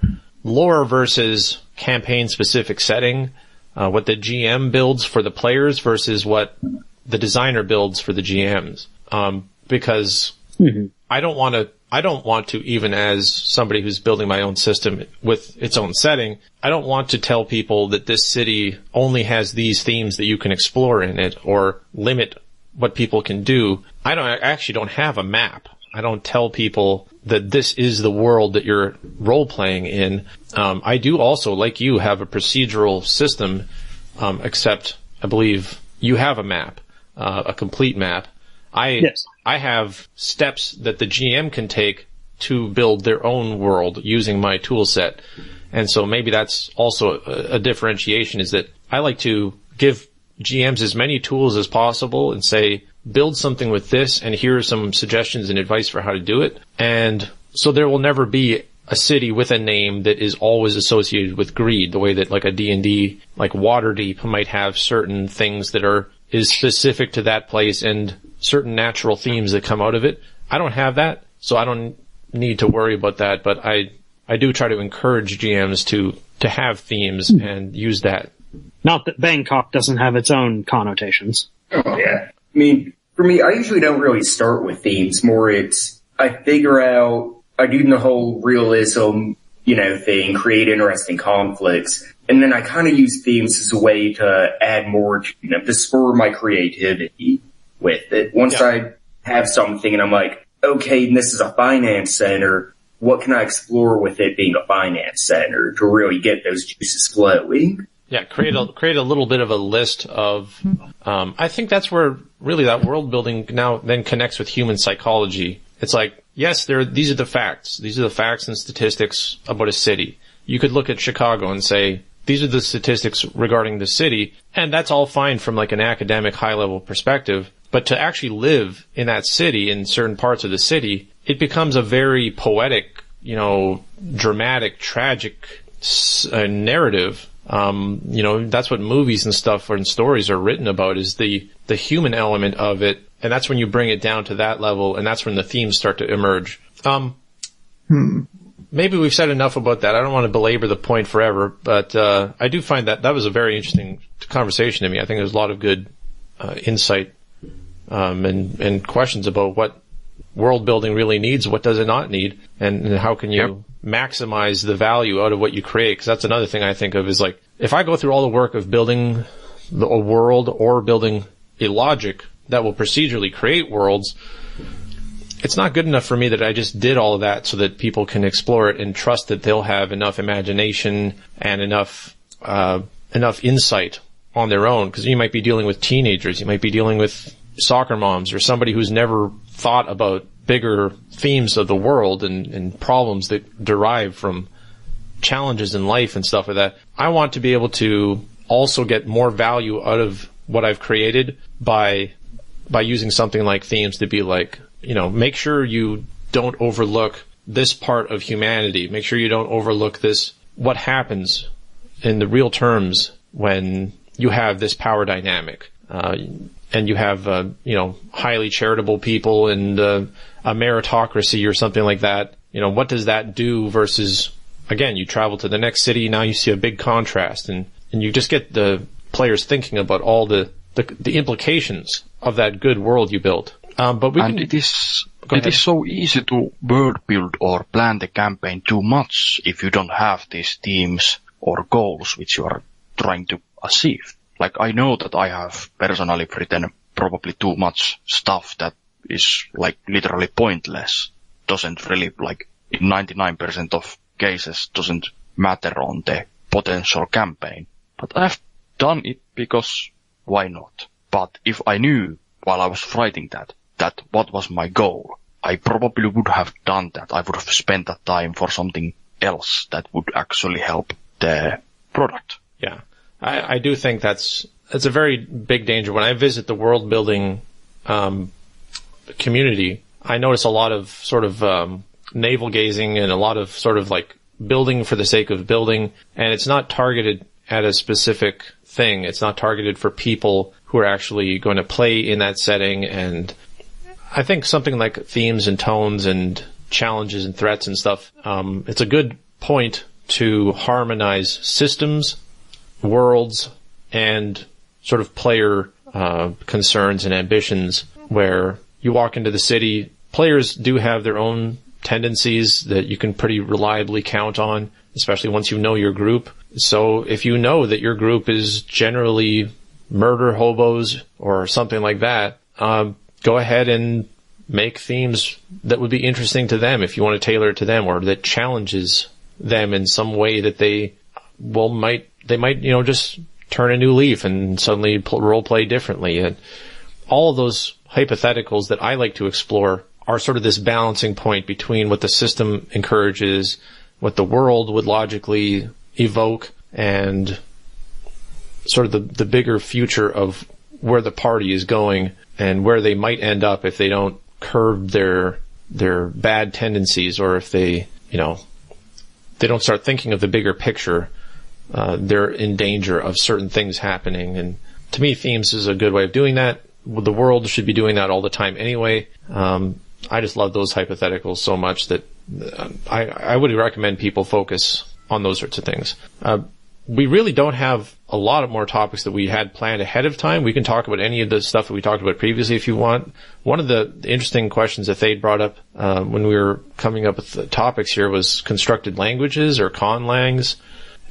versus campaign-specific setting, what the GM builds for the players versus what the designer builds for the GMs. Because I don't want to, even as somebody who's building my own system with its own setting, I don't want to tell people that this city only has these themes that you can explore in it or limit what people can do. I actually don't have a map. I don't tell people that this is the world that you're role-playing in. I do also, like you, have a procedural system, except I believe you have a map, a complete map. Yes. I have steps that the GM can take to build their own world using my tool set. And so maybe that's also a differentiation, is that I like to give GMs as many tools as possible and say, build something with this, and here are some suggestions and advice for how to do it. And so there will never be a city with a name that is always associated with greed, the way that like a D&D, like Waterdeep might have certain things that is specific to that place and certain natural themes that come out of it. I don't have that, so I don't need to worry about that, but I do try to encourage GMs to have themes and use that. Not that Bangkok doesn't have its own connotations. Oh, yeah. I mean, for me, I usually don't really start with themes. More I do the whole realism, thing, create interesting conflicts, and then I kind of use themes as a way to add more to spur my creativity with it. Once I have something and I'm like, okay, this is a finance center, what can I explore with it being a finance center to really get those juices flowing? Yeah, create a little bit of a list of, I think that's where really that world building now then connects with human psychology. It's like, yes, these are the facts. These are the facts and statistics about a city. You could look at Chicago and say, these are the statistics regarding the city, and that's all fine from like an academic high-level perspective. But to actually live in that city, in certain parts of the city, it becomes a very poetic, dramatic, tragic narrative. That's what movies and stuff and stories are written about, is the human element of it. And that's when you bring it down to that level, and that's when the themes start to emerge. Maybe we've said enough about that. I don't want to belabor the point forever, but I do find that was a very interesting conversation to me. I think there's a lot of good insight and questions about what world building really needs, what does it not need, and how can you maximize the value out of what you create. Because that's another thing I think of is like, if I go through all the work of building a world or building a logic that will procedurally create worlds, it's not good enough for me that I just did all of that so that people can explore it and trust that they'll have enough imagination and enough insight on their own. Because you might be dealing with teenagers, you might be dealing with soccer moms, or somebody who's never thought about bigger themes of the world and problems that derive from challenges in life and stuff like that. I want to be able to also get more value out of what I've created by using something like themes to be like, make sure you don't overlook this part of humanity. Make sure you don't overlook this, what happens in the real terms when you have this power dynamic. And you have, highly charitable people and a meritocracy or something like that. What does that do versus, again, you travel to the next city, now you see a big contrast, and you just get the players thinking about all the implications of that good world you built. It is so easy to world build or plan the campaign too much if you don't have these themes or goals which you are trying to achieve. Like, I know that I have personally written probably too much stuff that is like literally pointless. Doesn't really, like, in 99% of cases doesn't matter on the potential campaign. But I've done it because why not? But if I knew while I was writing that what was my goal, I probably would have done that. I would have spent that time for something else that would actually help the product. Yeah. I do think it's a very big danger. When I visit the world building community, I notice a lot of sort of navel gazing and a lot of sort of like building for the sake of building, and it's not targeted at a specific thing. It's not targeted for people who are actually going to play in that setting. And I think something like themes and tones and challenges and threats and stuff, it's a good point to harmonize systems, worlds, and sort of player concerns and ambitions. Where you walk into the city, players do have their own tendencies that you can pretty reliably count on, especially once you know your group. So if you know that your group is generally murder hobos or something like that, go ahead and make themes that would be interesting to them if you want to tailor it to them, or that challenges them in some way that they might just turn a new leaf and suddenly role play differently. And all of those hypotheticals that I like to explore are sort of this balancing point between what the system encourages, what the world would logically evoke, and sort of the bigger future of where the party is going and where they might end up if they don't curb their bad tendencies, or if they don't start thinking of the bigger picture. They're in danger of certain things happening. And to me, themes is a good way of doing that. The world should be doing that all the time anyway. I just love those hypotheticals so much that I would recommend people focus on those sorts of things. We really don't have a lot of more topics that we had planned ahead of time. We can talk about any of the stuff that we talked about previously if you want. One of the interesting questions that Thade brought up when we were coming up with the topics here was constructed languages or conlangs.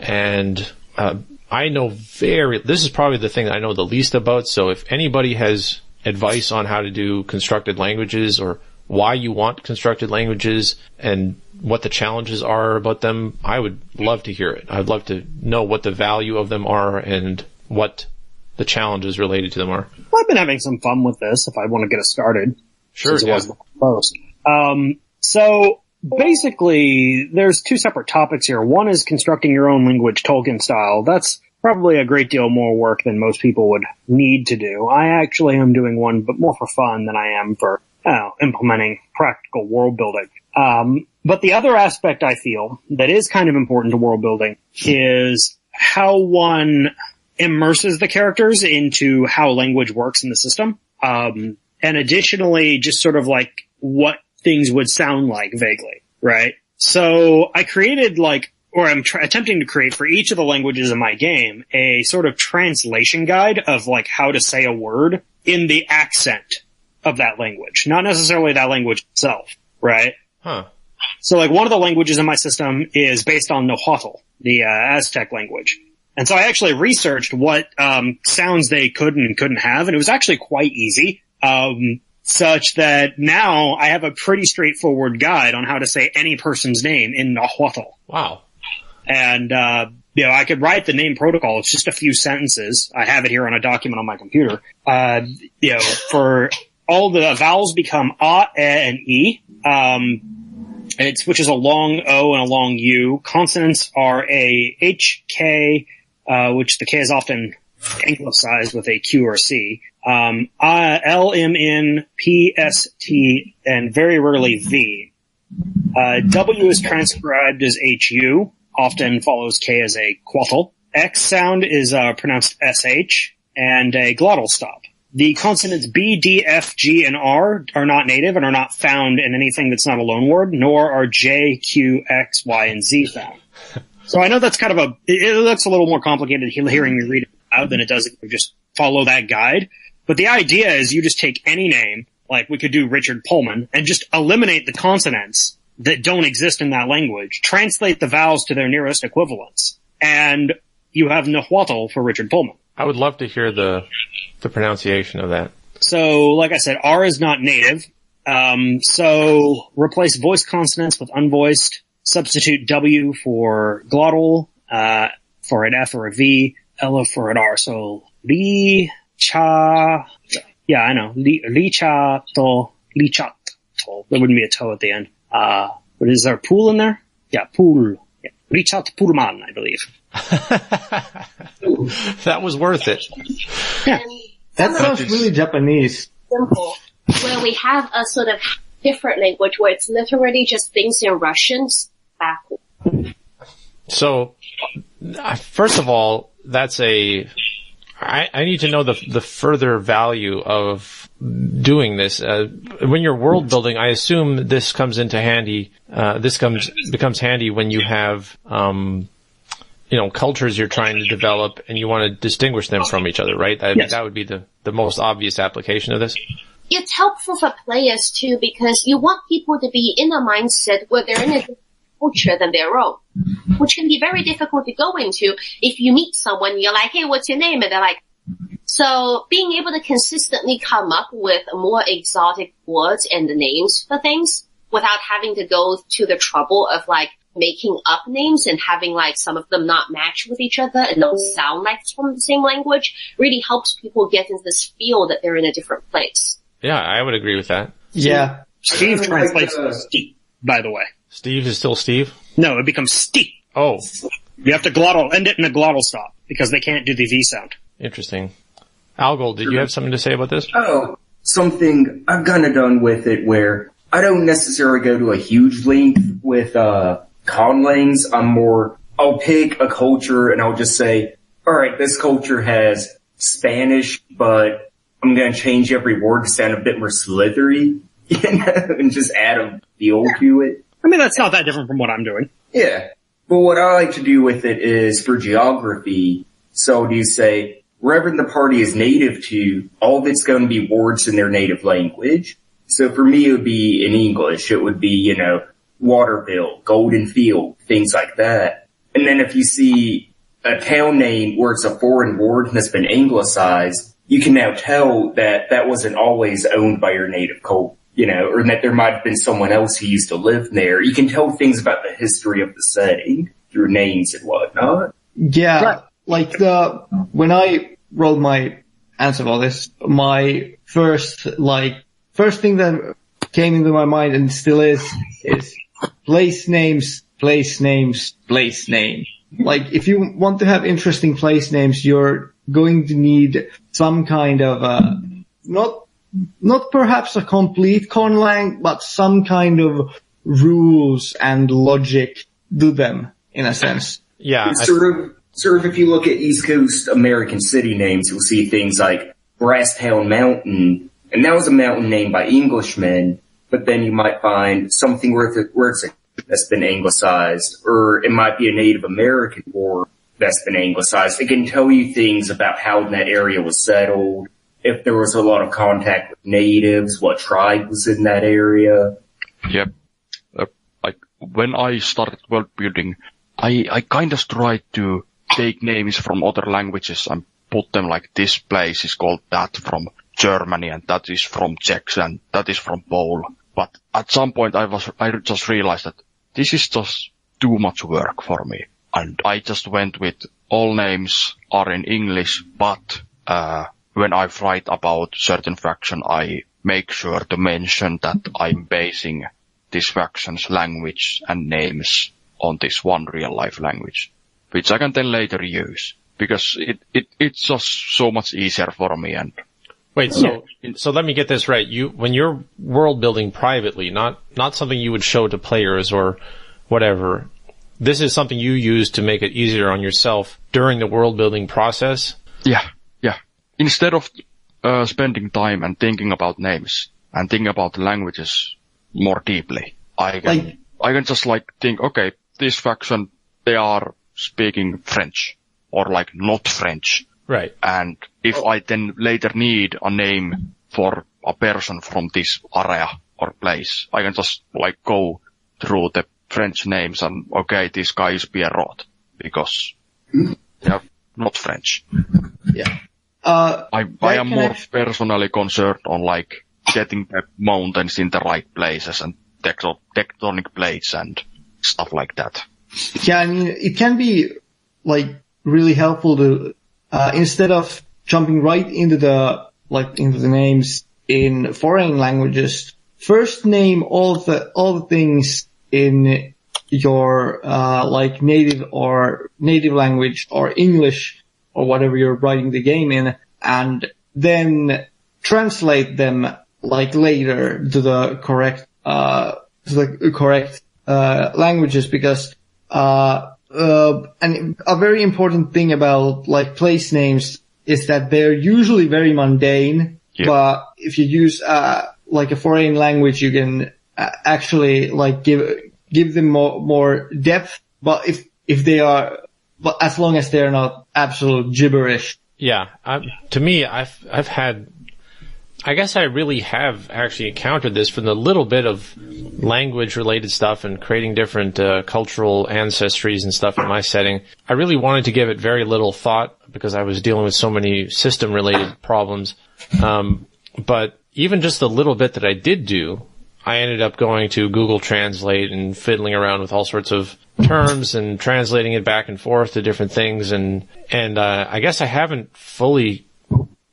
And I know this is probably the thing that I know the least about. So if anybody has advice on how to do constructed languages, or why you want constructed languages and what the challenges are about them, I would love to hear it. I'd love to know what the value of them are and what the challenges related to them are. Well, I've been having some fun with this if I want to get it started. Sure. Since it wasn't the post. So basically, there's two separate topics here. One is constructing your own language Tolkien style. That's probably a great deal more work than most people would need to do. I actually am doing one, but more for fun than I am for implementing practical world building. But the other aspect I feel that is kind of important to world building is how one immerses the characters into how language works in the system. And additionally, just sort of like what things would sound like vaguely, right? So I created I'm attempting to create for each of the languages in my game a sort of translation guide of like how to say a word in the accent of that language, not necessarily that language itself, right? Huh. So like one of the languages in my system is based on Nahuatl, the Aztec language. And so I actually researched what sounds they could and couldn't have, and it was actually quite easy. Such that now I have a pretty straightforward guide on how to say any person's name in Nahuatl. Wow. And, I could write the name protocol. It's just a few sentences. I have it here on a document on my computer. For all the vowels become A, and E. Which is a long O and a long U. Consonants are a H, K, which the K is often anglicized with a Q or C. L, M, N, P, S, T, and very rarely V. W is transcribed as HU, often follows K as a quattle. X sound is pronounced SH, and a glottal stop. The consonants B, D, F, G, and R are not native and are not found in anything that's not a loan word, nor are J, Q, X, Y, and Z found. So I know that's kind of it looks a little more complicated hearing me read it out than it does if you just follow that guide. But the idea is you just take any name, like we could do Richard Pullman, and just eliminate the consonants that don't exist in that language, translate the vowels to their nearest equivalents, and you have Nahuatl for Richard Pullman. I would love to hear the pronunciation of that. So, like I said, R is not native. So replace voiced consonants with unvoiced. Substitute W for glottal, for an F or a V, L for an R. So, li, cha, yeah, I know. Li, cha, to, li, cha, to. There wouldn't be a toe at the end. But is there a pool in there? Yeah, pool. Yeah. Richard Pullman, I believe. That was worth it. Yeah. That sounds really Japanese. Simple. Where we have a sort of different language where it's literally just things in Russians backwards. So, first of all, I need to know the further value of doing this. When you're world building, I assume this comes into handy. Becomes handy when you have, cultures you're trying to develop and you want to distinguish them from each other, right? Yes. That would be the most obvious application of this. It's helpful for players too because you want people to be in a mindset where they're in a different culture than their own, which can be very difficult to go into if you meet someone, you're like, hey, what's your name? And they're like, so being able to consistently come up with more exotic words and the names for things without having to go to the trouble of like making up names and having like some of them not match with each other and don't sound like it's from the same language really helps people get into this feel that they're in a different place. Yeah, I would agree with that. Yeah. Steve translates Steve, by the way. Steve is still Steve? No, it becomes Steve. Oh. You have to end it in a glottal stop because they can't do the V sound. Interesting. Algol, did you have something to say about this? Oh, something I've kind of done with it where I don't necessarily go to a huge length with conlangs. I'll pick a culture and I'll just say, alright, this culture has Spanish, but I'm going to change every word to sound a bit more slithery, and just add a feel to it. I mean, that's not that different from what I'm doing. Yeah. But what I like to do with it is for geography. So do you say, wherever the party is native to, all of it's going to be words in their native language. So for me, it would be in English. It would be, Waterville, Golden Field, things like that. And then if you see a town name where it's a foreign word that's been anglicized, you can now tell that that wasn't always owned by your native culture. Or that there might have been someone else who used to live there. You can tell things about the history of the setting through names and whatnot. Yeah, when I wrote my answer for this, my first thing that came into my mind and still is place names, place names, place name. Like, if you want to have interesting place names, you're going to need some kind of, not perhaps a complete conlang, but some kind of rules and logic to them, in a sense. Yeah. Sort of if you look at East Coast American city names, you'll see things like Brasstown Mountain, and that was a mountain named by Englishmen, but then you might find something where it's that's been anglicized, or it might be a Native American word that's been anglicized. It can tell you things about how that area was settled, if there was a lot of contact with natives, what tribe was in that area. Yep. Like, when I started world building, I kind of tried to take names from other languages and put them like, this place is called that from Germany, and that is from Czech, and that is from Pole. But at some point I just realized that this is just too much work for me. And I just went with all names are in English, but when I write about certain faction, I make sure to mention that I'm basing this faction's language and names on this one real life language, which I can then later use, because it's just so much easier for me. And wait, so let me get this right. When you're world building privately, not something you would show to players or whatever, this is something you use to make it easier on yourself during the world building process? Yeah. Instead of spending time and thinking about names and thinking about languages more deeply, I can just like think, okay, this faction, they are speaking French or like not French. Right. And if I then later need a name for a person from this area or place, I can just like go through the French names and, okay, this guy is Pierrot because they are not French. Yeah. I am more personally concerned on like getting the mountains in the right places and tectonic plates and stuff like that. Yeah, I mean, it can be like really helpful to instead of jumping right into the names in foreign languages, first name all the things in your like native language or English or whatever you're writing the game in, and then translate them like later to the correct languages, because and a very important thing about like place names is that they're usually very mundane. Yep. But if you use like a foreign language, you can actually like give them more depth. But if they are, but as long as they're not absolute gibberish. Yeah, to me, I've had, I guess I really have actually encountered this from the little bit of language-related stuff and creating different cultural ancestries and stuff in my setting. I really wanted to give it very little thought because I was dealing with so many system-related problems. But even just the little bit that I did do, I ended up going to Google Translate and fiddling around with all sorts of terms and translating it back and forth to different things. And I guess I haven't fully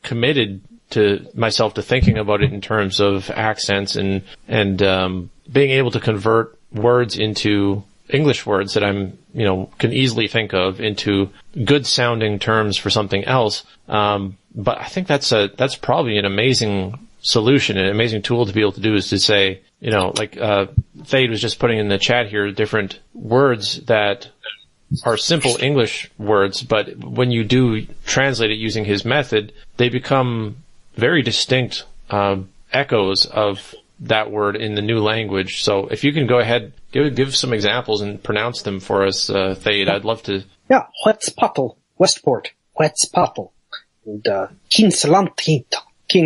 committed to myself to thinking about it in terms of accents and being able to convert words into English words that can easily think of into good sounding terms for something else. But I think that's probably an amazing solution, an amazing tool to be able to do, is to say, like, Thade was just putting in the chat here, different words that are simple English words, but when you do translate it using his method, they become very distinct echoes of that word in the new language. So if you can go ahead, give some examples and pronounce them for us, Thade, I'd love to. Yeah, Huetspottel, Westport, Huetspottel, and King's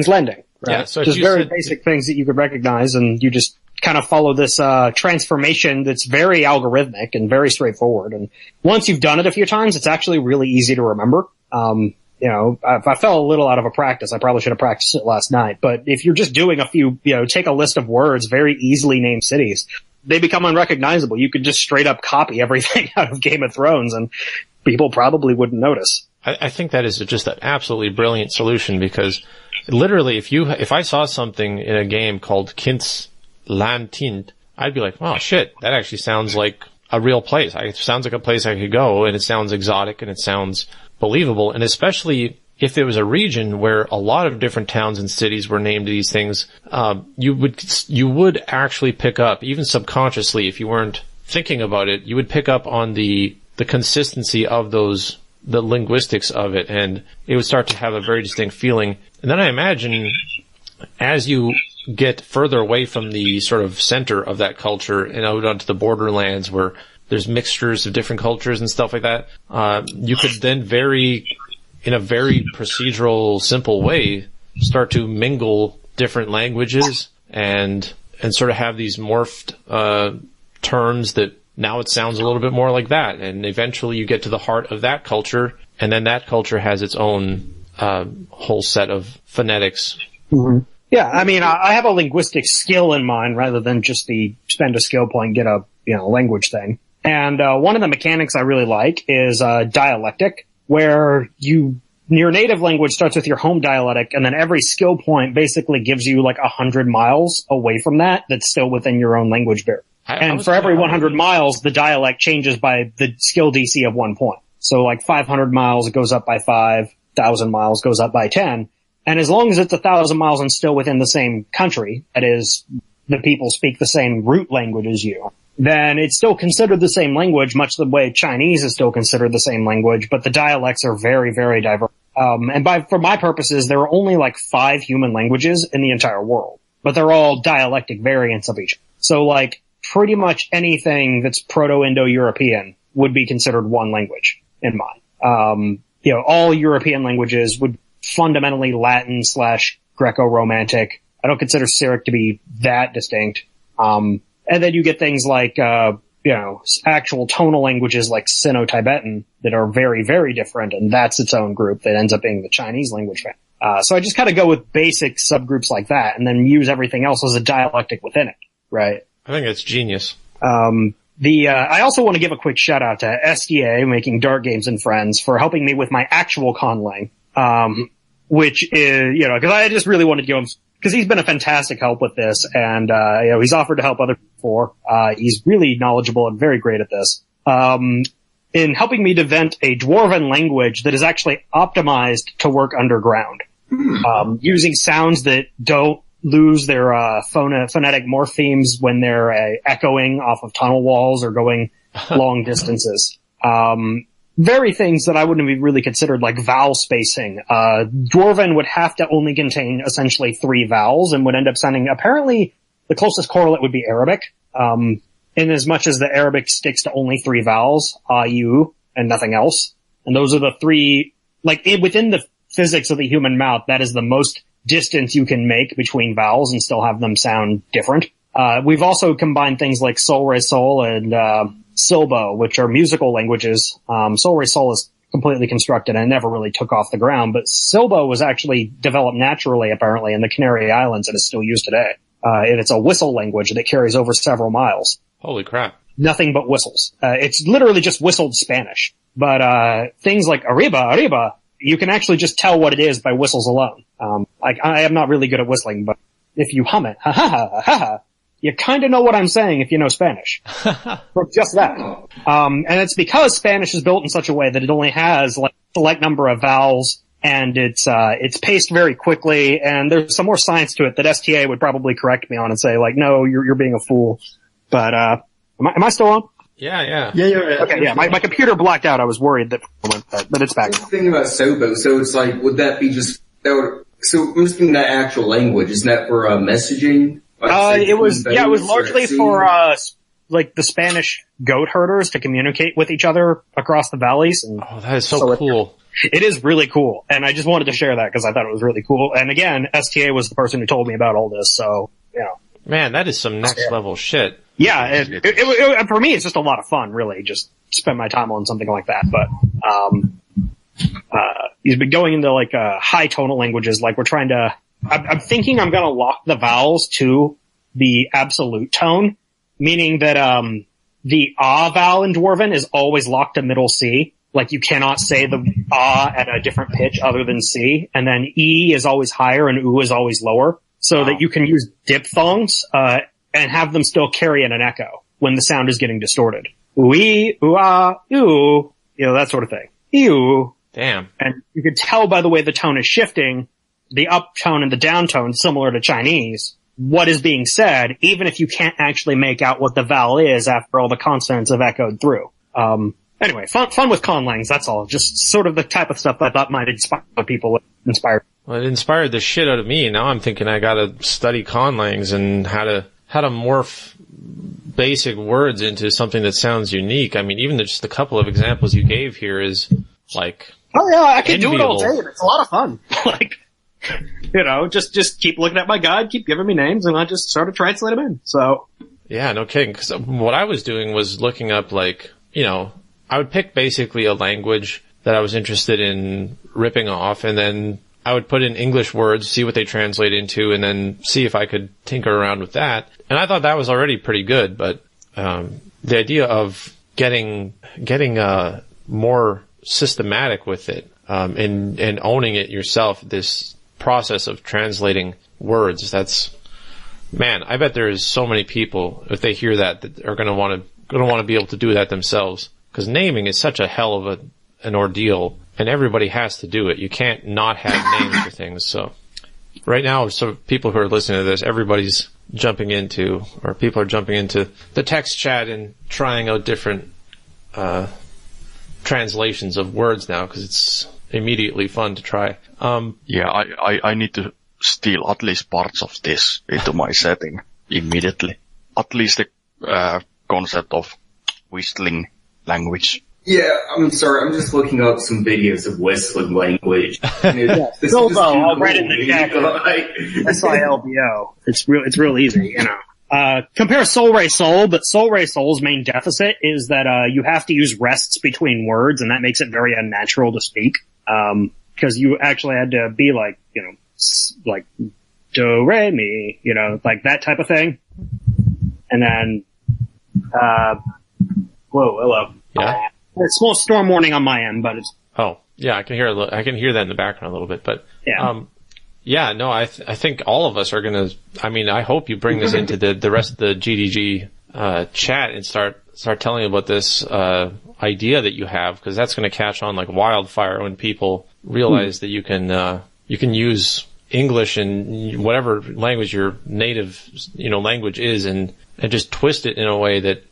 Landing. Right? Yeah, so just very basic things that you could recognize, and you just kind of follow this transformation that's very algorithmic and very straightforward. And once you've done it a few times, it's actually really easy to remember. If I fell a little out of practice, I probably should have practiced it last night. But if you're just doing a few, take a list of words, very easily named cities, they become unrecognizable. You could just straight up copy everything out of Game of Thrones and people probably wouldn't notice. I think that is just an absolutely brilliant solution, because literally if I saw something in a game called Kint's Lantint, I'd be like, oh shit, that actually sounds like a real place. It sounds like a place I could go, and it sounds exotic, and it sounds believable. And especially if it was a region where a lot of different towns and cities were named these things, you would actually pick up, even subconsciously, if you weren't thinking about it, you would pick up on the consistency of the linguistics of it, and it would start to have a very distinct feeling. And then I imagine as you get further away from the sort of center of that culture and out onto the borderlands where there's mixtures of different cultures and stuff like that, you could then in a very procedural, simple way, start to mingle different languages and sort of have these morphed terms that now it sounds a little bit more like that. And eventually you get to the heart of that culture, and then that culture has its own whole set of phonetics. Mm-hmm. Yeah, I mean, I have a linguistic skill in mind rather than just the spend a skill point, get a language thing. And one of the mechanics I really like is dialectic, where your native language starts with your home dialectic, and then every skill point basically gives you like 100 miles away from that's still within your own language barrier. And for every 100 miles, the dialect changes by the skill DC of 1 point. So like 500 miles, it goes up by 5, 1,000 miles goes up by 10. And as long as it's 1,000 miles and still within the same country, that is, the people speak the same root language as you, then it's still considered the same language, much the way Chinese is still considered the same language, but the dialects are very, very diverse. For my purposes, there are only like 5 human languages in the entire world, but they're all dialectic variants of each. So like, pretty much anything that's Proto-Indo-European would be considered one language in mine. All European languages would fundamentally Latin / Greco-Romantic. I don't consider Syriac to be that distinct. And then you get things like, actual tonal languages like Sino-Tibetan that are very, very different, and that's its own group that ends up being the Chinese language family. So I just kind of go with basic subgroups like that and then use everything else as a dialectic within it, right? I think that's genius. I also want to give a quick shout out to SDA, Making Dart Games and Friends, for helping me with my actual conlang, which is, cause I just really wanted to give him, cause he's been a fantastic help with this, and, he's offered to help other people. He's really knowledgeable and very great at this. In helping me invent a Dwarven language that is actually optimized to work underground, using sounds that don't lose their phonetic morphemes when they're echoing off of tunnel walls or going long distances. Very things that I wouldn't have really considered like vowel spacing. Dwarven would have to only contain essentially 3 vowels and would end up sounding, apparently the closest correlate would be Arabic. In as much as the Arabic sticks to only 3 vowels, you, and nothing else. And those are the 3, within the physics of the human mouth, that is the most distance you can make between vowels and still have them sound different. We've also combined things like Sol, Re, Sol and Silbo, which are musical languages. Sol, Re, Sol is completely constructed and never really took off the ground, but Silbo was actually developed naturally, apparently, in the Canary Islands and is still used today. And it's a whistle language that carries over several miles. Holy crap. Nothing but whistles. It's literally just whistled Spanish. But things like arriba, you can actually just tell what it is by whistles alone. I am not really good at whistling, but if you hum it, ha ha ha ha ha, you kind of know what I'm saying if you know Spanish. For just that. And it's because Spanish is built in such a way that it only has like a select number of vowels, and it's paced very quickly, and there's some more science to it that STA would probably correct me on and say like, no, you're being a fool. But, am I still on? Yeah. Yeah, you're right. Okay, yeah, my computer blacked out. I was worried that, but it's back. That's the thing about Sobo. So it's like, would that be just, so I'm just thinking that actual language, isn't that for messaging? It was largely for, like the Spanish goat herders to communicate with each other across the valleys. And oh, that is so cool. It is really cool. And I just wanted to share that because I thought it was really cool. And again, STA was the person who told me about all this. So, Man, that is some next level shit. Yeah, for me, it's just a lot of fun, really, just spend my time on something like that. But, he's been going into like, high tonal languages, like we're trying to, I'm thinking I'm gonna lock the vowels to the absolute tone, meaning that, the ah vowel in Dwarven is always locked to middle C. Like you cannot say the ah at a different pitch other than C. And then E is always higher and U is always lower. So that you can use diphthongs, and have them still carry in an echo when the sound is getting distorted. Ooh-ee, ooh-ah, ooh, that sort of thing. Ew. Damn. And you can tell by the way the tone is shifting, the up tone and the down tone, similar to Chinese, what is being said, even if you can't actually make out what the vowel is after all the consonants have echoed through. Anyway, fun with conlangs, that's all. Just sort of the type of stuff I thought might inspire people. Well, it inspired the shit out of me. Now I'm thinking I gotta study conlangs and how to morph basic words into something that sounds unique. I mean, even just a couple of examples you gave here is like, oh yeah, I can do it all enviable. day. It's a lot of fun. Like, just keep looking at my guide, keep giving me names, and I just sort of translate them in. So. Yeah, no kidding. Cause what I was doing was looking up like, I would pick basically a language that I was interested in ripping off, and then I would put in English words, see what they translate into, and then see if I could tinker around with that. And I thought that was already pretty good, but the idea of getting more systematic with it, and owning it yourself, this process of translating words, man, I bet there's so many people, if they hear that are going to want to be able to do that themselves. Because naming is such a hell of an ordeal, and everybody has to do it. You can't not have names for things. So right now, so people who are listening to this, everybody's jumping into, or people are jumping into the text chat and trying out different translations of words now, because it's immediately fun to try. Yeah, I need to steal at least parts of this into my setting immediately. At least the concept of whistling language. Yeah, I'm sorry. I'm just looking up some videos of whistling language. Silbo, I'll write it in the chat. SILBO. It's real easy, Compare Soul Ray Soul, but Soul Ray Soul's main deficit is that you have to use rests between words, and that makes it very unnatural to speak. Because you actually had to be like, like do re mi, like that type of thing. And then whoa, hello. Yeah. It's small storm warning on my end, but it's. Oh, yeah, I can hear that in the background a little bit, but yeah. Yeah, no, I think all of us are gonna. I mean, I hope you bring this into the rest of the GDG chat and start telling about this idea that you have, because that's going to catch on like wildfire when people realize that you can use English and whatever language your native language is, and just twist it in a way that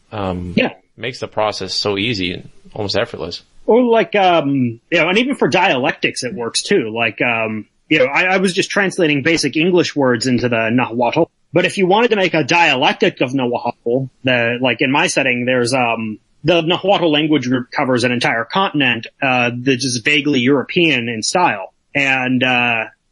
makes the process so easy and almost effortless. Or like and even for dialectics it works too. Like I was just translating basic English words into the Nahuatl. But if you wanted to make a dialectic of Nahuatl, like in my setting, there's the Nahuatl language group covers an entire continent that is vaguely European in style, and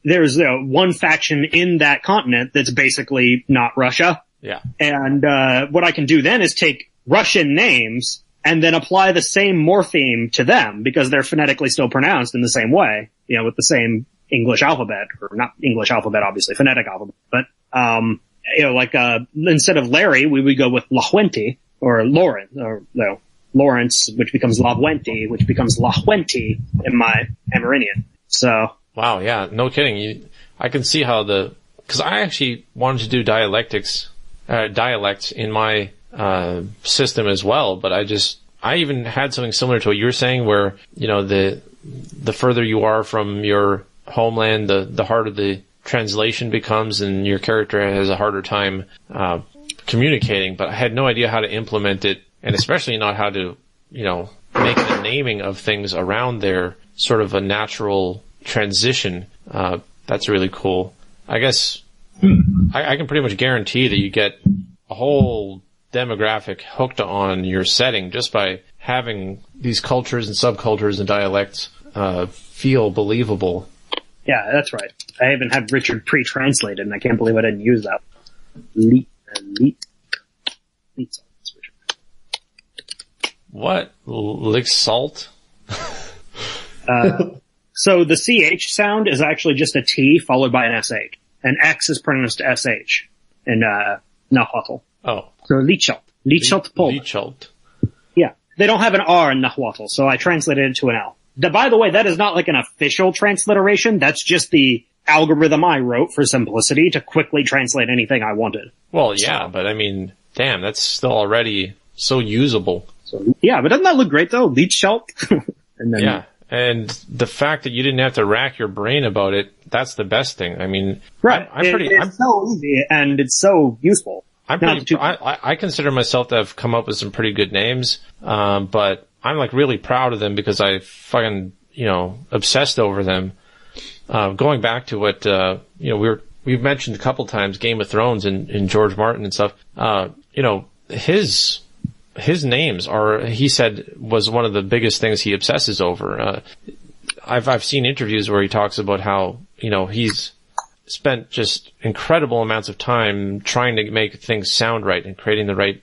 there's one faction in that continent that's basically not Russia. Yeah. And what I can do then is take Russian names and then apply the same morpheme to them, because they're phonetically still pronounced in the same way, with the same English alphabet, or not English alphabet, obviously, phonetic alphabet. But, instead of Larry, we would go with Lahuenti, or Lawrence, which becomes Lahuenti, which becomes Lahuenti in my Amerindian. So. Wow, yeah, no kidding. I can see how because I actually wanted to do dialects in my system as well, but I even had something similar to what you're saying, where the further you are from your homeland, the harder the translation becomes, and your character has a harder time communicating. But I had no idea how to implement it, and especially not how to make the naming of things around there sort of a natural transition. That's really cool. I guess I can pretty much guarantee that you get a whole demographic hooked on your setting just by having these cultures and subcultures and dialects feel believable. Yeah, that's right. I even had Richard pre-translated, and I can't believe I didn't use that. What? Lixalt? So the CH sound is actually just a T followed by an SH. And X is pronounced SH in Nahuatl. Oh. So Lichalt. Lichalt Pol. Lichalt. Yeah. They don't have an R in Nahuatl, so I translated it to an L. By the way, that is not like an official transliteration. That's just the algorithm I wrote for simplicity to quickly translate anything I wanted. Well, yeah, but I mean, damn, that's still already so usable. So, yeah, but doesn't that look great though? Leech Shelp. And then, yeah. And the fact that you didn't have to rack your brain about it, that's the best thing. I mean, right. It's so easy and it's so useful. I consider myself to have come up with some pretty good names, but I'm like really proud of them because I fucking, obsessed over them. Going back to what, we've mentioned a couple times Game of Thrones and George Martin and stuff, his names he said was one of the biggest things he obsesses over. I've seen interviews where he talks about how, he's spent just incredible amounts of time trying to make things sound right and creating the right,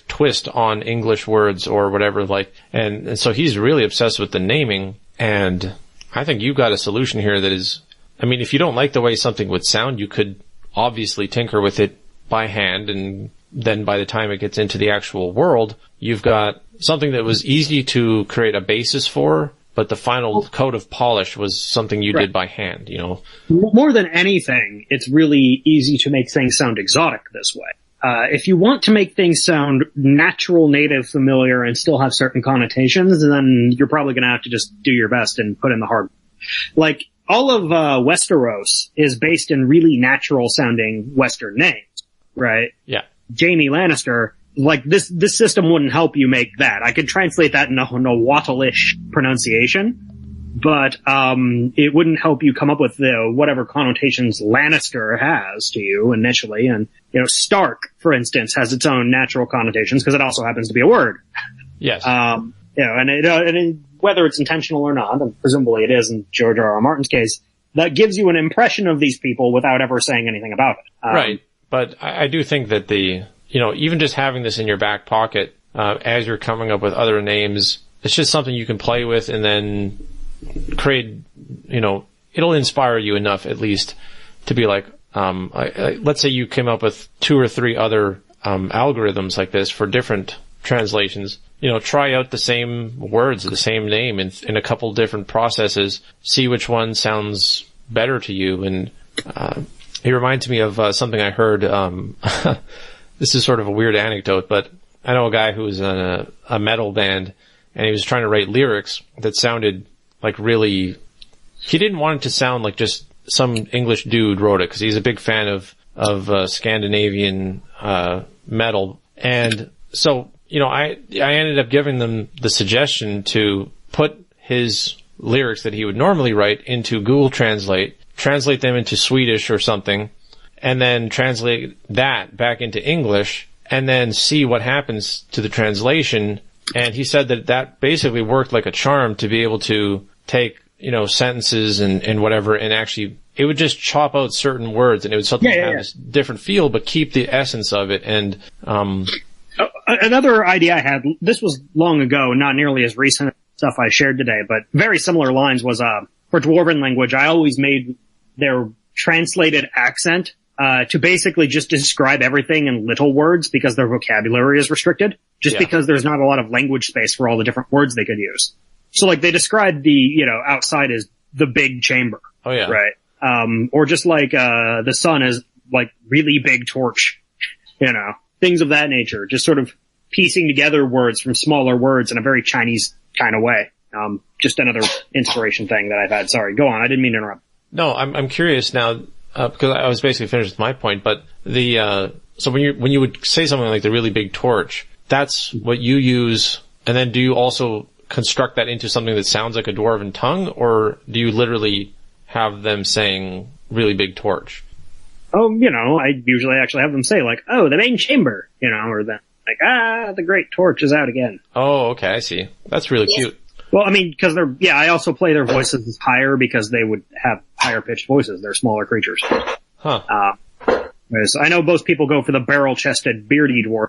twist on English words or whatever, and so he's really obsessed with the naming, and I think you've got a solution here that is, I mean, if you don't like the way something would sound, you could obviously tinker with it by hand, and then by the time it gets into the actual world, you've got something that was easy to create a basis for, but the final coat of polish was something you did by hand, More than anything, it's really easy to make things sound exotic this way. If you want to make things sound natural, native, familiar, and still have certain connotations, then you're probably going to have to just do your best and put in the hard. Like, all of Westeros is based in really natural-sounding Western names, right? Yeah. Jaime Lannister, this system wouldn't help you make that. I could translate that in a Nahuatl-ish pronunciation, but it wouldn't help you come up with whatever connotations Lannister has to you initially. And Stark, for instance, has its own natural connotations because it also happens to be a word. Yes. And whether it's intentional or not, and presumably it is in George R.R. Martin's case, that gives you an impression of these people without ever saying anything about it. Right. But I do think that even just having this in your back pocket as you're coming up with other names, it's just something you can play with and then create, it'll inspire you enough at least to be like, let's say you came up with 2 or 3 other algorithms like this for different translations. Try out the same words, the same name in a couple different processes, see which one sounds better to you. And it reminds me of something I heard. This is sort of a weird anecdote, but I know a guy who was in a metal band, and he was trying to write lyrics that sounded like really. He didn't want it to sound like just some English dude wrote it because he's a big fan of Scandinavian metal, and so I ended up giving them the suggestion to put his lyrics that he would normally write into Google Translate them into Swedish or something, and then translate that back into English, and then see what happens to the translation. And he said that basically worked like a charm to be able to take, sentences and whatever, and actually it would just chop out certain words, and it would suddenly have this different feel, but keep the essence of it. And another idea I had, this was long ago, not nearly as recent stuff I shared today, but very similar lines was, for Dwarven language, I always made their translated accent to basically just describe everything in little words because their vocabulary is restricted, because there's not a lot of language space for all the different words they could use. So like they described the, outside as the big chamber. Oh yeah. Right. Or just like, the sun as like really big torch, things of that nature, just sort of piecing together words from smaller words in a very Chinese kind of way. Just another inspiration thing that I've had. Sorry, go on. I didn't mean to interrupt. No, I'm curious now, because I was basically finished with my point, but so when you would say something like the really big torch, that's what you use, and then do you also construct that into something that sounds like a dwarven tongue, or do you literally have them saying really big torch? Oh, I usually actually have them say like, oh, the main chamber, or the great torch is out again. Oh, okay, I see. That's really cute. Well, I mean, because I also play their voices higher because they would have higher pitched voices. They're smaller creatures. Huh. So I know most people go for the barrel chested beardy dwarf,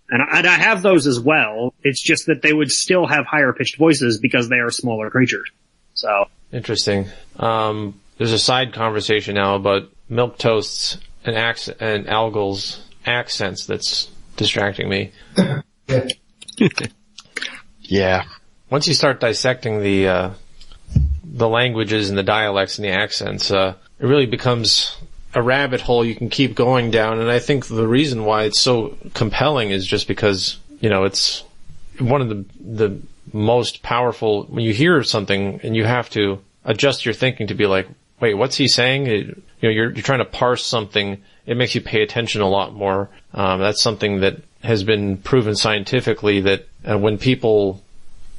and I have those as well. It's just that they would still have higher pitched voices because they are smaller creatures. So. Interesting. There's a side conversation now about milk toasts and Algol's accents that's distracting me. Yeah. Once you start dissecting the the languages and the dialects and the accents, it really becomes a rabbit hole you can keep going down. And I think the reason why it's so compelling is just because, it's one of the most powerful, when you hear something and you have to adjust your thinking to be like, wait, what's he saying? You're trying to parse something. It makes you pay attention a lot more. That's something that has been proven scientifically, that when people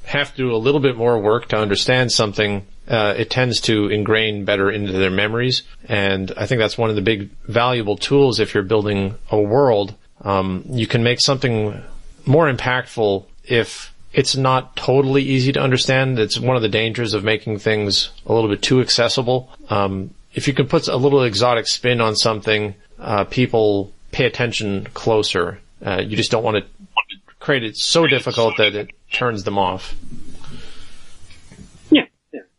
have to do a little bit more work to understand something, it tends to ingrain better into their memories. And I think that's one of the big valuable tools if you're building a world. You can make something more impactful if it's not totally easy to understand. It's one of the dangers of making things a little bit too accessible. If you can put a little exotic spin on something, people pay attention closer. You just don't want to create it so difficult that it turns them off. Yeah.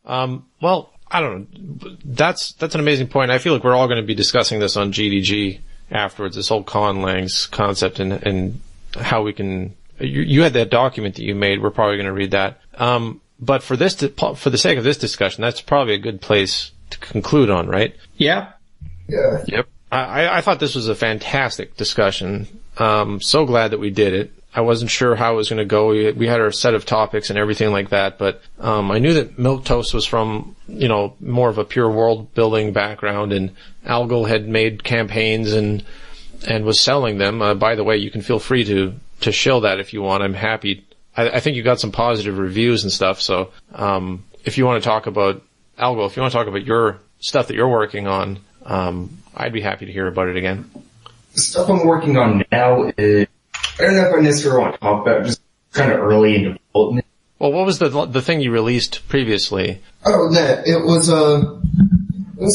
Well, I don't know. That's an amazing point. I feel like we're all going to be discussing this on GDG afterwards, this whole conlangs concept and how we can... You had that document that you made. We're probably going to read that. But for the sake of this discussion, that's probably a good place to conclude on, right? Yeah. Yeah. Yep. I thought this was a fantastic discussion. So glad that we did it. I wasn't sure how it was going to go. We had our set of topics and everything like that, but I knew that Milquetoast was from, more of a pure world building background, and Algal had made campaigns and was selling them. By the way, you can feel free to shill that if you want. I'm happy. I think you got some positive reviews and stuff, so if you want to talk about Algal, if you want to talk about your stuff that you're working on, I'd be happy to hear about it again. The stuff I'm working on now is, I don't know if I necessarily want to talk about, just kind of early in development. Well, what was the thing you released previously? Oh, it was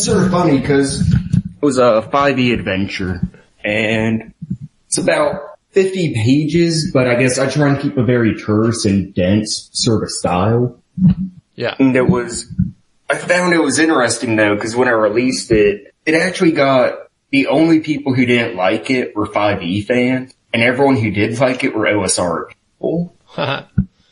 sort of funny because it was a 5e adventure, and it's about 50 pages, but I guess I try and keep a very terse and dense sort of style. Yeah. And I found it was interesting though, because when I released it, it actually got, the only people who didn't like it were 5e fans, and everyone who did like it were OSR people.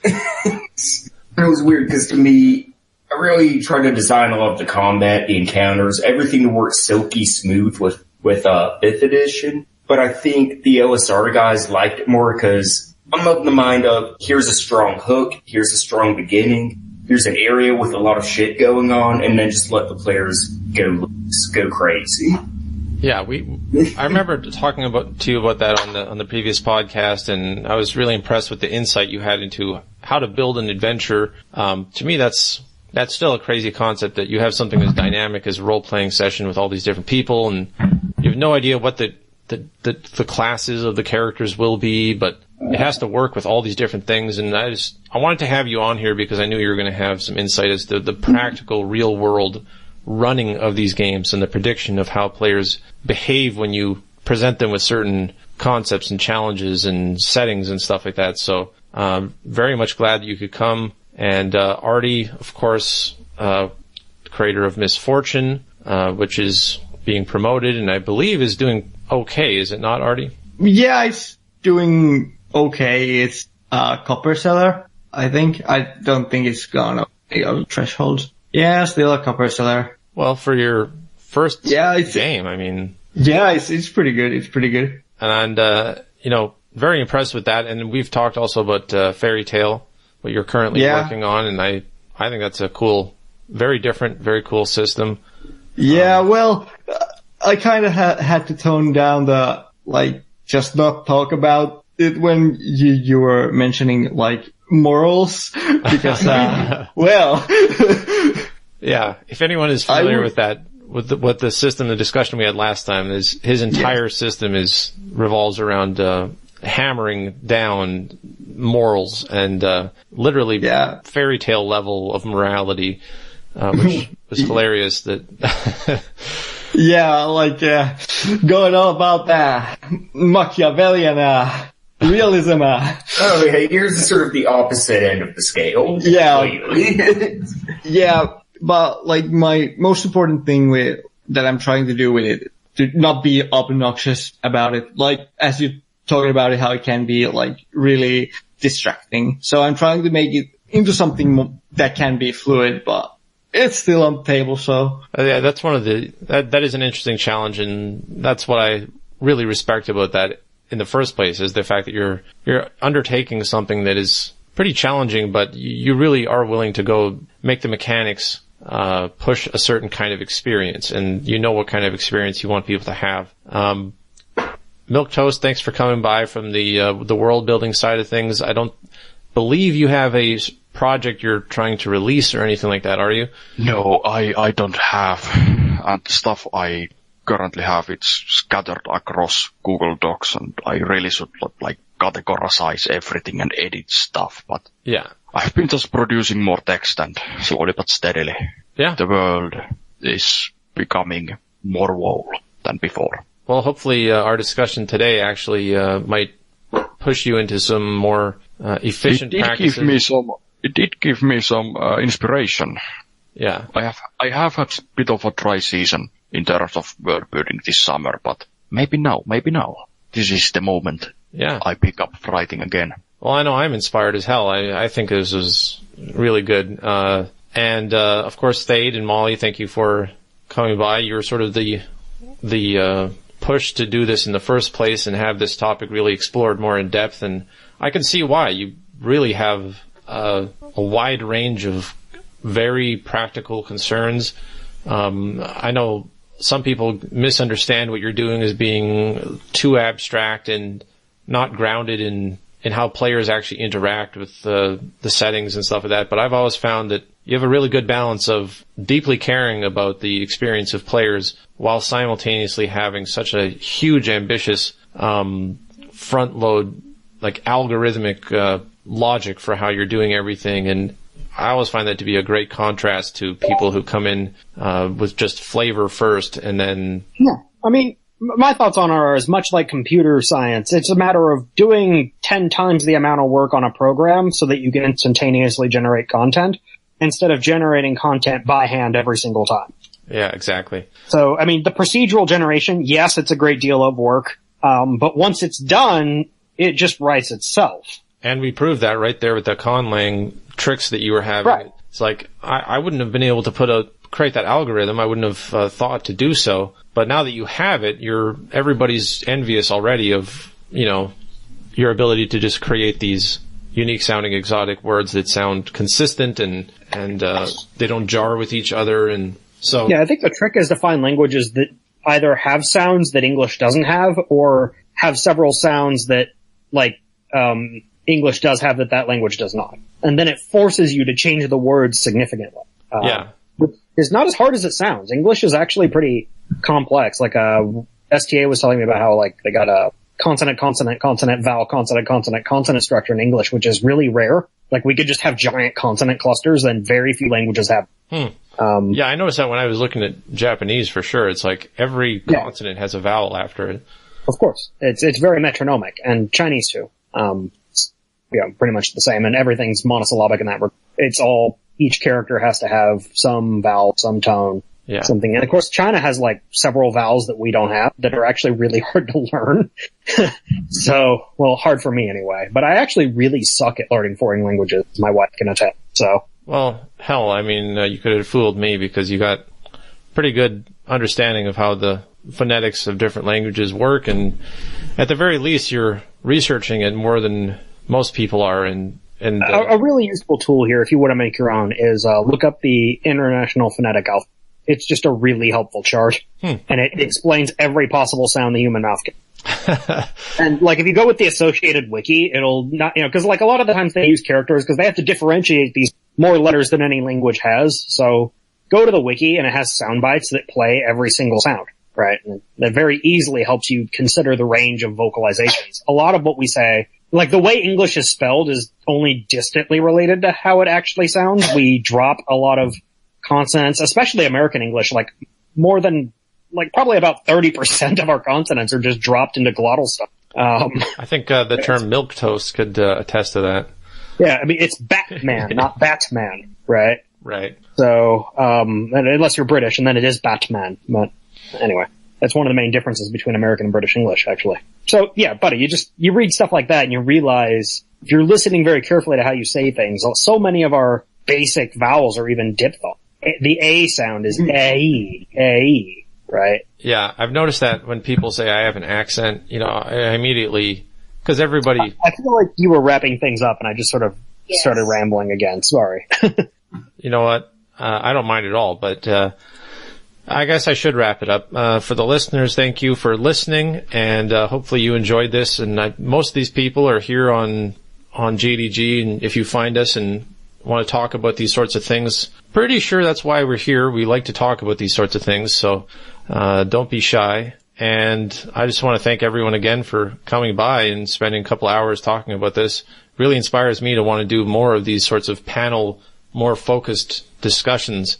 It was weird because to me, I really tried to design a lot of the combat, the encounters, everything to work silky smooth with 5th edition. But I think the OSR guys liked it more because I'm of the mind of, here's a strong hook, here's a strong beginning, here's an area with a lot of shit going on, and then just let the players go loose, go crazy. Yeah, I remember talking to you about that on the previous podcast, and I was really impressed with the insight you had into how to build an adventure. To me, that's still a crazy concept, that you have something as dynamic as a role-playing session with all these different people, and you have no idea what the classes of the characters will be, but it has to work with all these different things. And I wanted to have you on here because I knew you were going to have some insight as to the practical, real-world running of these games and the prediction of how players behave when you present them with certain concepts and challenges and settings and stuff like that. So, very much glad that you could come. And, Artie, of course, creator of Misfortune, which is being promoted and I believe is doing okay. Is it not, Artie? Yeah, it's doing okay. It's copper seller, I think. I don't think it's gone up the threshold. Yeah, still a copper seller. Well, for your first game, I mean... Yeah, it's pretty good. It's pretty good. And, very impressed with that. And we've talked also about Fairy Tale, what you're currently working on, and I think that's a cool, very different, very cool system. Yeah, well, I kind of had to tone down just not talk about it when you were mentioning, morals, because, well... Yeah, if anyone is familiar with that, with the system, the discussion we had last time, his entire system revolves around hammering down morals and literally fairy tale level of morality, which was hilarious. That going all about Machiavellian realism. Oh, hey, here's sort of the opposite end of the scale. Yeah. Yeah. But my most important thing that I'm trying to do with it, to not be obnoxious about it, as you're talking about it, how it can be really distracting. So I'm trying to make it into something that can be fluid, but it's still on the table, so. Yeah, that's one of that is an interesting challenge, and that's what I really respect about that in the first place, is the fact that you're undertaking something that is pretty challenging, but you really are willing to go make the mechanics push a certain kind of experience, and you know what kind of experience you want people to have. Milk Toast, thanks for coming by from the world building side of things. I don't believe you have a project you're trying to release or anything like that, are you? No, I don't have. And the stuff I currently have, it's scattered across Google Docs, and I really should categorize everything and edit stuff, but yeah, I've been just producing more text, and slowly but steadily, the world is becoming more whole than before. Well, hopefully our discussion today actually might push you into some more efficient practices. It did give me some inspiration. Yeah. I have had a bit of a dry season in terms of world building this summer, but maybe now. This is the moment I pick up writing again. Well, I know I'm inspired as hell. I think this was really good. And of course, Thade and Molly, thank you for coming by. You were sort of the push to do this in the first place and have this topic really explored more in depth. And I can see why. You really have a wide range of very practical concerns. I know some people misunderstand what you're doing as being too abstract and not grounded in how players actually interact with the settings and stuff like that. But I've always found that you have a really good balance of deeply caring about the experience of players while simultaneously having such a huge, ambitious front load, like algorithmic logic for how you're doing everything. And I always find that to be a great contrast to people who come in with just flavor first and then... Yeah, I mean, my thoughts on it are as much like computer science. It's a matter of doing 10 times the amount of work on a program so that you can instantaneously generate content instead of generating content by hand every single time. Yeah, exactly. So, I mean, the procedural generation, yes, it's a great deal of work, but once it's done, it just writes itself. And we proved that right there with the conlang tricks that you were having. Right. It's like, I wouldn't have been able to create that algorithm. I wouldn't have thought to do so. But now that you have it, everybody's envious already of, your ability to just create these unique sounding exotic words that sound consistent and they don't jar with each other. And so. Yeah, I think the trick is to find languages that either have sounds that English doesn't have or have several sounds that, English does have that language does not. And then it forces you to change the words significantly. Which is not as hard as it sounds. English is actually pretty complex. STA was telling me about how, they got a consonant, vowel, consonant structure in English, which is really rare. We could just have giant consonant clusters and very few languages have. Yeah, I noticed that when I was looking at Japanese for sure. It's like every consonant has a vowel after it. Of course. It's very metronomic, and Chinese too. Pretty much the same, and everything's monosyllabic in that regard. It's all, each character has to have some vowel, some tone, something. And of course, China has several vowels that we don't have that are actually really hard to learn. Hard for me anyway. But I actually really suck at learning foreign languages, my wife can attest, so. Well, hell, I mean, you could have fooled me because you got pretty good understanding of how the phonetics of different languages work, and at the very least, you're researching it more than most people are. A really useful tool here, if you want to make your own, is look up the International Phonetic Alphabet. It's just a really helpful chart, and it explains every possible sound the human mouth can. And if you go with the associated wiki, it'll not, because a lot of the times they use characters because they have to differentiate these more letters than any language has. So go to the wiki, and it has sound bites that play every single sound. Right, and that very easily helps you consider the range of vocalizations. A lot of what we say, the way English is spelled is only distantly related to how it actually sounds. We drop a lot of consonants, especially American English, more than, probably about 30% of our consonants are just dropped into glottal stuff. I think the term milk toast could attest to that. Yeah, I mean, it's Batman, not Batman, right? Right. So, unless you're British, and then it is Batman, but anyway, that's one of the main differences between American and British English, actually. So, yeah, buddy, you read stuff like that and you realize, if you're listening very carefully to how you say things, so many of our basic vowels are even diphthong. The A sound is A, right? Yeah, I've noticed that when people say I have an accent, I immediately, because everybody... I feel like you were wrapping things up and I just sort of started rambling again. Sorry. You know what? I don't mind at all, but I guess I should wrap it up. For the listeners, thank you for listening, and hopefully you enjoyed this. And most of these people are here on GDG, and if you find us and want to talk about these sorts of things, pretty sure that's why we're here. We like to talk about these sorts of things, so don't be shy. And I just want to thank everyone again for coming by and spending a couple hours talking about this. Really inspires me to want to do more of these sorts of panel, more focused discussions.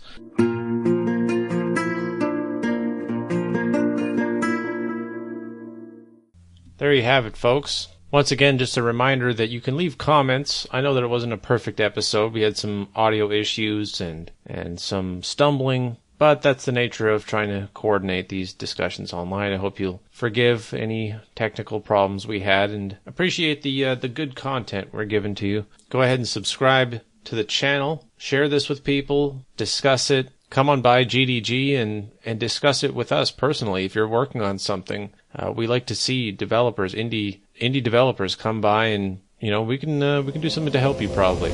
There you have it, folks. Once again, just a reminder that you can leave comments. I know that it wasn't a perfect episode. We had some audio issues and some stumbling, but that's the nature of trying to coordinate these discussions online. I hope you'll forgive any technical problems we had and appreciate the good content we're giving to you. Go ahead and subscribe to the channel. Share this with people. Discuss it. Come on by GDG and discuss it with us personally if you're working on something. We like to see developers, indie developers come by and, we can do something to help you probably.